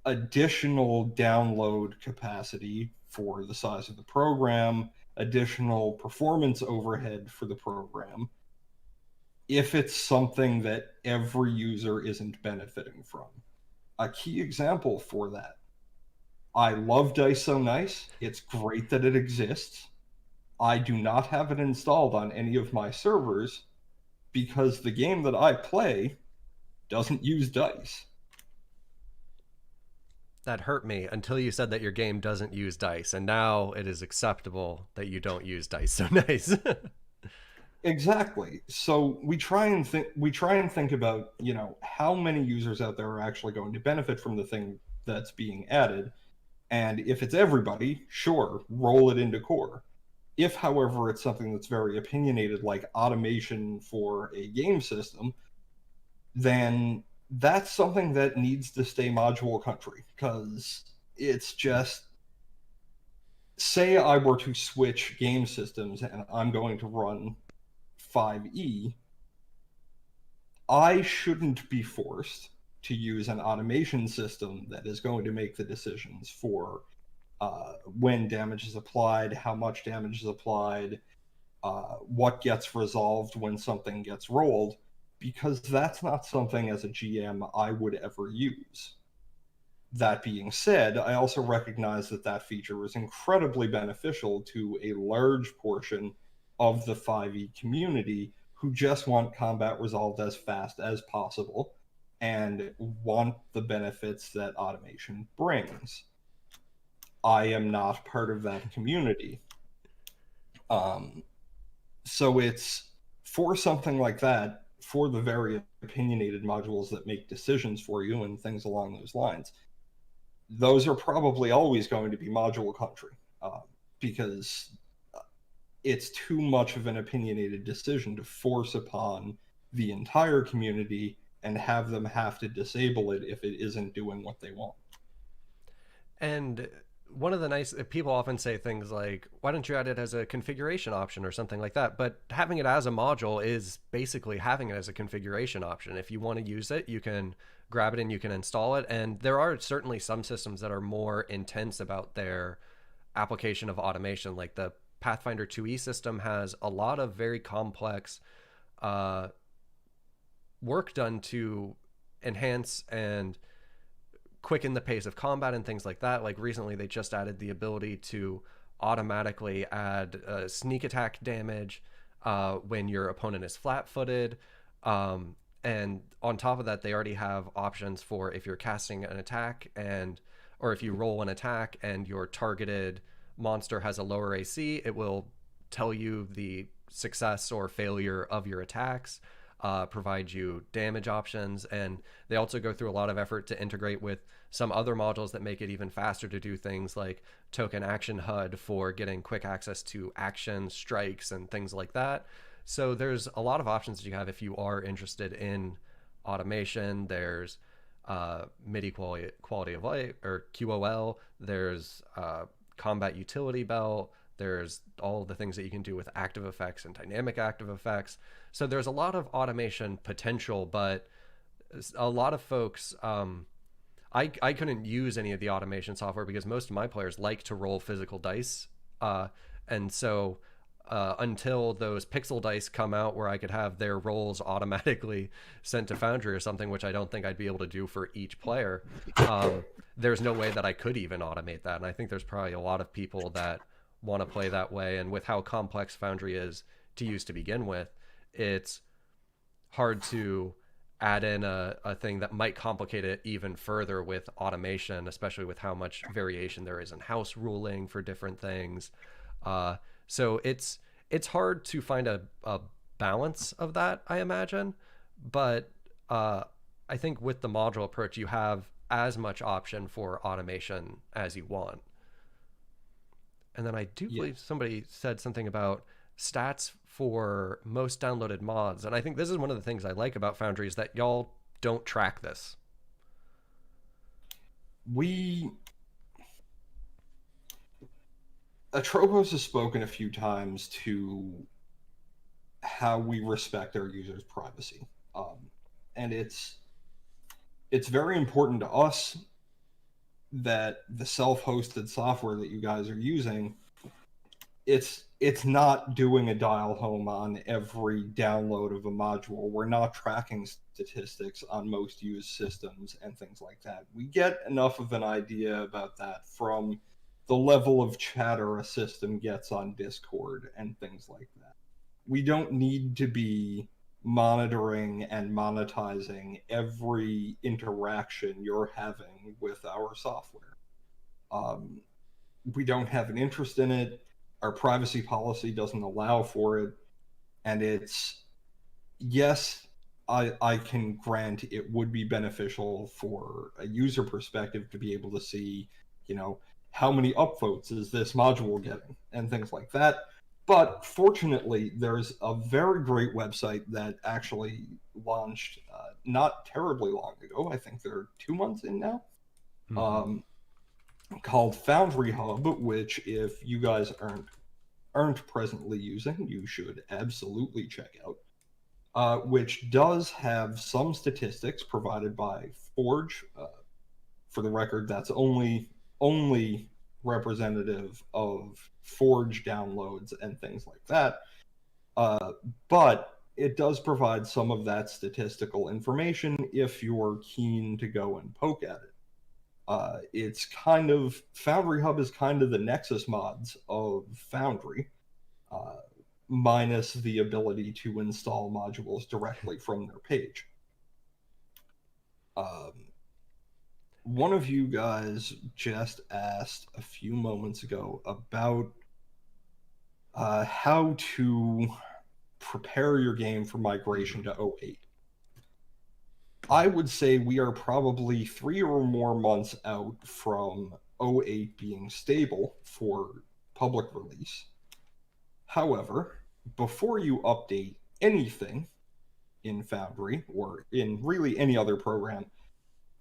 additional download capacity for the size of the program, additional performance overhead for the program, if it's something that every user isn't benefiting from. A key example for that, I love Dice So Nice. It's great that it exists. I do not have it installed on any of my servers because the game that I play doesn't use dice. That hurt me until you said that your game doesn't use dice, and now it is acceptable that you don't use dice. So nice. Exactly. So we try and think about, how many users out there are actually going to benefit from the thing that's being added. And if it's everybody, sure, roll it into core. If, however, it's something that's very opinionated, like automation for a game system, then that's something that needs to stay module country because it's just, say I were to switch game systems and I'm going to run 5e, I shouldn't be forced to use an automation system that is going to make the decisions for when damage is applied, how much damage is applied, what gets resolved when something gets rolled, because that's not something as a GM I would ever use. That being said, I also recognize that that feature is incredibly beneficial to a large portion of the 5e community who just want combat resolved as fast as possible and want the benefits that automation brings. I am not part of that community. Um, so it's for something like that, for the very opinionated modules that make decisions for you and things along those lines, those are probably always going to be module country because it's too much of an opinionated decision to force upon the entire community and have them have to disable it if it isn't doing what they want. And one of the nice people often say things like, why don't you add it as a configuration option or something like that? But having it as a module is basically having it as a configuration option. If you want to use it, you can grab it and you can install it. And there are certainly some systems that are more intense about their application of automation. Like the Pathfinder 2e system has a lot of very complex uh, work done to enhance and quicken the pace of combat and things like that. Like recently, they just added the ability to automatically add sneak attack damage when your opponent is flat-footed. And on top of that, they already have options for if you're casting an attack or if you roll an attack and your targeted monster has a lower AC, it will tell you the success or failure of your attacks. provide you damage options, and they also go through a lot of effort to integrate with some other modules that make it even faster to do things like token action HUD for getting quick access to action strikes and things like that. So there's a lot of options that you have if you are interested in automation. There's MIDI quality of life, or QOL. There's combat utility belt. There's all the things that you can do with active effects and dynamic active effects. So there's a lot of automation potential, but a lot of folks, I couldn't use any of the automation software because most of my players like to roll physical dice. And so until those pixel dice come out where I could have their rolls automatically sent to Foundry or something, which I don't think I'd be able to do for each player, there's no way that I could even automate that. And I think there's probably a lot of people that want to play that way. And with how complex Foundry is to use to begin with, it's hard to add in a thing that might complicate it even further with automation, especially with how much variation there is in house ruling for different things. So it's hard to find a balance of that, I imagine. But I think with the module approach, you have as much option for automation as you want. And then I do believe Yes. somebody said something about stats for most downloaded mods. And I think this is one of the things I like about Foundry is that y'all don't track this. We Atropos has spoken a few times to how we respect our users' privacy, and it's very important to us that the self-hosted software that you guys are using, it's not doing a dial home on every download of a module. We're not tracking statistics on most used systems and things like that. We get enough of an idea about that from the level of chatter a system gets on Discord and things like that. We don't need to be monitoring and monetizing every interaction you're having with our software. Um, we don't have an interest in it. Our privacy policy doesn't allow for it. And it's, yes, I can grant it would be beneficial for a user perspective to be able to see, you know, how many upvotes is this module getting and things like that. But fortunately, there's a very great website that actually launched not terribly long ago. I think they're 2 months in now. Mm-hmm. Um, Called Foundry Hub, which if you guys aren't presently using, you should absolutely check out. Which does have some statistics provided by Forge. For the record, that's only representative of Forge downloads and things like that. Uh, but it does provide some of that statistical information if you're keen to go and poke at it. It's kind of Foundry Hub is kind of the Nexus mods of Foundry, uh, minus the ability to install modules directly from their page. Um, One of you guys just asked a few moments ago about how to prepare your game for migration Mm-hmm. to '08. I would say we are probably 3 or more months out from '08 being stable for public release. However, before you update anything in Foundry or in really any other program,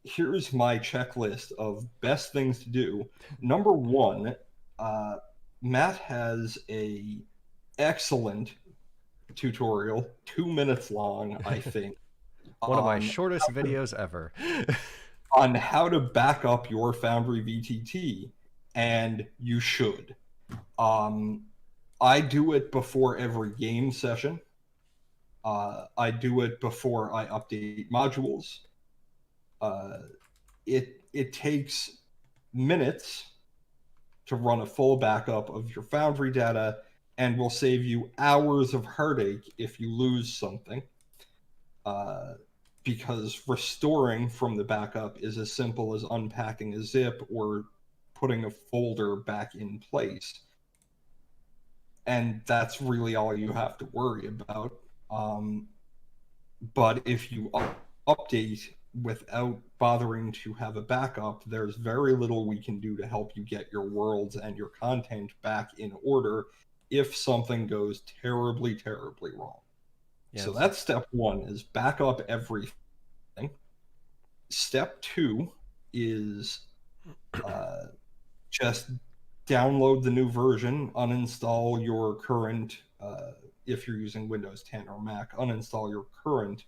here's my checklist of best things to do. Number one, uh, Matt has a excellent tutorial, 2 minutes long, I think, One of my on shortest videos ever. on how to back up your Foundry VTT, and you should. Um, I do it before every game session. I do it before I update modules. Uh, it takes minutes to run a full backup of your Foundry data, and will save you hours of heartache if you lose something. Uh, because restoring from the backup is as simple as unpacking a zip or putting a folder back in place. And that's really all you have to worry about. Um, But if you update without bothering to have a backup, there's very little we can do to help you get your worlds and your content back in order if something goes terribly, terribly wrong. Yeah, So it's that's step one, is back up everything. Step two is uh, just download the new version, uninstall your current, if you're using Windows 10 or Mac, uninstall your current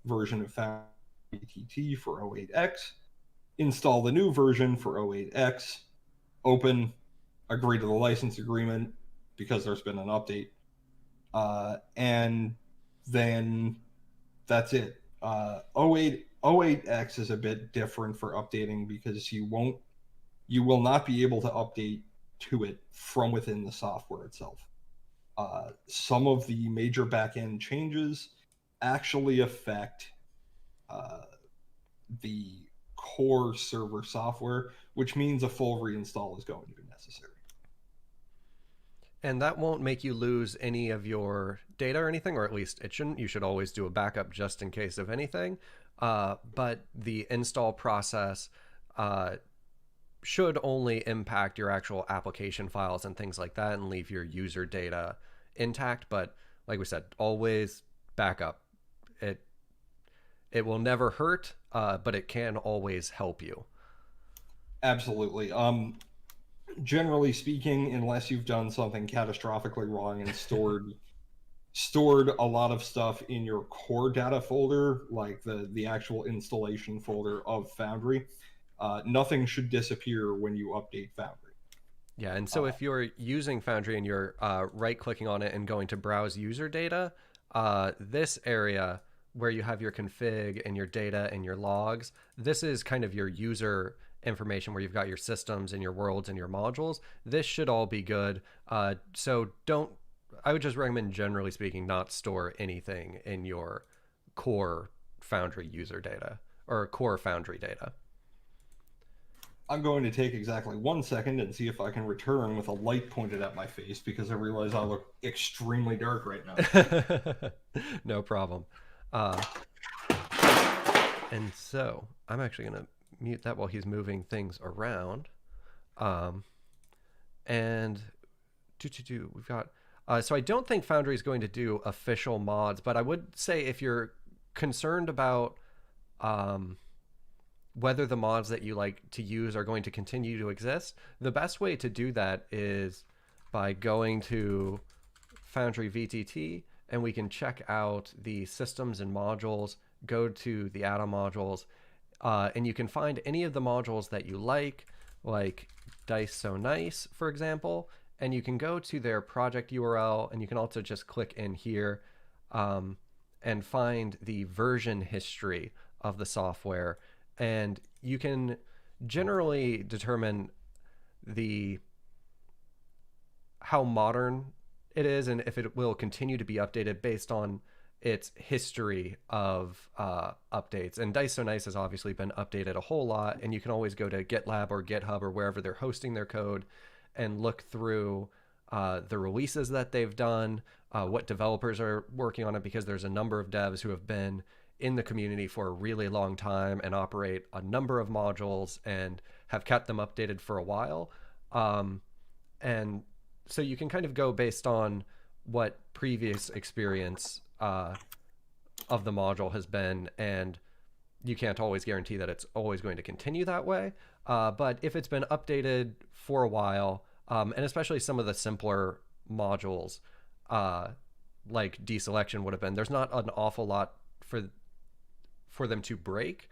version of Foundry BTT for 08X, install the new version for 08X, open, agree to the license agreement because there's been an update, and then that's it. 08X is a bit different for updating because you will not be able to update to it from within the software itself. Some of the major backend changes actually affect uh, the core server software, which means a full reinstall is going to be necessary. and that won't make you lose any of your data or anything, or at least it shouldn't. You should always do a backup just in case of anything. But the install process uh, should only impact your actual application files and things like that and leave your user data intact. But like we said, always backup. It will never hurt, but it can always help you. Absolutely. Generally speaking, unless you've done something catastrophically wrong and stored a lot of stuff in your core data folder, like the actual installation folder of Foundry, nothing should disappear when you update Foundry. Yeah, and so Uh, if you're using Foundry and you're right clicking on it and going to browse user data, this area where you have your config and your data and your logs, this is kind of your user information where you've got your systems and your worlds and your modules. This should all be good. So don't, I would just recommend, generally speaking, not store anything in your core Foundry user data or core Foundry data. I'm going to take exactly 1 second and see if I can return with a light pointed at my face because I realize I look extremely dark right now. No problem. Uh, and so I'm actually going to mute that while he's moving things around. Um, and we've got. So I don't think Foundry is going to do official mods, but I would say if you're concerned about um, whether the mods that you like to use are going to continue to exist, the best way to do that is by going to Foundry VTT and we can check out the systems and modules, go to the atom modules, and you can find any of the modules that you like Dice So Nice, for example, and you can go to their project URL and you can also just click in here and find the version history of the software. And you can generally determine the how modern it is and if it will continue to be updated based on its history of updates. And Dice So Nice has obviously been updated a whole lot, and you can always go to GitLab or GitHub or wherever they're hosting their code and look through the releases that they've done, what developers are working on it, because there's a number of devs who have been in the community for a really long time and operate a number of modules and have kept them updated for a while. And so you can kind of go based on what previous experience of the module has been, and you can't always guarantee that it's always going to continue that way. But if it's been updated for a while, and especially some of the simpler modules, like deselection would have been, there's not an awful lot for them to break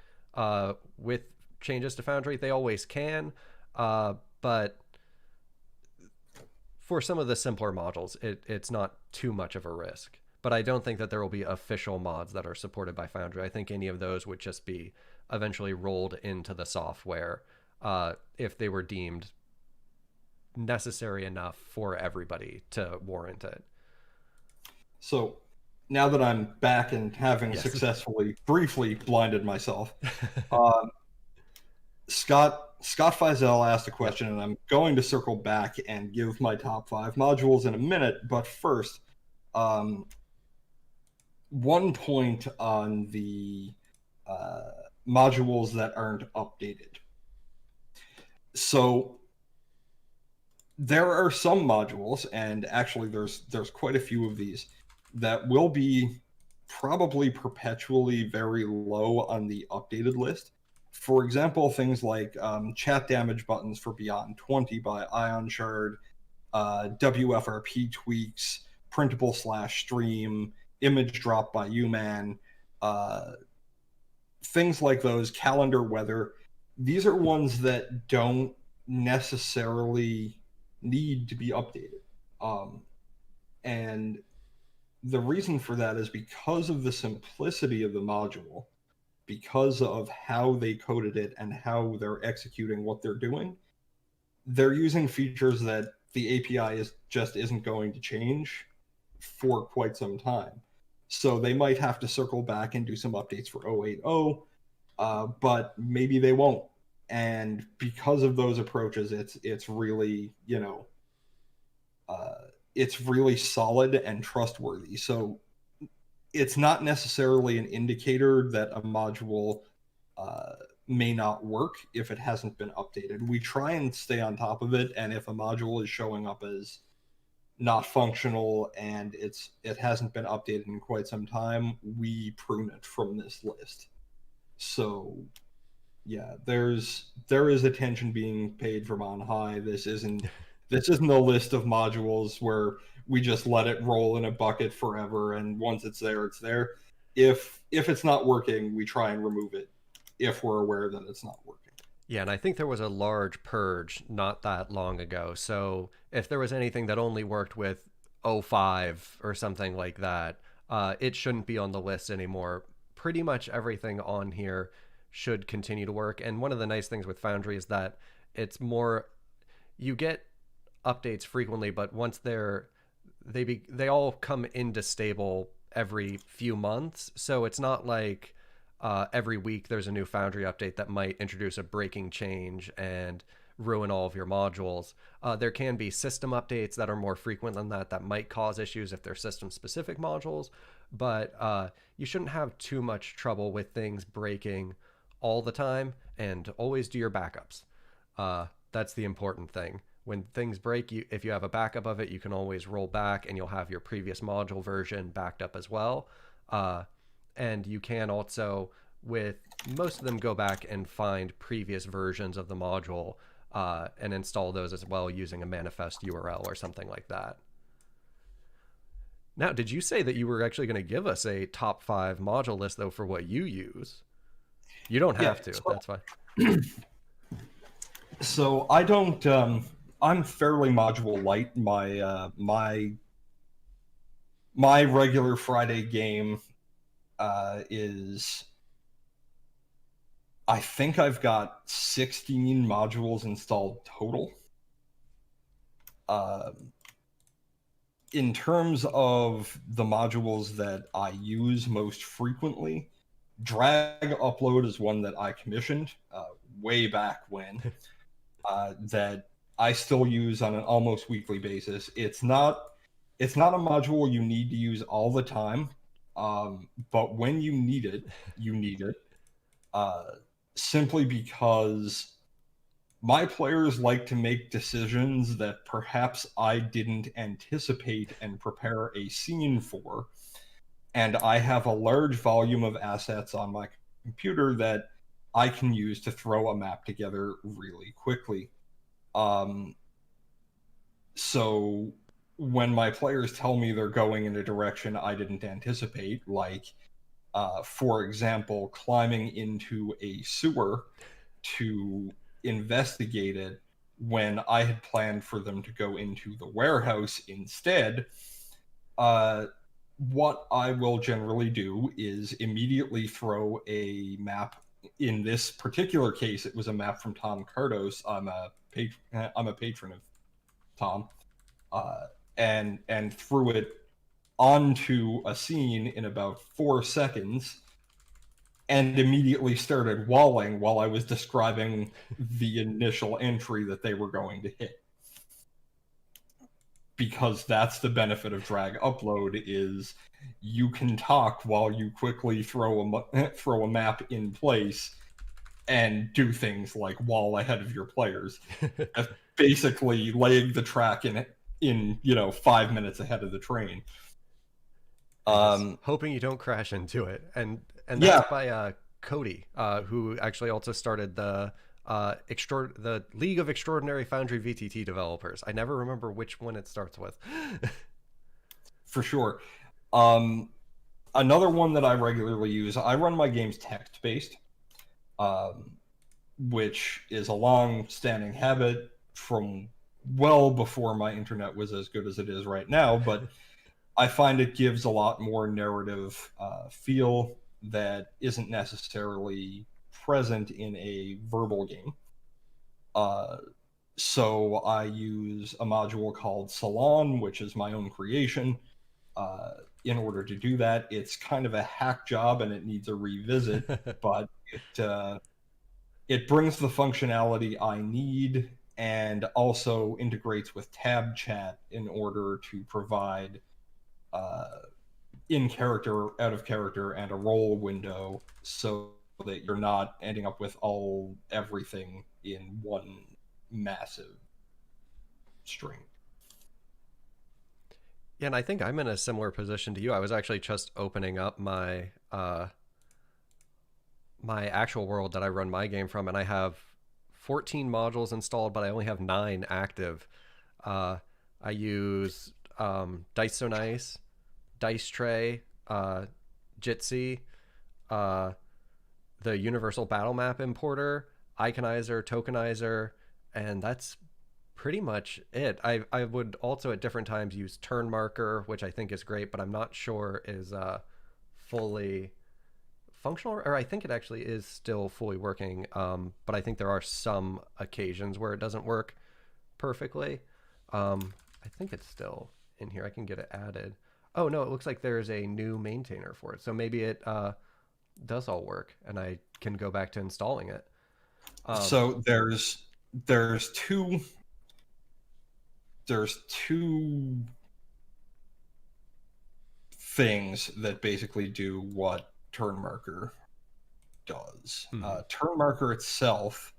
with changes to Foundry. They always can, but for some of the simpler modules, it's not too much of a risk. But I don't think that there will be official mods that are supported by Foundry. I think any of those would just be eventually rolled into the software if they were deemed necessary enough for everybody to warrant it. So now that I'm back and having Yes. successfully, briefly blinded myself, uh, Scott Feisel asked a Yep. question, and I'm going to circle back and give my top 5 modules in a minute. But first, um, one point on the uh, modules that aren't updated. So there are some modules, and actually there's quite a few of these that will be probably perpetually very low on the updated list. For example, things like chat damage buttons for Beyond 20 by Ion Shard, WFRP tweaks, printable slash stream, image drop by Uman, uh, things like those, calendar weather. These are ones that don't necessarily need to be updated. Um, and the reason for that is because of the simplicity of the module, because of how they coded it and how they're executing what they're doing. They're using features that the API just isn't going to change for quite some time. So they might have to circle back and do some updates for 080, but maybe they won't. And because of those approaches, it's really, uh, it's really solid and trustworthy. So it's not necessarily an indicator that a module uh, may not work if it hasn't been updated. We try and stay on top of it, and if a module is showing up as not functional and it hasn't been updated in quite some time, we prune it from this list. So yeah, there is attention being paid from on high. This isn't a list of modules where we just let it roll in a bucket forever, and once it's there, it's there. If it's not working, we try and remove it if we're aware that it's not working. Yeah, and I think there was a large purge not that long ago. So if there was anything that only worked with O5 or something like that, it shouldn't be on the list anymore. Pretty much everything on here should continue to work. And one of the nice things with Foundry is that it's more, you get updates frequently, but once they all come into stable every few months. So it's not like every week there's a new Foundry update that might introduce a breaking change and ruin all of your modules. There can be system updates that are more frequent than that might cause issues if they're system specific modules, but you shouldn't have too much trouble with things breaking all the time, and always do your backups. That's the important thing. When things break, if you have a backup of it, you can always roll back and you'll have your previous module version backed up as well. Uh, and you can also, with most of them, go back and find previous versions of the module and install those as well using a manifest URL or something like that. Now, did you say that you were actually going to give us a top 5 module list, though, for what you use? You don't Yeah. have to. That's fine. So I don't. I'm fairly module light. My regular Friday game is, I think I've got 16 modules installed total. In terms of the modules that I use most frequently, drag upload is one that I commissioned way back when, that I still use on an almost weekly basis. It's not a module you need to use all the time, but when you need it, you need it. Simply because my players like to make decisions that perhaps I didn't anticipate and prepare a scene for, and I have a large volume of assets on my computer that I can use to throw a map together really quickly. Um, so when my players tell me they're going in a direction I didn't anticipate, like, for example, climbing into a sewer to investigate it when I had planned for them to go into the warehouse instead, uh, what I will generally do is immediately throw a map. In this particular case, it was a map from Tom Cardos. I'm a patron of Tom, uh, and threw it onto a scene in about 4 seconds, and immediately started walling while I was describing the initial entry that they were going to hit. because that's the benefit of drag upload is you can talk while you quickly throw a map in place and do things like wall ahead of your players. That's basically laying the track in 5 minutes ahead of the train. And just Um, hoping you don't crash into it. And that's yeah, by Cody, who actually also started the League of Extraordinary Foundry VTT Developers. I never remember which one it starts with. for sure. Um, Another one that I regularly use, I run my games text based, um, which is a long standing habit from well before my internet was as good as it is right now. But I find it gives a lot more narrative feel that isn't necessarily present in a verbal game. Uh, so I use a module called Salon, which is my own creation. Uh, in order to do that, it's kind of a hack job and it needs a revisit, but it brings the functionality I need and also integrates with tab chat in order to provide uh, in character, out of character, and a role window so that you're not ending up with everything in one massive string. Yeah, and I think I'm in a similar position to you. I was actually just opening up my actual world that I run my game from, and I have 14 modules installed, but I only have 9 active. Uh, I use Dice So Nice, Dice Tray, Jitsi, uh, the Universal Battle Map Importer, Iconizer, Tokenizer, and that's pretty much it. I would also at different times use Turn Marker, which I think is great, but I'm not sure is fully functional, or I think it actually is still fully working. But I think there are some occasions where it doesn't work perfectly. I think it's still in here. I can get it added. Oh no, it looks like there's a new maintainer for it. So maybe it does all work, and I can go back to installing it. Um, So there's two things that basically do what turn marker does. mhm. Turn marker itself,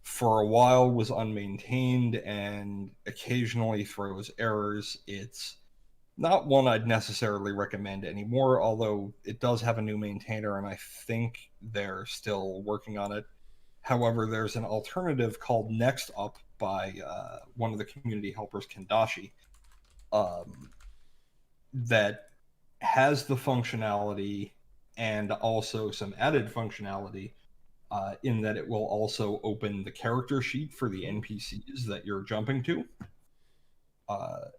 for a while, was unmaintained and occasionally throws errors. It's not one I'd necessarily recommend anymore, although it does have a new maintainer and I think they're still working on it. However, there's an alternative called Next Up by one of the community helpers, Kendashi, um, that has the functionality and also some added functionality in that it will also open the character sheet for the Ooh. NPCs that you're jumping to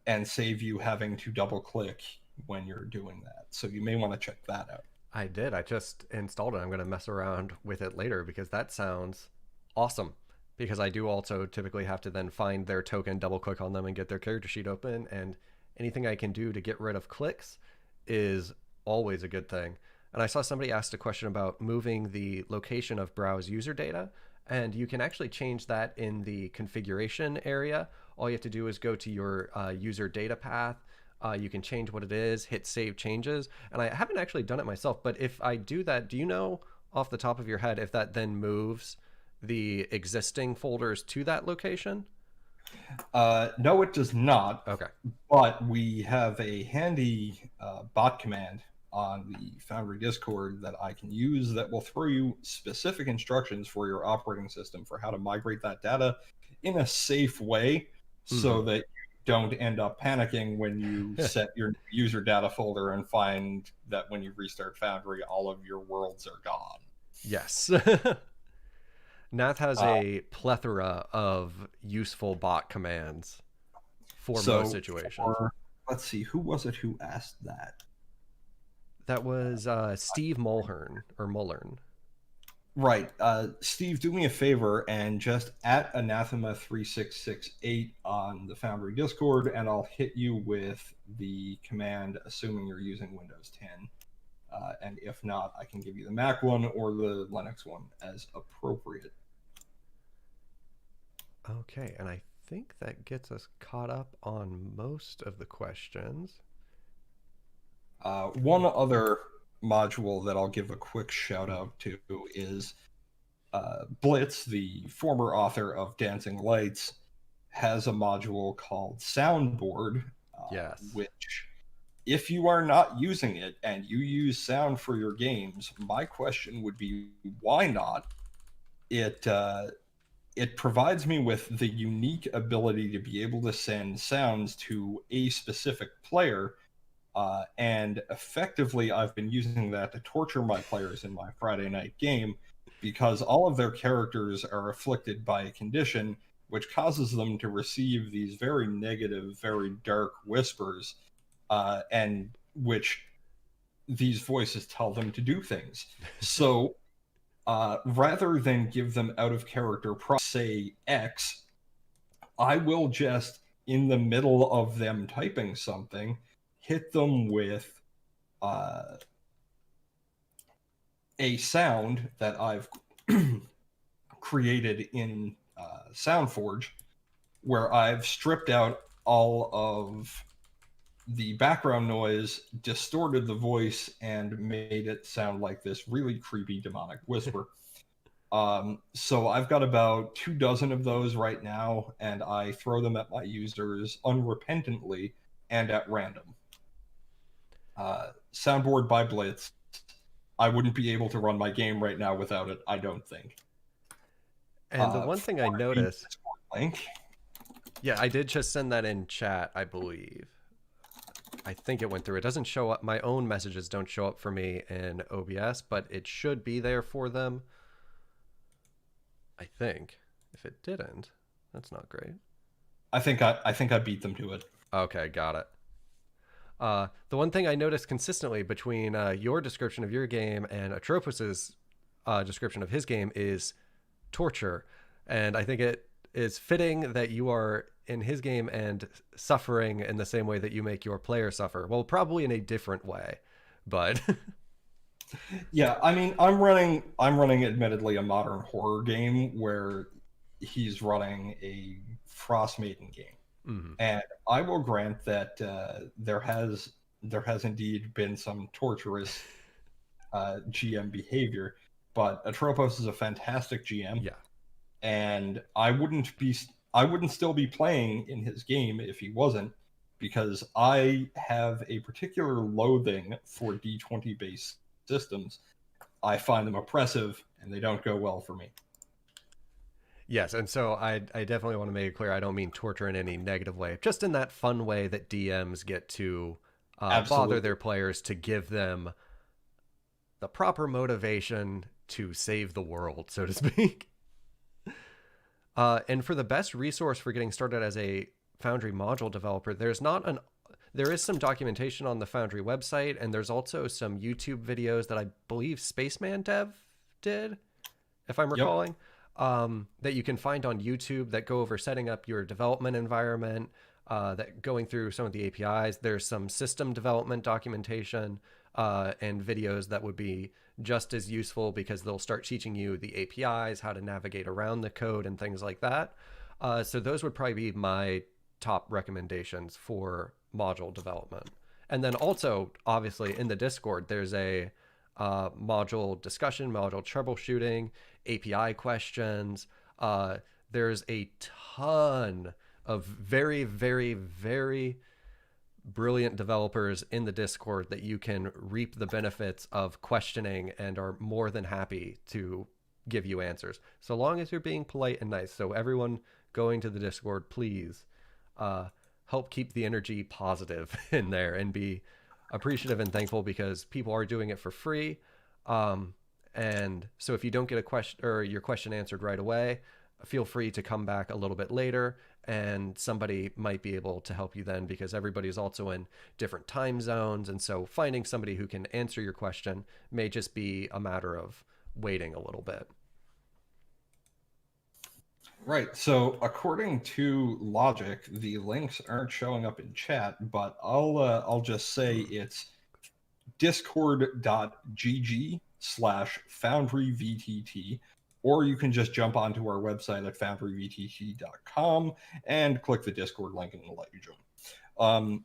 and save you having to double click when you're doing that. So you may want to check that out. I did. I just installed it. I'm going to mess around with it later because that sounds awesome. Because I do also typically have to then find their token, double click on them, and get their character sheet open. And anything I can do to get rid of clicks is always a good thing. And I saw somebody asked a question about moving the location of browse user data. And you can actually change that in the configuration area. All you have to do is go to your user data path. You can change what it is, hit save changes. And I haven't actually done it myself, but if I do that, do you know off the top of your head if that then moves the existing folders to that location? No, it does not, Okay. but we have a handy bot command on the Foundry Discord that I can use that will throw you specific instructions for your operating system for how to migrate that data in a safe way Mm-hmm. so that you don't end up panicking when you set your user data folder and find that when you restart Foundry, all of your worlds are gone. Yes. Nath has Uh, a plethora of useful bot commands for most so, situations. for let's see, who was it who asked that? That was Steve Mulhern or Mullern. Right. Steve, do me a favor and just at anathema3668 on the Foundry Discord, and I'll hit you with the command, assuming you're using Windows 10. And if not, I can give you the Mac one or the Linux one as appropriate. Okay, and I think that gets us caught up on most of the questions. One other module that I'll give a quick shout Mhm. out to is Blitz, the former author of Dancing Lights, has a module called Soundboard, Yes. which, if you are not using it and you use sound for your games, my question would be, why not? It provides me with the unique ability to be able to send sounds to a specific player, and effectively, I've been using that to torture my players in my Friday night game because all of their characters are afflicted by a condition which causes them to receive these very negative, very dark whispers, and which these voices tell them to do things. So rather than give them out of character say X, I will just, in the middle of them typing something, hit them with uh, a sound that I've created in SoundForge, where I've stripped out all of the background noise, distorted the voice, and made it sound like this really creepy demonic whisper. So I've got about 2 dozen of those right now, and I throw them at my users unrepentantly and at random. Soundboard by Blitz. I wouldn't be able to run my game right now without it, I don't think. And the one thing I For the noticed, Discord link, yeah, I did just send that in chat, I believe. I think it went through. It doesn't show up. My own messages don't show up for me in OBS, but it should be there for them. I think. If it didn't, that's not great. I think I beat them to it. Okay, got it. The one thing I noticed consistently between your description of your game and Atropos's description of his game is torture, and I think it is fitting that you are in his game and suffering in the same way that you make your player suffer. Well, probably in a different way, but Yeah, I mean, I'm running admittedly a modern horror game where he's running a Frost Maiden game. Mhm. And I will grant that there has indeed been some torturous GM behavior, but Atropos is a fantastic GM, Yeah. and I wouldn't still be playing in his game if he wasn't, because I have a particular loathing for D20 based systems. I find them oppressive and they don't go well for me. Yes, and so I definitely want to make it clear I don't mean torture in any negative way, just in that fun way that DMs get to bother Absolutely. their players to give them the proper motivation to save the world, so to speak. And for the best resource for getting started as a Foundry module developer, there is some documentation on the Foundry website, and there's also some YouTube videos that I believe Spaceman Dev did, if I'm Yep. recalling, that you can find on YouTube that go over setting up your development environment, that going through some of the APIs. There's some system development documentation and videos that would be just as useful because they'll start teaching you the APIs, how to navigate around the code, and things like that. So those would probably be my top recommendations for module development. And then also, obviously, in the Discord, there's a module discussion, module troubleshooting, API questions. There's a ton of very, very, very brilliant developers in the Discord that you can reap the benefits of questioning and are more than happy to give you answers. So long as you're being polite and nice. So, everyone going to the Discord, please help keep the energy positive in there and be appreciative and thankful because people are doing it for free. Um, and so if you don't get a question or your question answered right away, feel free to come back a little bit later and somebody might be able to help you then because everybody's also in different time zones. And so finding somebody who can answer your question may just be a matter of waiting a little bit. Right. So according to logic, the links aren't showing up in chat, but I'll just say it's discord.gg/foundryvtt, or you can just jump onto our website at foundryvtt.com and click the Discord link and it'll let you join.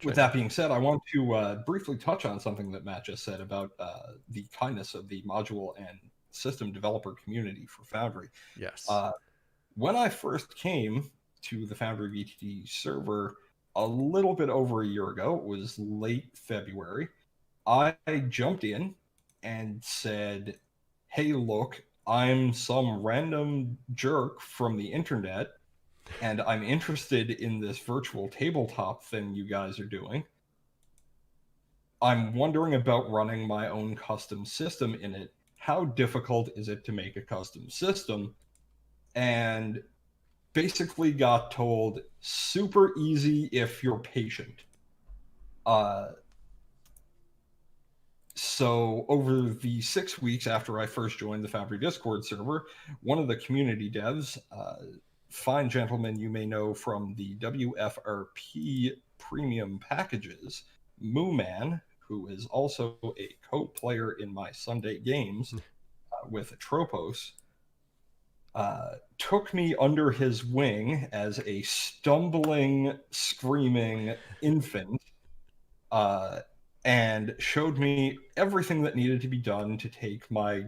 With that being said, I want to briefly touch on something that Matt just said about the kindness of the module and system developer community for Foundry. Yes. When I first came to the Foundry VTT server a little bit over a year ago, it was late February, I jumped in and said, hey, look, I'm some random jerk from the internet, and I'm interested in this virtual tabletop thing you guys are doing. I'm wondering about running my own custom system in it. How difficult is it to make a custom system? And basically got told super easy if you're patient. So over the 6 weeks after I first joined the Foundry Discord server, one of the community devs, fine gentleman you may know from the WFRP premium packages, Mooman, who is also a co-player in my Sunday games with Tropos, took me under his wing as a stumbling, screaming infant, and showed me everything that needed to be done to take my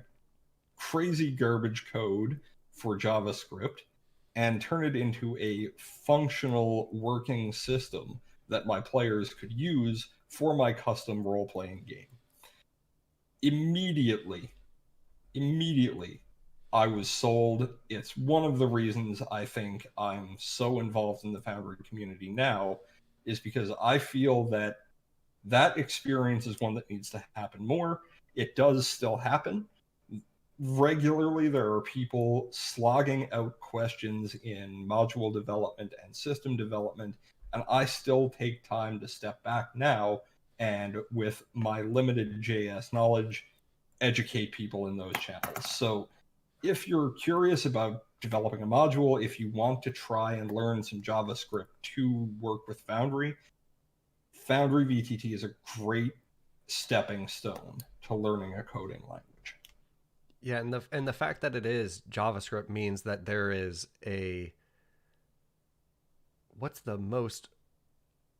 crazy garbage code for JavaScript and turn it into a functional working system that my players could use for my custom role-playing game. Immediately, I was sold. It's one of the reasons I think I'm so involved in the Foundry community now, is because I feel that that experience is one that needs to happen more. It does still happen. Regularly, there are people slogging out questions in module development and system development, and I still take time to step back now and, with my limited JS knowledge, educate people in those channels. So if you're curious about developing a module, if you want to try and learn some JavaScript to work with Foundry, Foundry VTT is a great stepping stone to learning a coding language. Yeah, and the fact that it is JavaScript means that there is a, what's the most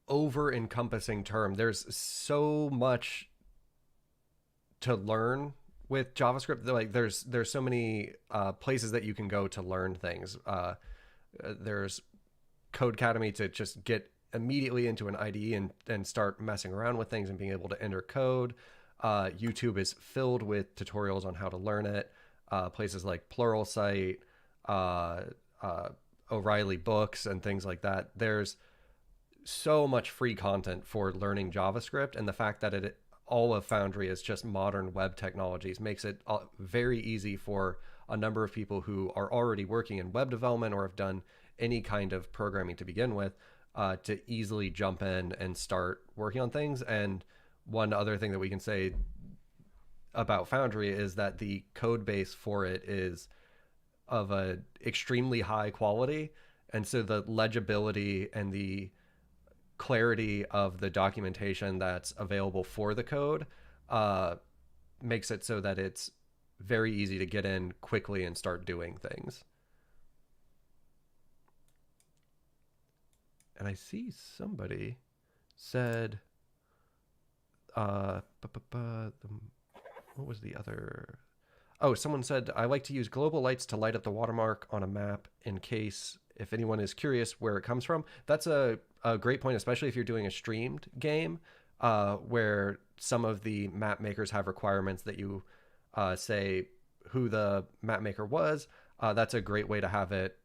over encompassing term? There's so much to learn with JavaScript. Like there's so many places that you can go to learn things. There's Codecademy to just get immediately into an IDE and start messing around with things and being able to enter code. YouTube is filled with tutorials on how to learn it. Places like Pluralsight, O'Reilly Books, and things like that. There's so much free content for learning JavaScript, and the fact that all of Foundry is just modern web technologies makes it very easy for a number of people who are already working in web development or have done any kind of programming to begin with, to easily jump in and start working on things. And one other thing that we can say about Foundry is that the code base for it is of a extremely high quality, and so the legibility and the clarity of the documentation that's available for the code makes it so that it's very easy to get in quickly and start doing things. And I see somebody said, what was the other? Oh, someone said, I like to use global lights to light up the watermark on a map in case, if anyone is curious where it comes from. That's a great point, especially if you're doing a streamed game, where some of the map makers have requirements that you say who the map maker was. That's a great way to have it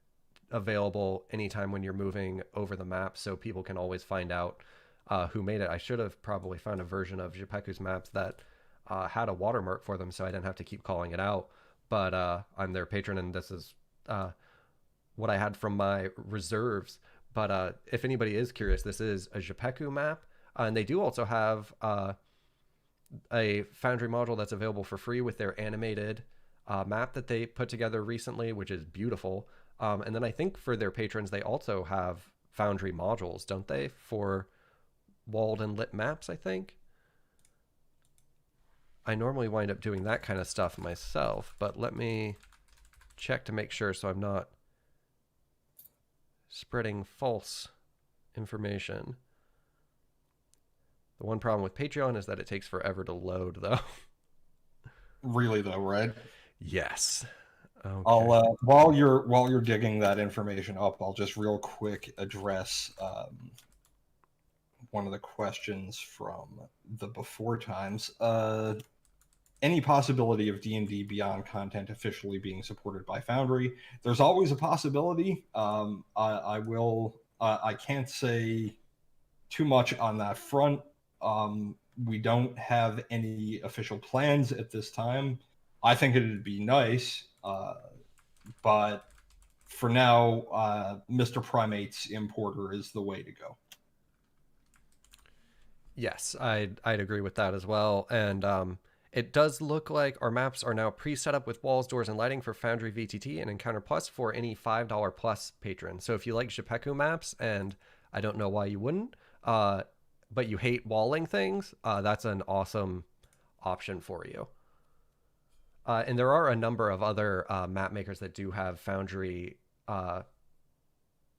available anytime when you're moving over the map, so people can always find out who made it. I should have probably found a version of Jepeku's maps that had a watermark for them, so I didn't have to keep calling it out. But I'm their patron, and this is what I had from my reserves. But if anybody is curious, this is a Jepeku map, and they do also have a Foundry module that's available for free with their animated map that they put together recently, which is beautiful. And then I think for their patrons, they also have Foundry modules, don't they, for walled and lit maps, I think. I normally wind up doing that kind of stuff myself, but let me check to make sure so I'm not spreading false information. The one problem with Patreon is that it takes forever to load, though. Really though, right? Yes. I'll Okay. while you're digging that information up, I'll just real quick address one of the questions from the before times. Any possibility of D&D Beyond content officially being supported by Foundry? There's always a possibility. I will. I can't say too much on that front. We don't have any official plans at this time. I think it'd be nice, but for now, Mr. Primate's importer is the way to go. Yes, I'd agree with that as well. And it does look like our maps are now pre-set up with walls, doors, and lighting for Foundry VTT and Encounter Plus for any $5 plus patron. So if you like Jipeku maps, and I don't know why you wouldn't, but you hate walling things, that's an awesome option for you. And there are a number of other map makers that do have Foundry,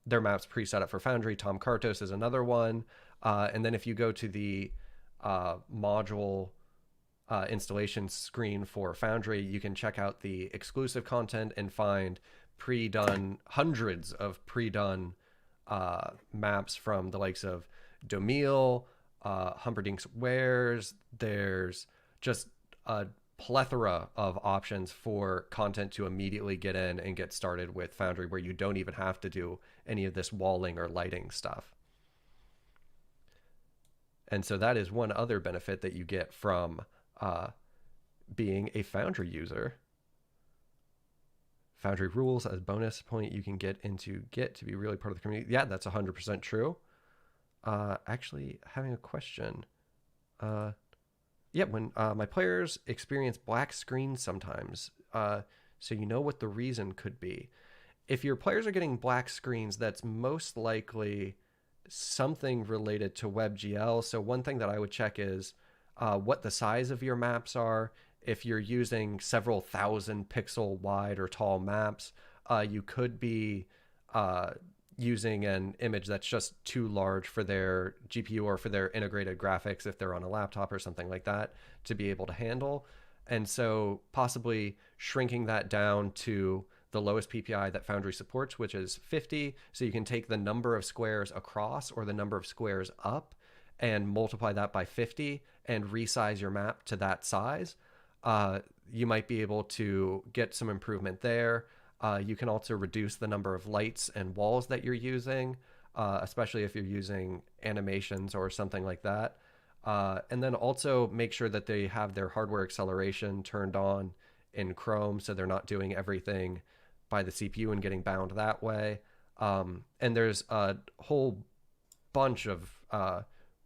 their maps pre-set up for Foundry. Tom Kartos is another one. And then if you go to the module installation screen for Foundry, you can check out the exclusive content and find pre-done, hundreds of pre-done maps from the likes of Domil, Humperdinck's Wares. There's just a plethora of options for content to immediately get in and get started with Foundry, where you don't even have to do any of this walling or lighting stuff. And so that is one other benefit that you get from being a Foundry user. Foundry rules as bonus point you can get into Git to be really part of the community. Yeah, that's 100% true. Actually, having a question. Yeah, when my players experience black screens sometimes, so you know what the reason could be. If your players are getting black screens, that's most likely something related to WebGL. So one thing that I would check is what the size of your maps are. If you're using several thousand pixel wide or tall maps, you could be using an image that's just too large for their GPU or for their integrated graphics if they're on a laptop or something like that to be able to handle. And so possibly shrinking that down to the lowest PPI that Foundry supports, which is 50. So you can take the number of squares across or the number of squares up and multiply that by 50 and resize your map to that size. You might be able to get some improvement there. You can also reduce the number of lights and walls that you're using, especially if you're using animations or something like that. And then also make sure that they have their hardware acceleration turned on in Chrome so they're not doing everything by the CPU and getting bound that way. And there's a whole bunch of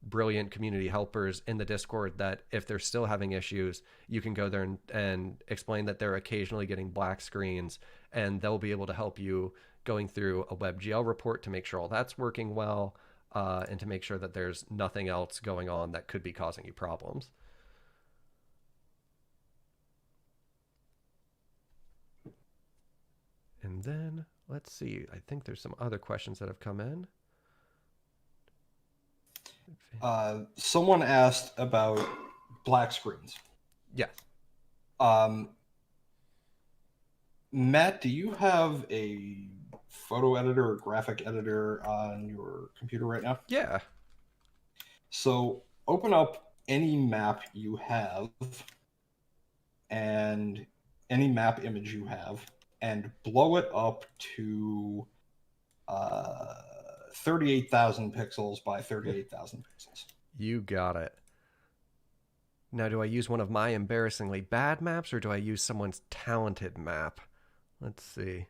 brilliant community helpers in the Discord that if they're still having issues, you can go there and explain that they're occasionally getting black screens, and they'll be able to help you going through a WebGL report to make sure all that's working well, and to make sure that there's nothing else going on that could be causing you problems. And then let's see. I think there's some other questions that have come in. Someone asked about black screens. Yes. Um, Matt, do you have a photo editor or graphic editor on your computer right now? Yeah. So open up any map you have and any map image you have and blow it up to 38,000 pixels by 38,000 pixels. You got it. Now, do I use one of my embarrassingly bad maps or do I use someone's talented map? Let's see.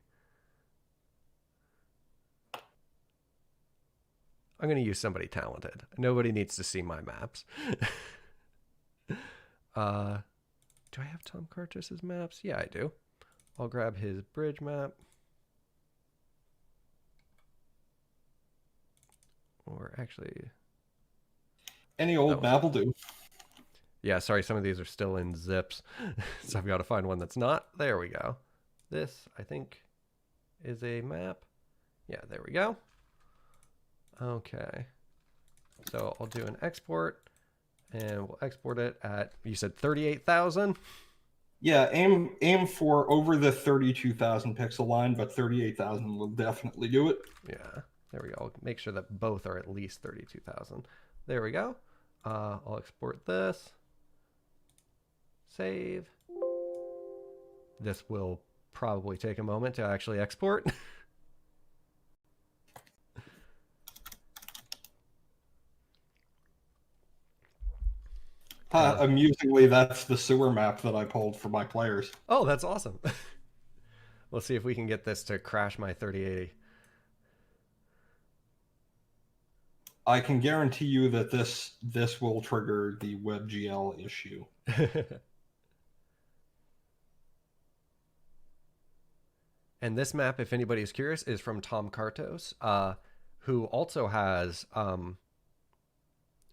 I'm going to use somebody talented. Nobody needs to see my maps. Do I have Tom Cartus's maps? Yeah, I do. I'll grab his bridge map. Or actually, any old map will do. Yeah, sorry, some of these are still in zips. So I've got to find one that's not. There we go. This, I think, is a map. Yeah, there we go. Okay. So I'll do an export, and we'll export it at, you said 38,000? Yeah, aim for over the 32,000 pixel line, but 38,000 will definitely do it. Yeah, there we go. I'll make sure that both are at least 32,000. There we go. I'll export this. Save. This will probably take a moment to actually export. Amusingly, that's the sewer map that I pulled for my players. Oh, that's awesome. Let's see if we can get this to crash my 3080. I can guarantee you that this will trigger the WebGL issue. And this map, if anybody is curious, is from Tom Kartos, who also has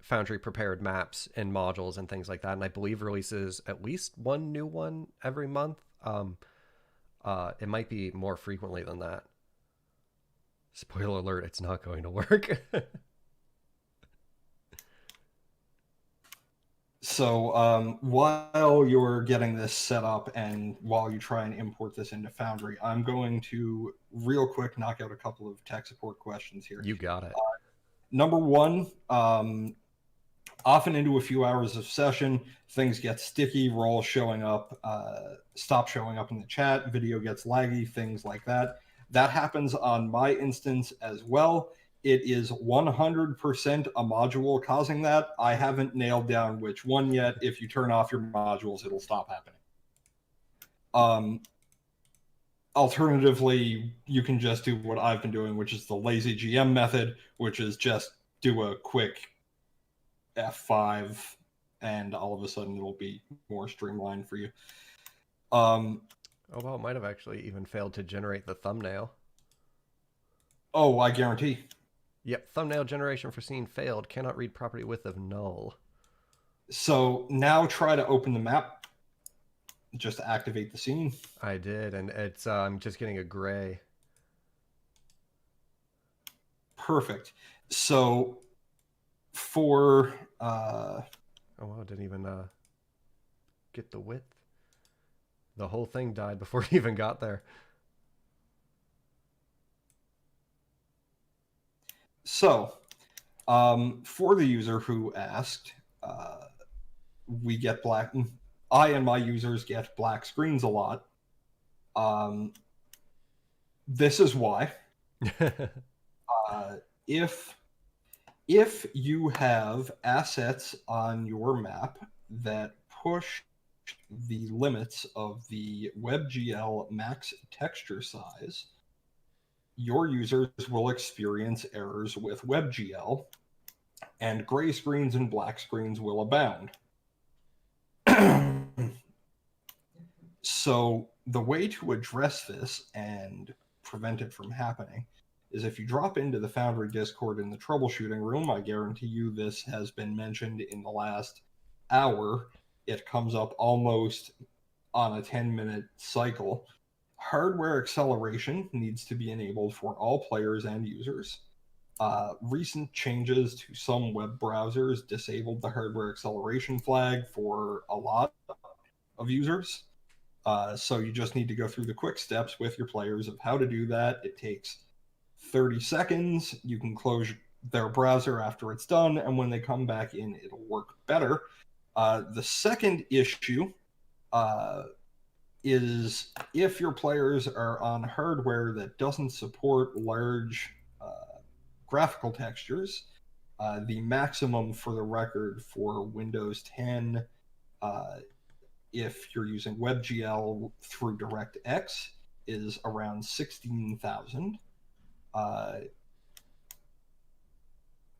Foundry prepared maps and modules and things like that, and I believe releases at least one new one every month. It might be more frequently than that. Spoiler alert, it's not going to work. So while you're getting this set up and while you try and import this into Foundry, I'm going to real quick knock out a couple of tech support questions here. You got it. Number one, often into a few hours of session, things get sticky, roles showing up, stop showing up in the chat, video gets laggy, things like that. That happens on my instance as well. It is 100% a module causing that. I haven't nailed down which one yet. If you turn off your modules, it'll stop happening. Alternatively, you can just do what I've been doing, which is the lazy GM method, which is just do a quick F5 and all of a sudden it'll be more streamlined for you. Oh, well, it might have actually even failed to generate the thumbnail. Oh, I guarantee. Yep, thumbnail generation for scene failed. Cannot read property width of null. So now try to open the map. Just to activate the scene. I did, and it's I'm just getting a gray. Perfect. So for oh wow, didn't even get the width. The whole thing died before it even got there. So for the user who asked, we get black. I and my users get black screens a lot. This is why. If you have assets on your map that push the limits of the WebGL max texture size, your users will experience errors with WebGL, and gray screens and black screens will abound. So the way to address this and prevent it from happening is if you drop into the Foundry Discord in the troubleshooting room. I guarantee you this has been mentioned in the last hour. It comes up almost on a 10-minute cycle. Hardware acceleration needs to be enabled for all players and users. Recent changes to some web browsers disabled the hardware acceleration flag for a lot of users. So you just need to go through the quick steps with your players of how to do that. It takes 30 seconds. You can close their browser after it's done, and when they come back in, it'll work better. The second issue is if your players are on hardware that doesn't support large graphical textures, the maximum for the record for Windows 10, if you're using WebGL through DirectX, is around 16,000.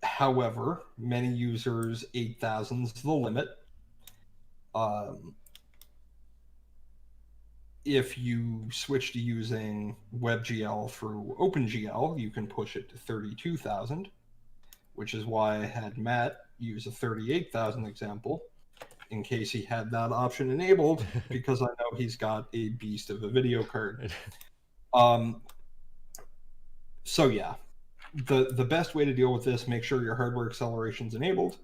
However, many users, 8,000 is the limit. If you switch to using WebGL through OpenGL, you can push it to 32,000, which is why I had Matt use a 38,000 example. in case he had that option enabled, because I know he's got a beast of a video card. Um, so yeah, the best way to deal with this: make sure your hardware acceleration's enabled,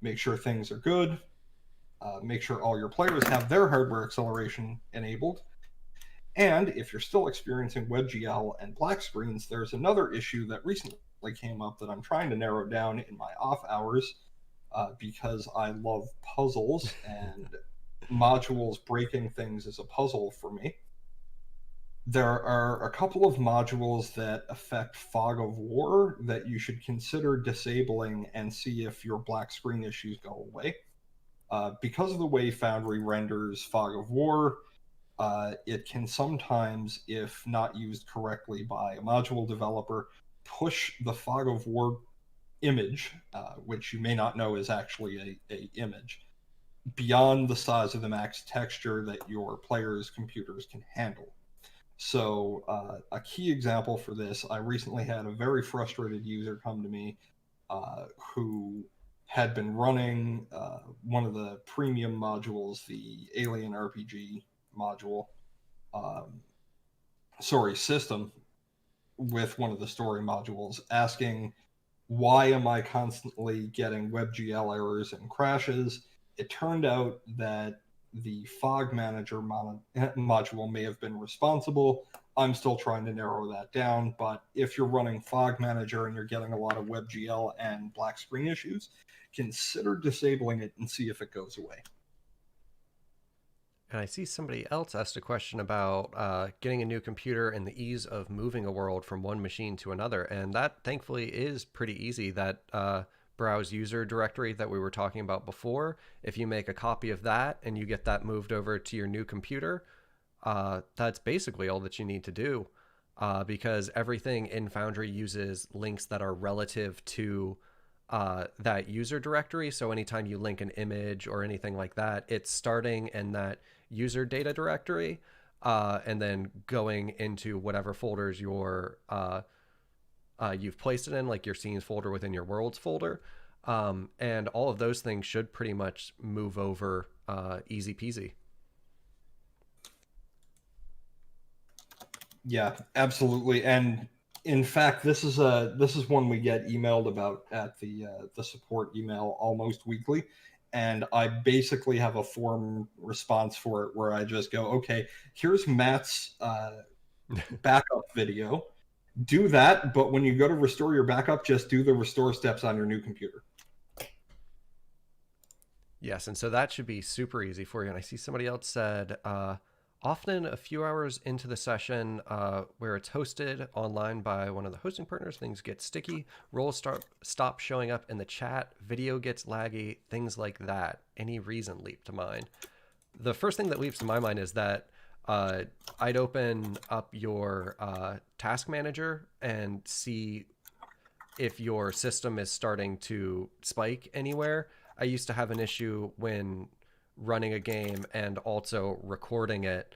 make sure things are good, make sure all your players have their hardware acceleration enabled. And if you're still experiencing WebGL and black screens, there's another issue that recently came up that I'm trying to narrow down in my off hours, because I love puzzles, and modules breaking things is a puzzle for me. There are a couple of modules that affect fog of war that you should consider disabling and see if your black screen issues go away. Because of the way Foundry renders fog of war, it can sometimes, if not used correctly by a module developer, push the fog of war image, which you may not know is actually a image, beyond the size of the max texture that your players' computers can handle. So, a key example for this, I recently had a very frustrated user come to me, who had been running one of the premium modules, the Alien RPG module, um, system, with one of the story modules, asking, why am I constantly getting WebGL errors and crashes? It turned out that the Fog Manager module may have been responsible. I'm still trying to narrow that down, but if you're running Fog Manager and you're getting a lot of WebGL and black screen issues, consider disabling it and see if it goes away. And I see somebody else asked a question about getting a new computer and the ease of moving a world from one machine to another. And that thankfully is pretty easy. That browse user directory that we were talking about before, if you make a copy of that and you get that moved over to your new computer, that's basically all that you need to do, because everything in Foundry uses links that are relative to that user directory. So anytime you link an image or anything like that, it's starting in that user data directory, and then going into whatever folders you've placed it in, like your scenes folder within your worlds folder. And all of those things should pretty much move over easy peasy. Yeah, absolutely. And in fact, this is one we get emailed about at the support email almost weekly, and I basically have a form response for it where I just go, okay, here's Matt's backup video. Do that, but when you go to restore your backup, just do the restore steps on your new computer. Yes, and so that should be super easy for you. And I see somebody else said, often a few hours into the session, where it's hosted online by one of the hosting partners, things get sticky, roles stop showing up in the chat, video gets laggy, things like that. Any reason leap to mind? The first thing that leaps to my mind is that I'd open up your task manager and see if your system is starting to spike anywhere. I used to have an issue when running a game and also recording it,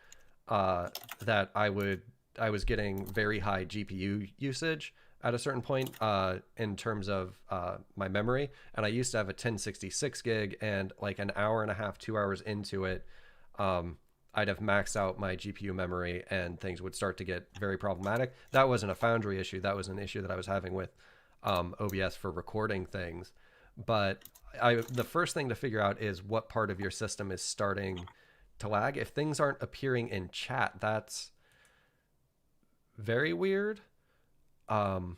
that I was getting very high GPU usage at a certain point, in terms of my memory. And I used to have a 1066 gig, and like an hour and a half, 2 hours into it, I'd have maxed out my GPU memory and things would start to get very problematic. That wasn't a Foundry issue. That was an issue that I was having with OBS for recording things. But the first thing to figure out is what part of your system is starting to lag. If things aren't appearing in chat, that's very weird. There,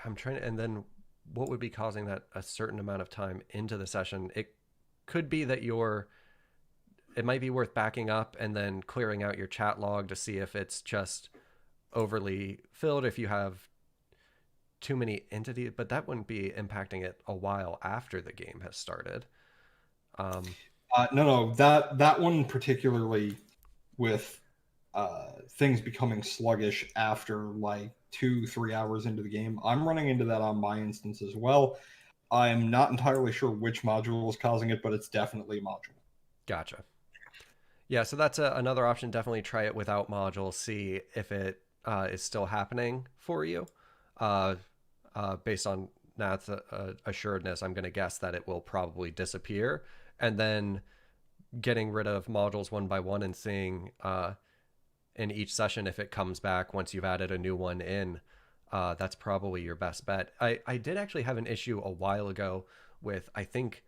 I'm trying to, and then what would be causing that a certain amount of time into the session? It could be that it might be worth backing up and then clearing out your chat log to see if it's just overly filled, if you have too many entities, but that wouldn't be impacting it a while after the game has started. No, that one particularly, with things becoming sluggish after like 2-3 hours into the game. I'm running into that on my instance as well. I'm not entirely sure which module is causing it, but it's definitely a module. Gotcha. Yeah, so that's another option. Definitely try it without modules. See if it is still happening for you, based on that's a assuredness, I'm going to guess that it will probably disappear. And then getting rid of modules one by one and seeing in each session if it comes back once you've added a new one in. That's probably your best bet. I did actually have an issue a while ago with, I think,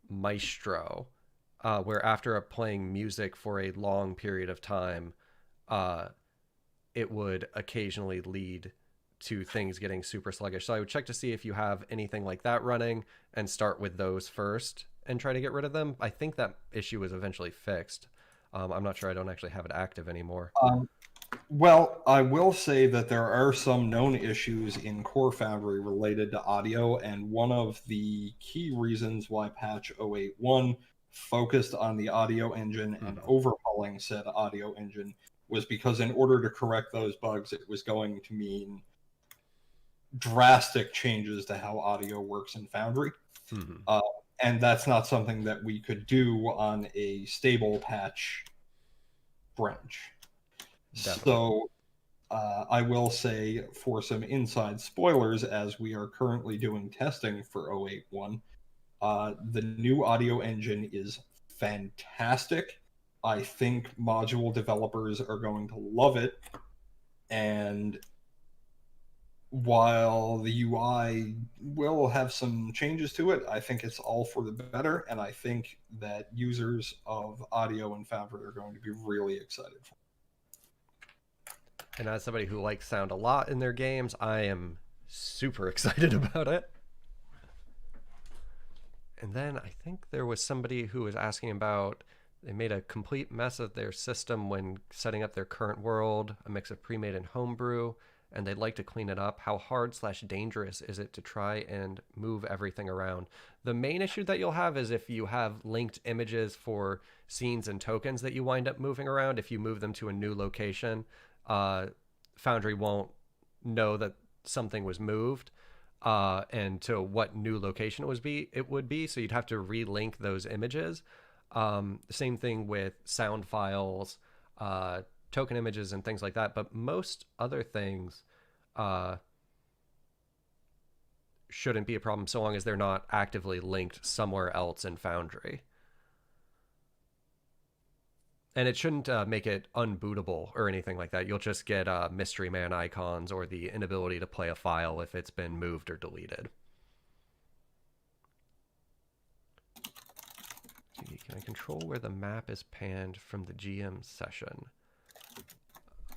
Maestro, where after playing music for a long period of time, uh, it would occasionally lead to things getting super sluggish. So I would check to see if you have anything like that running and start with those first and try to get rid of them. I think that issue was eventually fixed. I'm not sure. I don't actually have it active anymore. Um, well, I will say that there are some known issues in Core Foundry related to audio, and one of the key reasons why patch 081 focused on the audio engine and Mm-hmm. overhauling said audio engine was because in order to correct those bugs, it was going to mean drastic changes to how audio works in Foundry. Mm-hmm. Uh, and that's not something that we could do on a stable patch branch. Definitely. So I will say, for some inside spoilers, as we are currently doing testing for 081, the new audio engine is fantastic. I think module developers are going to love it. And while the UI will have some changes to it, I think it's all for the better. And I think that users of audio and Foundry are going to be really excited for it. And as somebody who likes sound a lot in their games, I am super excited about it. And then I think there was somebody who was asking about, they made a complete mess of their system when setting up their current world, a mix of pre-made and homebrew, and they'd like to clean it up. How hard slash dangerous is it to try and move everything around? The main issue that you'll have is if you have linked images for scenes and tokens that you wind up moving around. If you move them to a new location, uh, Foundry won't know that something was moved, and to what new location it would be. So you'd have to relink those images. Same thing with sound files, token images, and things like that. But most other things uh, shouldn't be a problem so long as they're not actively linked somewhere else in Foundry. And it shouldn't make it unbootable or anything like that. You'll just get mystery man icons or the inability to play a file if it's been moved or deleted. Can I control where the map is panned from the GM session?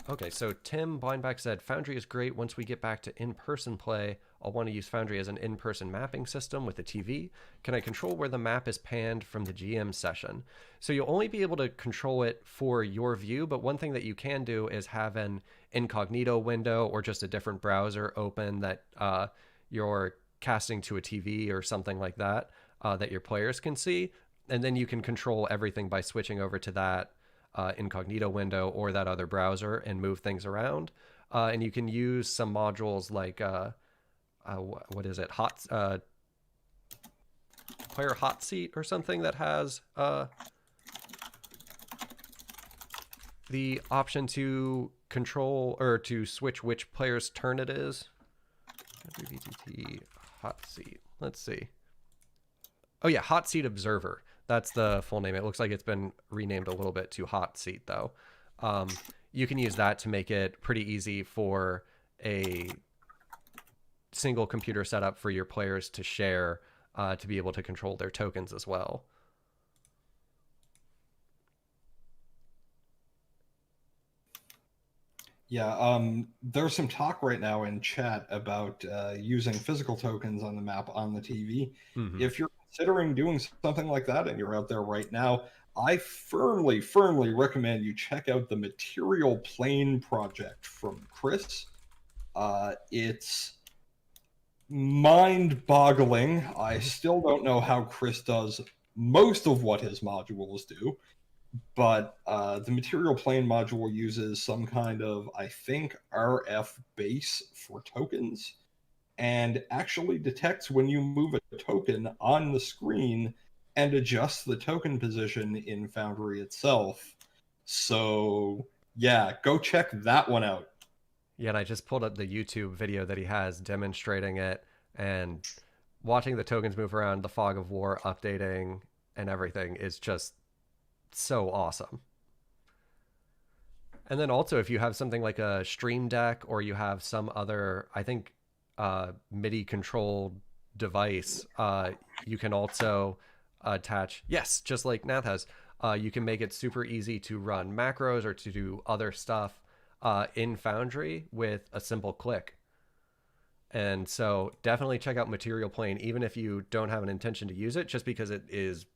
Okay, so Tim Blindback said, Foundry is great once we get back to in-person play. I'll want to use Foundry as an in-person mapping system with the TV. Can I control where the map is panned from the GM session? So you'll only be able to control it for your view, but one thing that you can do is have an incognito window or just a different browser open that you're casting to a TV or something like that, that your players can see. And then you can control everything by switching over to that incognito window or that other browser and move things around. And you can use some modules like what is it, player hot seat or something that has the option to control or to switch which player's turn it is. VTT hot seat. Let's see. Oh yeah, hot seat observer. That's the full name. It looks like it's been renamed a little bit to hot seat though. You can use that to make it pretty easy for a single computer setup for your players to share, to be able to control their tokens as well. Yeah, there's some talk right now in chat about using physical tokens on the map on the TV. Mm-hmm. If you're considering doing something like that and you're out there right now, I firmly, firmly recommend you check out the Material Plane project from Chris. It's mind-boggling. I still don't know how Chris does most of what his modules do, but the material plane module uses some kind of, I think, RF base for tokens and actually detects when you move a token on the screen and adjusts the token position in Foundry itself. So, yeah, go check that one out. Yeah, and I just pulled up the YouTube video that he has demonstrating it. And watching the tokens move around, the fog of war updating and everything is just so awesome. And then also, if you have something like a Stream Deck or you have some other, I think, MIDI controlled device, you can also attach, yes, just like Nath has, you can make it super easy to run macros or to do other stuff in Foundry with a simple click. And so definitely check out Material Plane, even if you don't have an intention to use it, just because it is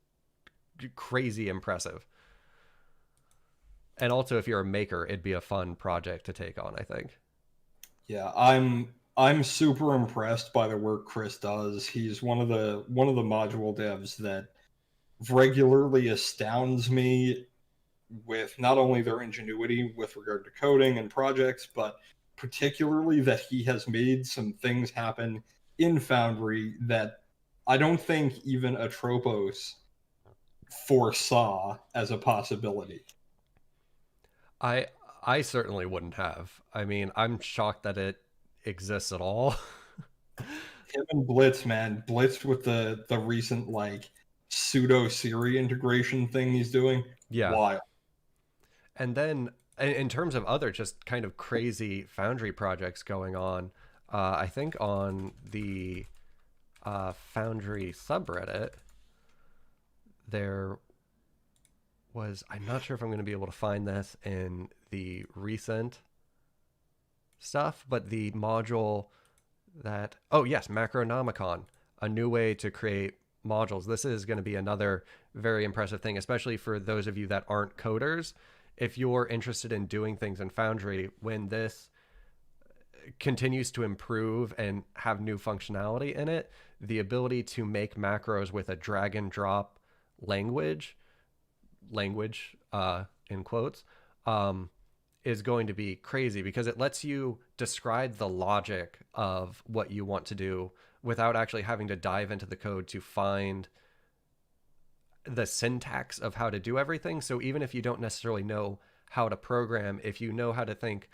crazy impressive. And also, if you're a maker, it'd be a fun project to take on, I think. Yeah, I'm super impressed by the work Chris does. He's one of the module devs that regularly astounds me with not only their ingenuity with regard to coding and projects, but particularly that he has made some things happen in Foundry that I don't think even Atropos foresaw as a possibility. I I certainly wouldn't have. I mean, I'm shocked that it exists at all. Him and Blitz, man, Blitz with the recent like pseudo Siri integration thing he's doing, Yeah. wild. And then in terms of other just kind of crazy Foundry projects going on, I think on the Foundry subreddit, there was, I'm not sure if I'm going to be able to find this in the recent stuff, but the module that, oh, yes, Macronomicon, a new way to create modules. This is going to be another very impressive thing, especially for those of you that aren't coders. If you're interested in doing things in Foundry, when this continues to improve and have new functionality in it, the ability to make macros with a drag and drop language, in quotes, um, is going to be crazy because it lets you describe the logic of what you want to do without actually having to dive into the code to find the syntax of how to do everything. So even if you don't necessarily know how to program, if you know how to think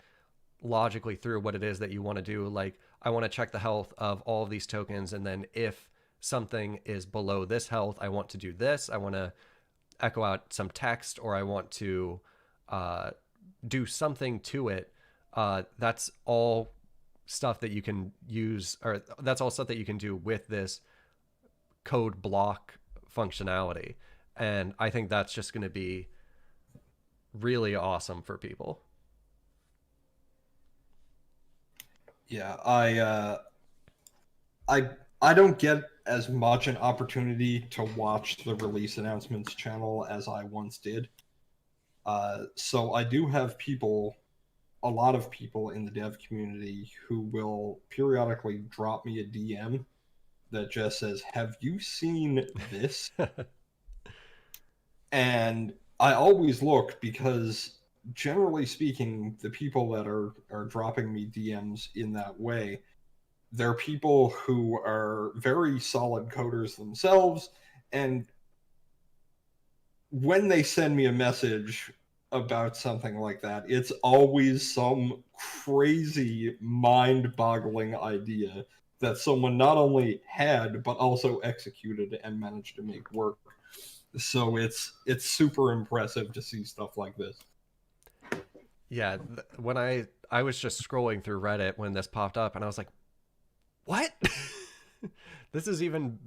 logically through what it is that you want to do, like I want to check the health of all of these tokens, and then if something is below this health, I want to do this. I want to echo out some text, or I want to uh, do something to it. That's all stuff that you can use, or that's all stuff that you can do with this code block functionality. And I think that's just going to be really awesome for people. Yeah, I I don't get as much an opportunity to watch the release announcements channel as I once did. So I do have people, a lot of people in the dev community who will periodically drop me a DM that just says, "Have you seen this?" And I always look because generally speaking, the people that are dropping me DMs in that way, they're people who are very solid coders themselves, and when they send me a message about something like that, it's always some crazy mind-boggling idea that someone not only had but also executed and managed to make work. So it's super impressive to see stuff like this. Yeah, when I was just scrolling through Reddit when this popped up, and I was like, "What? This is even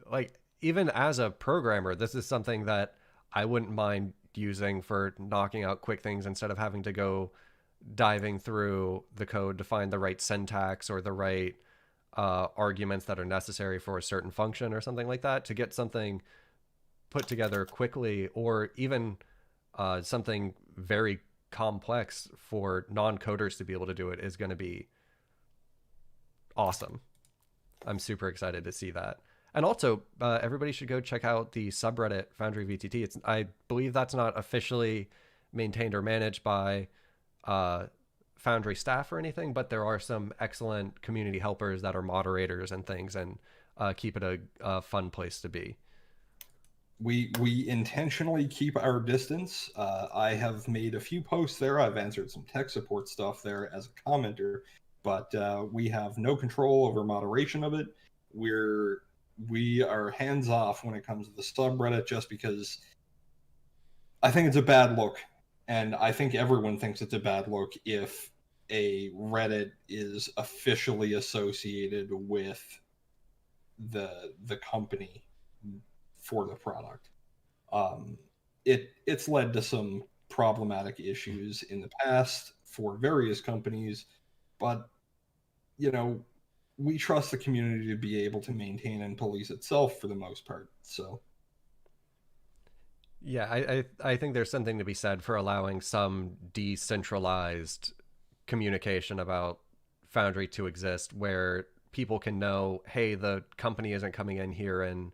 like even as a programmer, this is something that I wouldn't mind using for knocking out quick things instead of having to go diving through the code to find the right syntax or the right arguments that are necessary for a certain function or something like that to get something put together quickly, or even something very complex for non-coders to be able to do it is going to be awesome. I'm super excited to see that. And also, everybody should go check out the subreddit Foundry VTT. It's, I believe that's not officially maintained or managed by Foundry staff or anything, but there are some excellent community helpers that are moderators and things, and keep it a fun place to be. We intentionally keep our distance. I have made a few posts there. I've answered some tech support stuff there as a commenter, but we have no control over moderation of it. We are hands off when it comes to the subreddit, just because I think it's a bad look, and I think everyone thinks it's a bad look if a Reddit is officially associated with the company for the product. Um, it's led to some problematic issues in the past for various companies, but you know, we trust the community to be able to maintain and police itself for the most part. So Yeah, I think there's something to be said for allowing some decentralized communication about Foundry to exist where people can know, hey, the company isn't coming in here and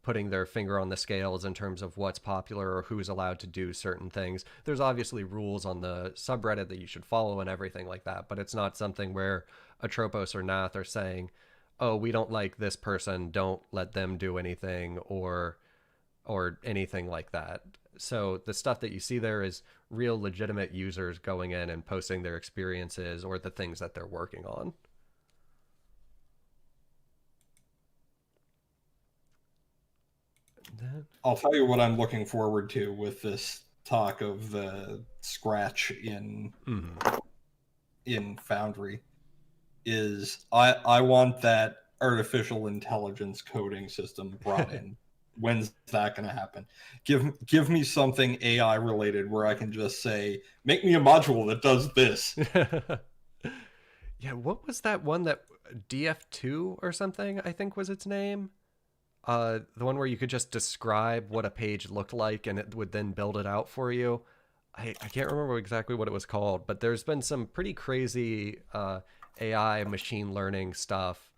putting their finger on the scales in terms of what's popular or who's allowed to do certain things. There's obviously rules on the subreddit that you should follow and everything like that, but it's not something where Atropos or Nath are saying, oh, we don't like this person, don't let them do anything, or anything like that. So the stuff that you see there is real legitimate users going in and posting their experiences or the things that they're working on. That... I'll tell you what I'm looking forward to with this talk of the scratch in Foundry is I want that artificial intelligence coding system brought in. When's that going to happen? Give me something AI related where I can just say, make me a module that does this. Yeah, what was that one that DF2 or something, I think was its name? The one where you could just describe what a page looked like and it would then build it out for you. I can't remember exactly what it was called, but there's been some pretty crazy AI machine learning stuff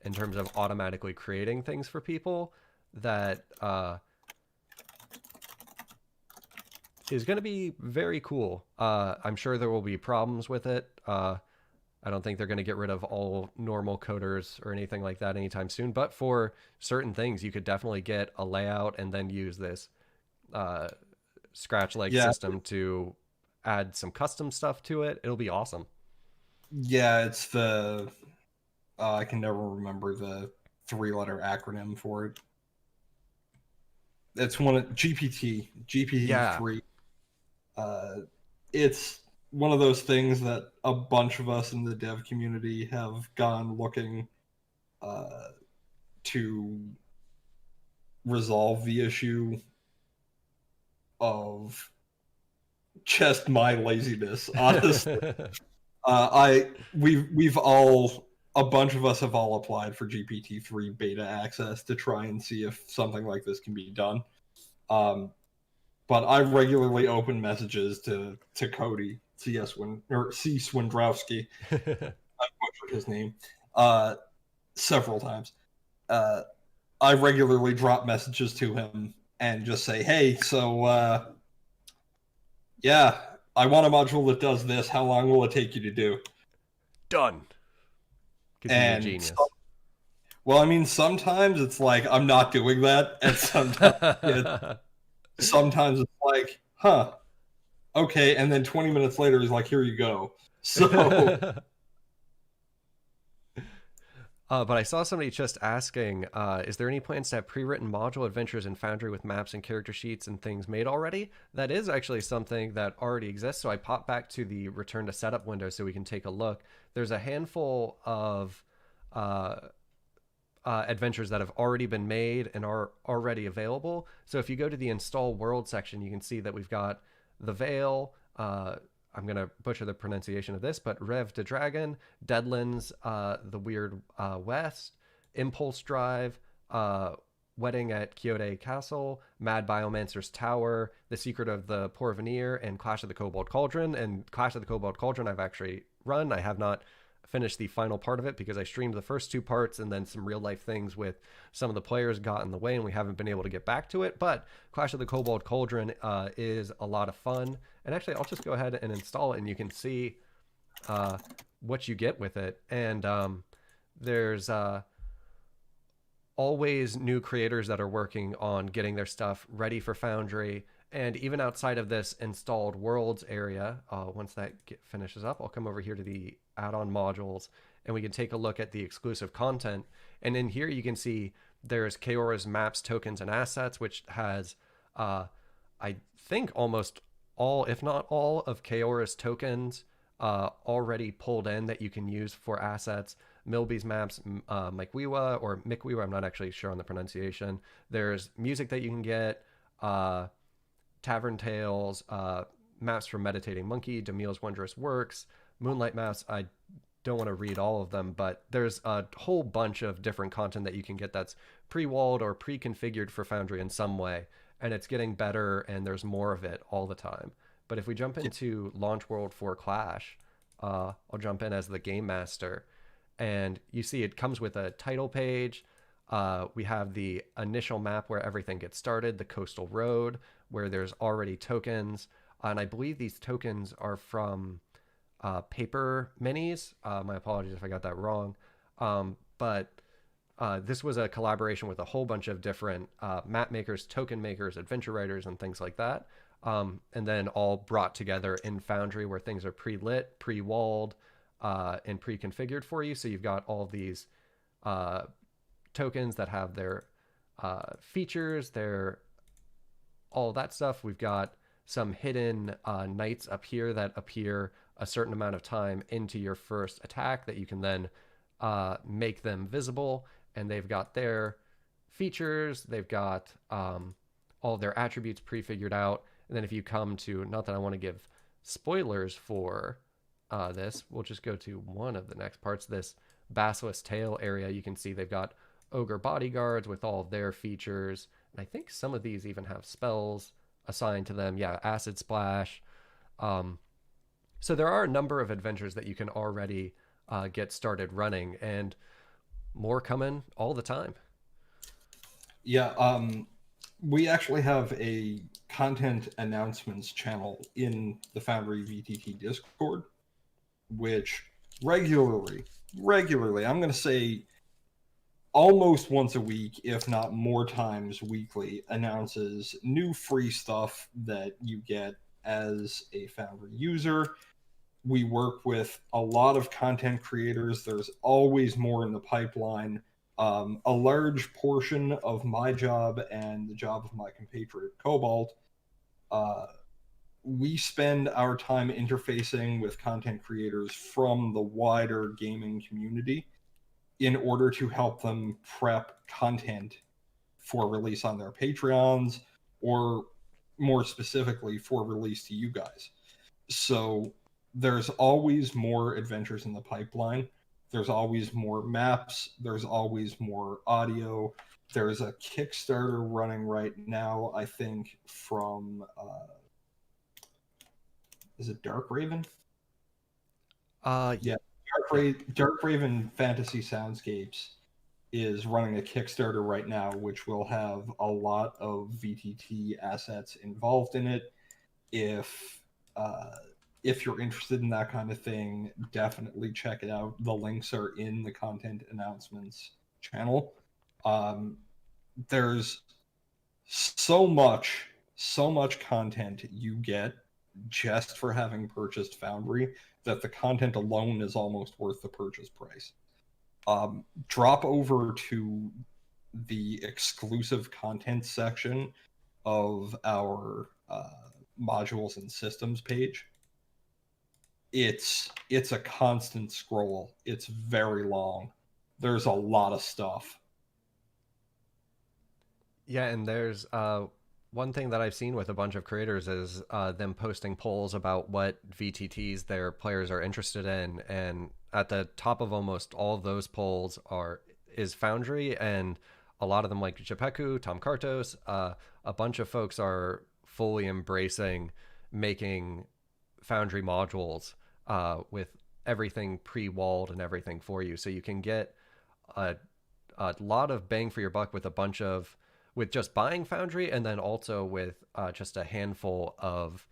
in terms of automatically creating things for people that is going to be very cool. I'm sure there will be problems with it. I don't think they're going to get rid of all normal coders or anything like that anytime soon. But for certain things, you could definitely get a layout and then use this Scratch-like Yeah, system to add some custom stuff to it. It'll be awesome. yeah, it's the I can never remember the three-letter acronym for it. It's one of GPT Yeah. 3. It's one of those things that a bunch of us in the dev community have gone looking uh, to resolve the issue of just my laziness. Honestly, we've all a bunch of us have all applied for GPT-3 beta access to try and see if something like this can be done. But I regularly open messages to Cody C Swindrowski. I butchered his name several times. I regularly drop messages to him and just say, "Hey, so yeah, I want a module that does this. How long will it take you to do?" Done. Because he's a And genius. well, I mean, sometimes it's like I'm not doing that, and sometimes it's like, huh, okay, and then 20 minutes later he's like, here you go. So But I saw somebody just asking, is there any plans to have pre-written module adventures in Foundry with maps and character sheets and things made already? That is actually something that already exists. So I popped back to the return to setup window so we can take a look. There's a handful of adventures that have already been made and are already available. So if you go to the install world section, you can see that we've got the Veil. I'm going to butcher the pronunciation of this, but Rev de Dragon, Deadlands, The Weird West, Impulse Drive, Wedding at Kyoto Castle, Mad Biomancer's Tower, The Secret of the Porvenir, and Clash of the Cobalt Cauldron. And Clash of the Cobalt Cauldron I've actually run. I have not finished the final part of it because I streamed the first two parts and then some real life things with some of the players got in the way and we haven't been able to get back to it. But Clash of the Cobalt Cauldron is a lot of fun. And actually, I'll just go ahead and install it and you can see what you get with it. And there's always new creators that are working on getting their stuff ready for Foundry. And even outside of this installed worlds area, once finishes up, I'll come over here to the add-on modules, and we can take a look at the exclusive content. And in here, you can see there's Kaora's maps, tokens, and assets, which has, I think, almost all, if not all, of Kaora's tokens already pulled in that you can use for assets. Milby's maps, Mikwiwa or Mikwiwa, I'm not actually sure on the pronunciation. There's music that you can get, Tavern Tales, maps from Meditating Monkey, Demille's Wondrous Works, Moonlight maps. I don't want to read all of them, but there's a whole bunch of different content that you can get that's pre-walled or pre-configured for Foundry in some way, and it's getting better, and there's more of it all the time. But if we jump into Launch World for Clash, I'll jump in as the game master, and you see it comes with a title page. We have the initial map where everything gets started, the coastal road, where there's already tokens. And I believe these tokens are from paper minis. My apologies if I got that wrong. But this was a collaboration with a whole bunch of different map makers, token makers, adventure writers, and things like that. And then all brought together in Foundry where things are pre-lit, pre-walled, and pre-configured for you. So you've got all of these tokens that have their features, their all that stuff. We've got some hidden knights up here that appear a certain amount of time into your first attack that you can then make them visible. And they've got their features, they've got all their attributes prefigured out. And then if you come to, not that I want to give spoilers for this, we'll just go to one of the next parts, this Basilisk Tail area. You can see they've got Ogre Bodyguards with all of their features. And I think some of these even have spells assigned to them. Yeah, Acid Splash. So there are a number of adventures that you can already get started running, and more coming all the time. Yeah, we actually have a content announcements channel in the Foundry VTT Discord, which regularly, I'm going to say almost once a week, if not more times weekly, announces new free stuff that you get as a Foundry user. We work with a lot of content creators. There's always more in the pipeline. A large portion of my job and the job of my compatriot Cobalt, we spend our time interfacing with content creators from the wider gaming community in order to help them prep content for release on their Patreons, or more specifically for release to you guys. So there's always more adventures in the pipeline. There's always more maps. There's always more audio. There's a Kickstarter running right now, I think, from is it Dark Raven? Yeah, Dark Raven Fantasy Soundscapes is running a Kickstarter right now, which will have a lot of VTT assets involved in it. If you're interested in that kind of thing, definitely check it out. The links are in the content announcements channel. There's so much content you get just for having purchased Foundry that the content alone is almost worth the purchase price. Drop over to the exclusive content section of our modules and systems page. It's a constant scroll. It's very long. There's a lot of stuff. Yeah, and there's one thing that I've seen with a bunch of creators is them posting polls about what VTTs their players are interested in, and at the top of almost all of those polls is Foundry, and a lot of them, like Japeku, Tom Kartos, a bunch of folks are fully embracing making Foundry modules with everything pre-walled and everything for you, so you can get a lot of bang for your buck with just buying Foundry, and then also with just a handful of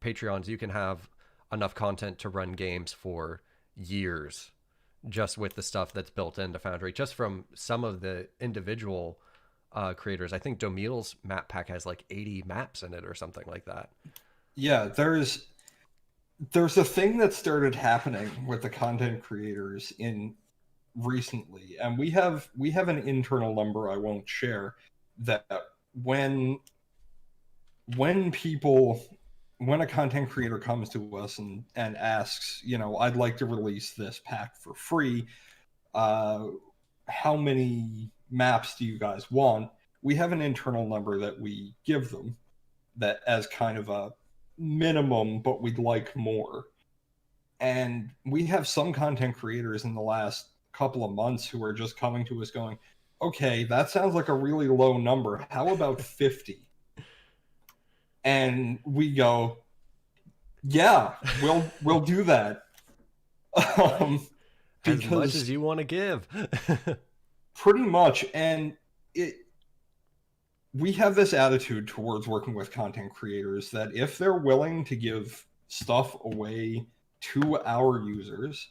Patreons. You can have enough content to run games for years just with the stuff that's built into Foundry, just from some of the individual creators. I think Domil's map pack has like 80 maps in it or something like that. Yeah, there's a thing that started happening with the content creators in recently, and we have an internal number I won't share, that when people when a content creator comes to us and asks, I'd like to release this pack for free, uh, how many maps do you guys want? We have an internal number that we give them, that as kind of a minimum, but we'd like more. And we have some content creators in the last couple of months who are just coming to us going, okay, that sounds like a really low number. How about 50? And we go, yeah, we'll do that. um, As much because as you want to give. pretty much, and it we have this attitude towards working with content creators that if they're willing to give stuff away to our users,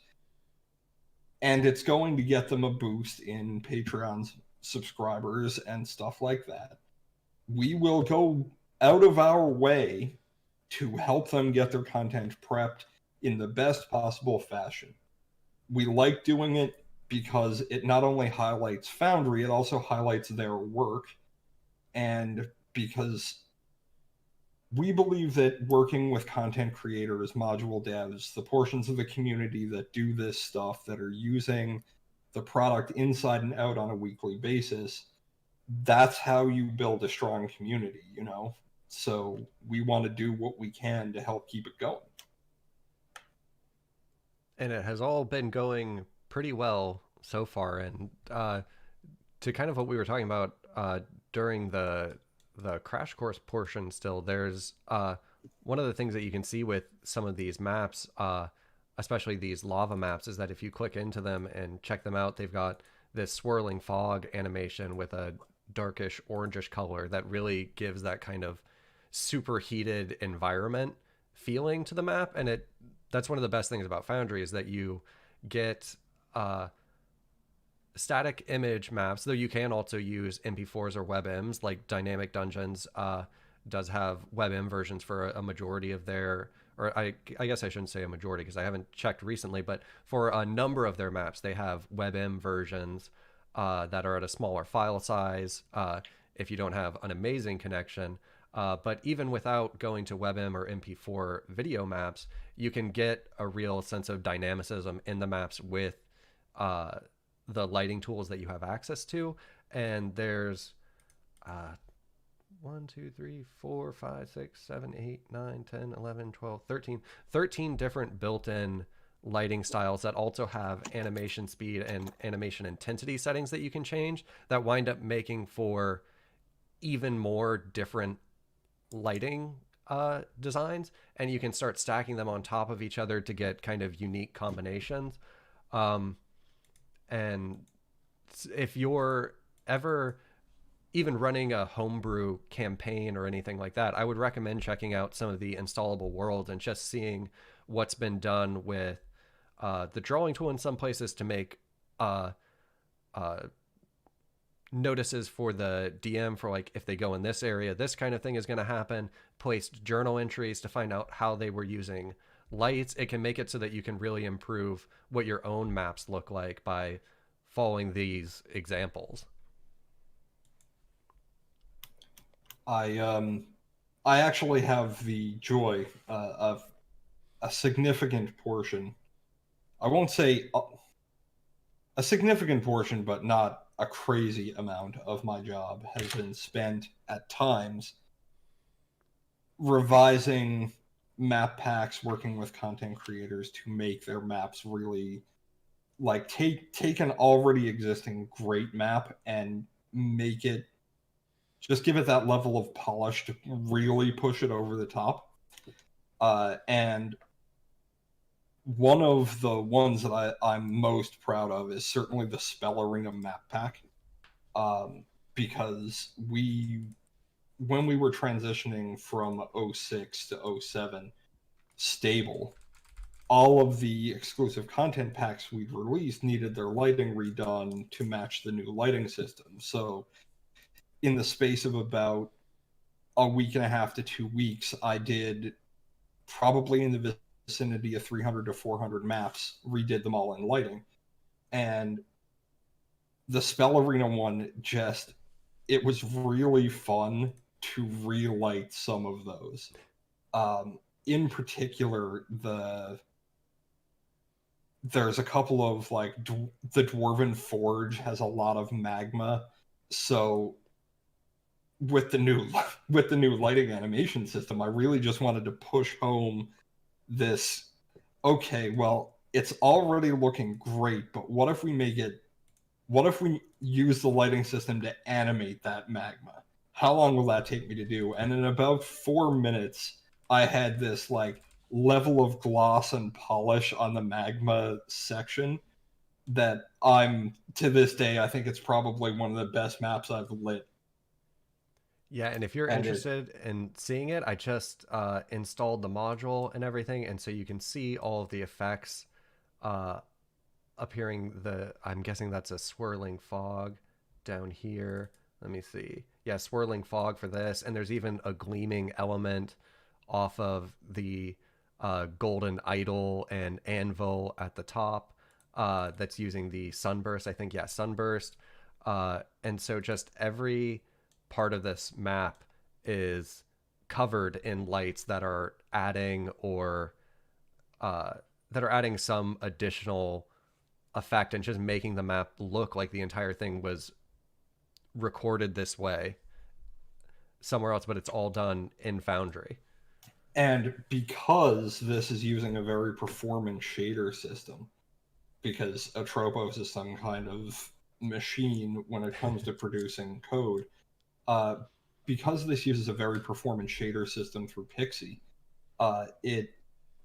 and it's going to get them a boost in Patreon's subscribers and stuff like that, we will go out of our way to help them get their content prepped in the best possible fashion. We like doing it because it not only highlights Foundry, it also highlights their work, and because we believe that working with content creators, module devs, the portions of the community that do this stuff, that are using the product inside and out on a weekly basis, that's how you build a strong community. So we want to do what we can to help keep it going. And it has all been going pretty well so far. And to kind of what we were talking about during the crash course portion, still there's one of the things that you can see with some of these maps, especially these lava maps, is that if you click into them and check them out, they've got this swirling fog animation with a darkish orangish color that really gives that kind of superheated environment feeling to the map. And that's one of the best things about Foundry, is that you get static image maps, though you can also use MP4s or WebMs. Like Dynamic Dungeons does have WebM versions for a majority of their, or I guess I shouldn't say a majority because I haven't checked recently, but for a number of their maps, they have WebM versions that are at a smaller file size if you don't have an amazing connection. But even without going to WebM or MP4 video maps, you can get a real sense of dynamicism in the maps with the lighting tools that you have access to. And there's uh, 1, 2, 3, 4, 5, 6, 7, 8, 9, 10, 11, 12, 13 different built-in lighting styles that also have animation speed and animation intensity settings that you can change, that wind up making for even more different lighting designs, and you can start stacking them on top of each other to get kind of unique combinations. And if you're ever even running a homebrew campaign or anything like that, I would recommend checking out some of the installable worlds and just seeing what's been done with the drawing tool in some places to make uh, notices for the DM for, like, if they go in this area, this kind of thing is going to happen. Placed journal entries to find out how they were using lights. It can make it so that you can really improve what your own maps look like by following these examples. I actually have the joy of a significant portion. I won't say a significant portion, but not a crazy amount of my job has been spent at times revising map packs, working with content creators to make their maps really, like, take an already existing great map and make it, just give it that level of polish to really push it over the top. And one of the ones that I'm most proud of is certainly the Spell Arena map pack, because when we were transitioning from '06 to '07 stable, all of the exclusive content packs we'd released needed their lighting redone to match the new lighting system. So in the space of about a week and a half to 2 weeks, I did probably in the vicinity of 300 to 400 maps, redid them all in lighting. And the Spell Arena one, just, it was really fun to relight some of those. In particular, there's a couple of like the Dwarven Forge has a lot of magma, so with the new with the new lighting animation system, I really just wanted to push home this. Okay, well, it's already looking great, but what if we make it? What if we use the lighting system to animate that magma? How long will that take me to do? And in about 4 minutes, I had this like level of gloss and polish on the magma section that I'm to this day, I think it's probably one of the best maps I've lit. Yeah, and if you're And it interested in seeing it, I just installed the module and everything, and so you can see all of the effects uh, appearing. I'm guessing that's a swirling fog down here. Let me see. Yeah, swirling fog for this, and there's even a gleaming element off of the golden idol and anvil at the top that's using the sunburst. I think, yeah, sunburst. And so just every part of this map is covered in lights that are adding or uh, that are adding some additional effect and just making the map look like the entire thing was recorded this way somewhere else, but it's all done in Foundry. and because this is using a very performance shader system, because Atropos is some kind of machine when it comes to producing code, uh, because this uses a very performance shader system through Pixie, it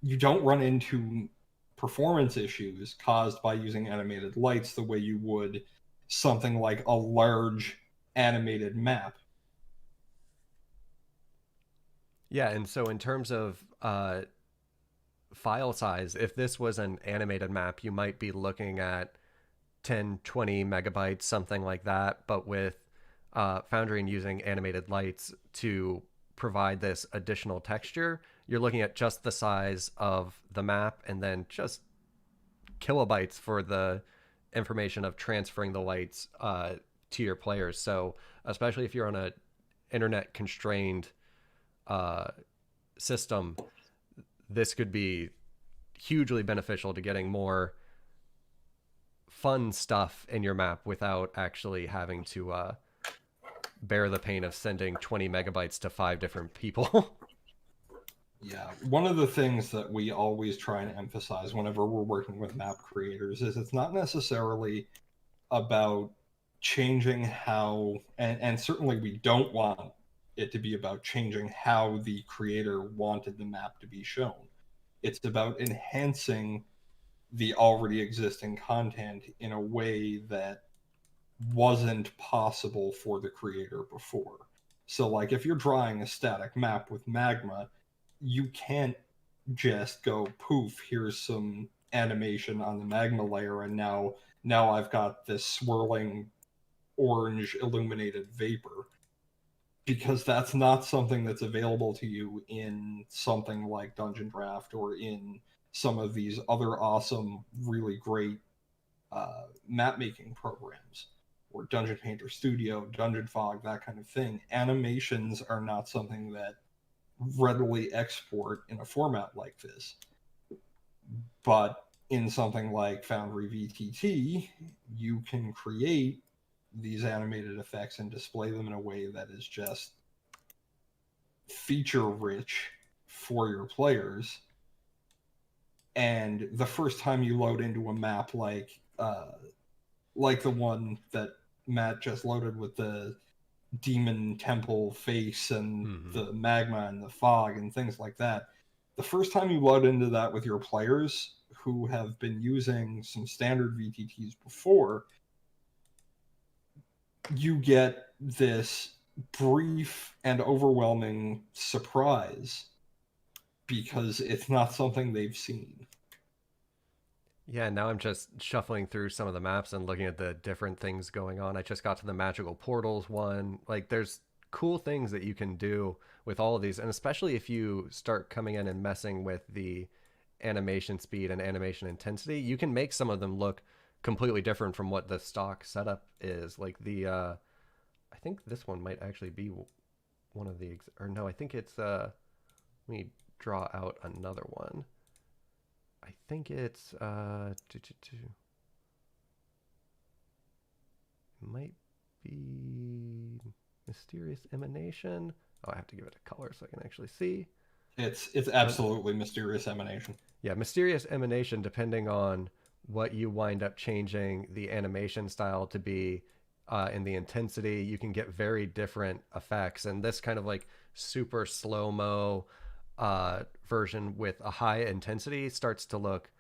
you don't run into performance issues caused by using animated lights the way you would something like a large animated map. Yeah, and so in terms of file size, if this was an animated map, you might be looking at 10, 20 megabytes, something like that. But with Foundry and using animated lights to provide this additional texture, you're looking at just the size of the map and then just kilobytes for the information of transferring the lights to your players. So especially if you're on a internet constrained uh, system, this could be hugely beneficial to getting more fun stuff in your map without actually having to bear the pain of sending 20 megabytes to 5 different people. Yeah, one of the things that we always try and emphasize whenever we're working with map creators is it's not necessarily about changing how, and certainly we don't want it to be about changing how the creator wanted the map to be shown. It's about enhancing the already existing content in a way that wasn't possible for the creator before. So, like, if you're drawing a static map with magma, you can't just go poof, here's some animation on the magma layer, and now I've got this swirling orange illuminated vapor, because that's not something that's available to you in something like Dungeon Draft or in some of these other awesome, really great map making programs, or Dungeon Painter Studio, Dungeon Fog, that kind of thing. Animations are not something that readily export in a format like this. But in something like Foundry VTT, you can create these animated effects and display them in a way that is just feature rich for your players. And the first time you load into a map like the one that Matt just loaded with the demon temple face and Mm-hmm. the magma and the fog and things like that, the first time you load into that with your players who have been using some standard VTTs before, you get this brief and overwhelming surprise because it's not something they've seen. Yeah, now I'm just shuffling through some of the maps and looking at the different things going on. I just got to the magical portals one. Like, there's cool things that you can do with all of these, and especially if you start coming in and messing with the animation speed and animation intensity, you can make some of them look completely different from what the stock setup is. Like I think this one might actually be one of the, or no, I think it's, let me draw out another one. I think it's might be mysterious emanation. Oh, I have to give it a color so I can actually see. It's But absolutely mysterious emanation. yeah, mysterious emanation, depending on what you wind up changing the animation style to be in the intensity, you can get very different effects. And this kind of like super slow mo version with a high intensity starts to look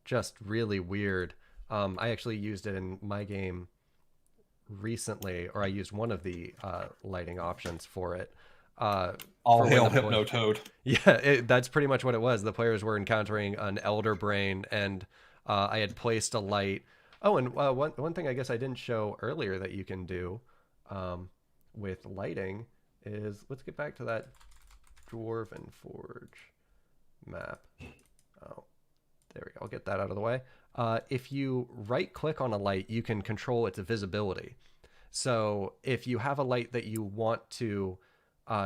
just really weird. I actually used it in my game recently, or I used one of the lighting options for it. All For when hail the play, Hypnotoad. yeah, that's pretty much what it was. The players were encountering an elder brain, and I had placed a light. Oh, and one thing I guess I didn't show earlier that you can do with lighting is, let's get back to that Dwarven Forge map. Oh, there we go. I'll get that out of the way. If you right click on a light, you can control its visibility. So if you have a light that you want to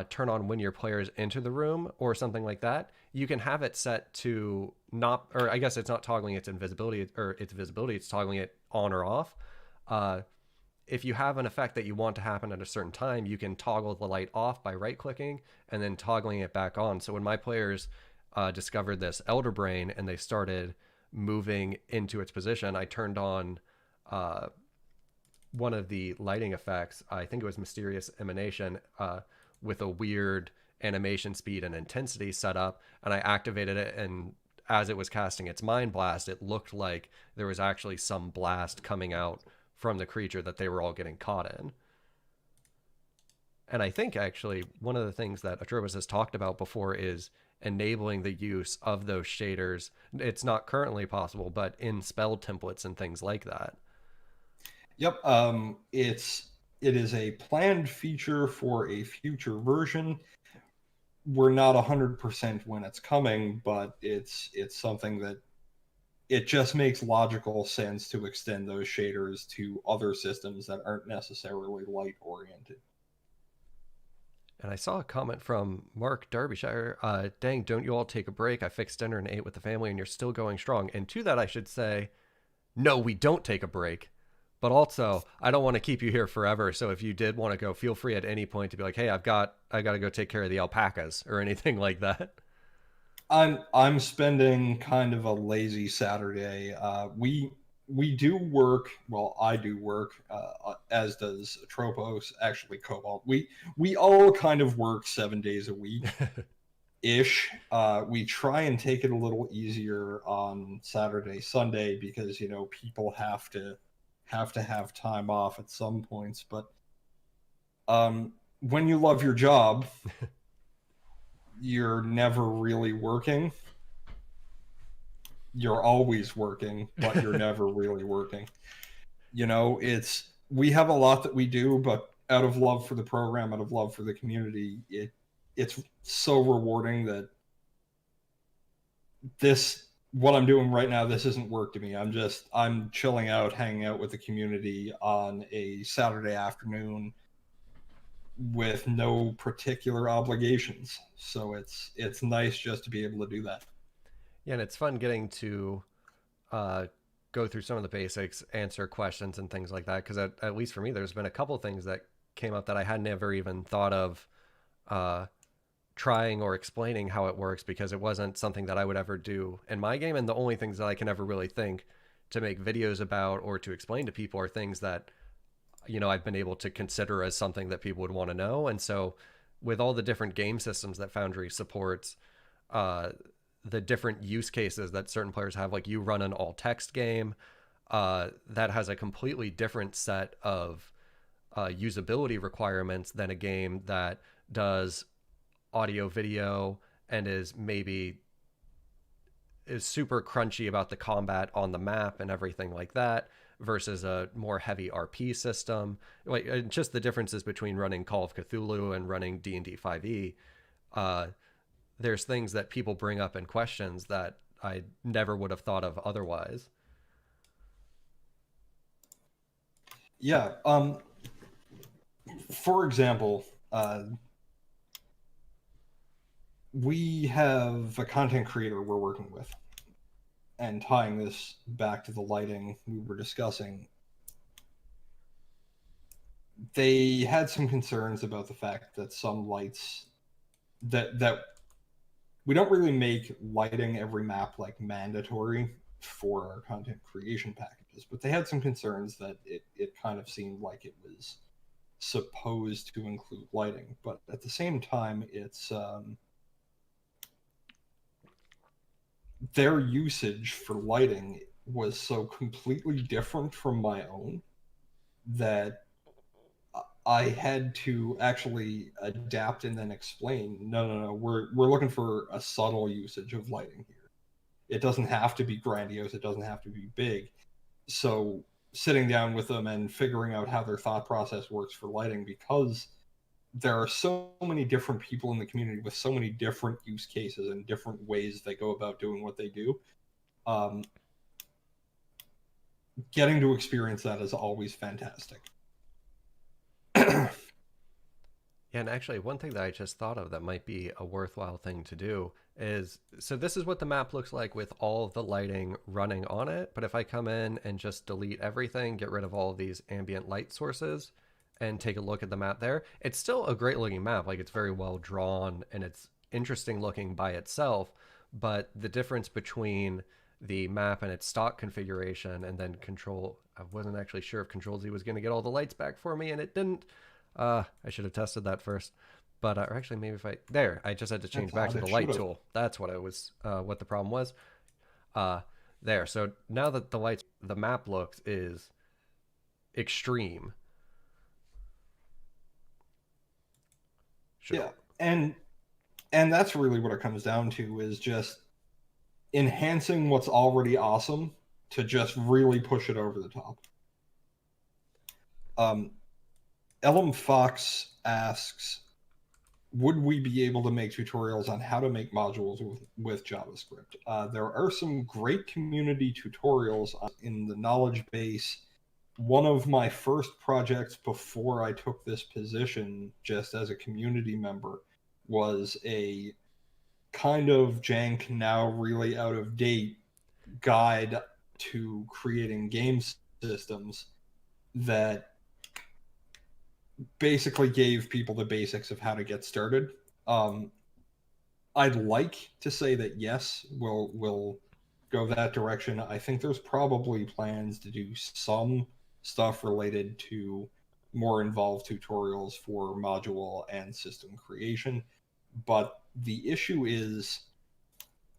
turn on when your players enter the room or something like that, you can have it set to not, or I guess it's not toggling its invisibility or its visibility, it's toggling it on or off. Uh, if you have an effect that you want to happen at a certain time, you can toggle the light off by right clicking and then toggling it back on. So when my players discovered this elder brain and they started moving into its position, I turned on uh, one of the lighting effects. I think it was mysterious emanation with a weird animation speed and intensity set up, and I activated it. And as it was casting its mind blast, it looked like there was actually some blast coming out from the creature that they were all getting caught in. And I think actually one of the things that Atrobus has talked about before is enabling the use of those shaders. It's not currently possible, but in spell templates and things like that. Yep. It is a planned feature for a future version. We're not 100% when it's coming, but it's something that it just makes logical sense to extend those shaders to other systems that aren't necessarily light oriented. And I saw a comment from Mark Derbyshire. Dang, don't you all take a break? I fixed dinner and ate with the family, and you're still going strong. And to that, I should say, no, we don't take a break. But also, I don't want to keep you here forever. So if you did want to go, feel free at any point to be like, hey, I got to go take care of the alpacas or anything like that. I'm spending kind of a lazy Saturday. We do work. Well, I do work, as does Tropos. Actually, Cobalt. We all kind of work 7 days a week ish. We try and take it a little easier on Saturday, Sunday because people have time off at some points. But when you love your job, you're never really working. You're always working, but you're never really working. It's we have a lot that we do, but out of love for the program, out of love for the community, it's so rewarding that this what I'm doing right now, this isn't work to me. I'm chilling out, hanging out with the community on a Saturday afternoon with no particular obligations. So it's nice just to be able to do that. Yeah, and it's fun getting to uh, go through some of the basics, answer questions, and things like that. Because at least for me, there's been a couple of things that came up that I had never even thought of uh, trying or explaining how it works because it wasn't something that I would ever do in my game. And the only things that I can ever really think to make videos about or to explain to people are things that, I've been able to consider as something that people would want to know. And so with all the different game systems that Foundry supports, uh, the different use cases that certain players have, like you run an all text game that has a completely different set of usability requirements than a game that does audio video and is maybe is super crunchy about the combat on the map and everything like that versus a more heavy RP system. Like just the differences between running Call of Cthulhu and running D&D 5e. Uh, there's things that people bring up in questions that I never would have thought of otherwise. Yeah. For example, we have a content creator we're working with, and tying this back to the lighting we were discussing, they had some concerns about the fact that some lights that we don't really make lighting every map like mandatory for our content creation packages, but they had some concerns that it kind of seemed like it was supposed to include lighting, but at the same time, it's their usage for lighting was so completely different from my own that I had to actually adapt and then explain. No, no, no. We're looking for a subtle usage of lighting here. It doesn't have to be grandiose. It doesn't have to be big. So sitting down with them and figuring out how their thought process works for lighting, because there are so many different people in the community with so many different use cases and different ways they go about doing what they do. Um, Getting to experience that is always fantastic. Yeah, and actually, one thing that I just thought of that might be a worthwhile thing to do is so this is what the map looks like with all of the lighting running on it. But if I come in and just delete everything, get rid of all of these ambient light sources, and take a look at the map there, it's still a great looking map. Like it's very well drawn and it's interesting looking by itself. But the difference between the map and its stock configuration and then control, I wasn't actually sure if Control Z was going to get all the lights back for me, and it didn't. I should have tested that first. But or actually, maybe if I just had to change That's back odd. to the It light should have. tool. That's what I was. What the problem was. Uh, there. So now that the map looks is extreme. Should Yeah, and that's really what it comes down to is just enhancing what's already awesome to just really push it over the top. Um, Ellum Fox asks, would we be able to make tutorials on how to make modules with JavaScript? There are some great community tutorials in the knowledge base. One of my first projects before I took this position, just as a community member, was a kind of jank, now really out of date guide to creating game systems that basically gave people the basics of how to get started. Um, I'd like to say that yes, we'll go that direction. I think there's probably plans to do some stuff related to more involved tutorials for module and system creation. But the issue is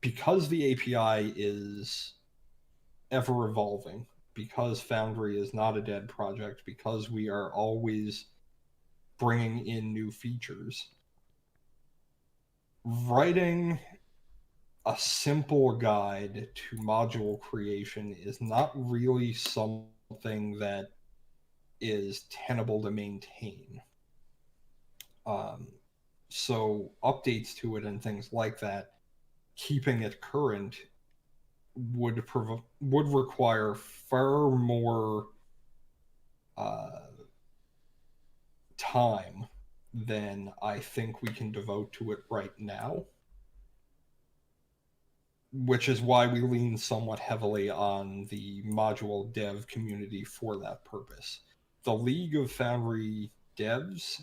because the API is ever evolving, because Foundry is not a dead project, because we are always bringing in new features, writing a simple guide to module creation is not really something that is tenable to maintain. Um, so updates to it and things like that, keeping it current would require far more uh, time than I think we can devote to it right now, which is why we lean somewhat heavily on the module dev community for that purpose. The League of Foundry devs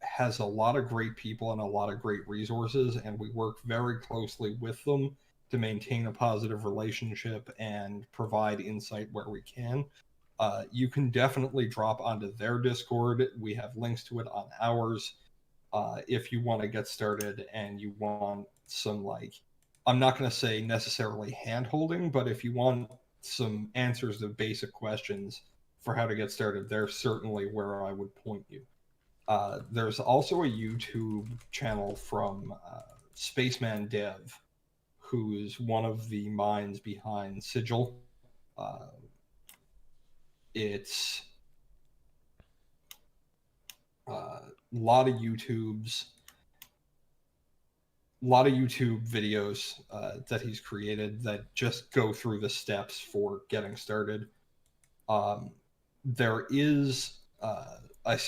has a lot of great people and a lot of great resources, and we work very closely with them to maintain a positive relationship and provide insight where we can. You can definitely drop onto their Discord. We have links to it on ours. If you want to get started and you want some, like, I'm not going to say necessarily hand holding, but if you want some answers to basic questions for how to get started, they're certainly where I would point you. There's also a YouTube channel from Spaceman Dev, who's one of the minds behind Sigil. Uh, it's a lot of YouTube videos that he's created that just go through the steps for getting started. There is I see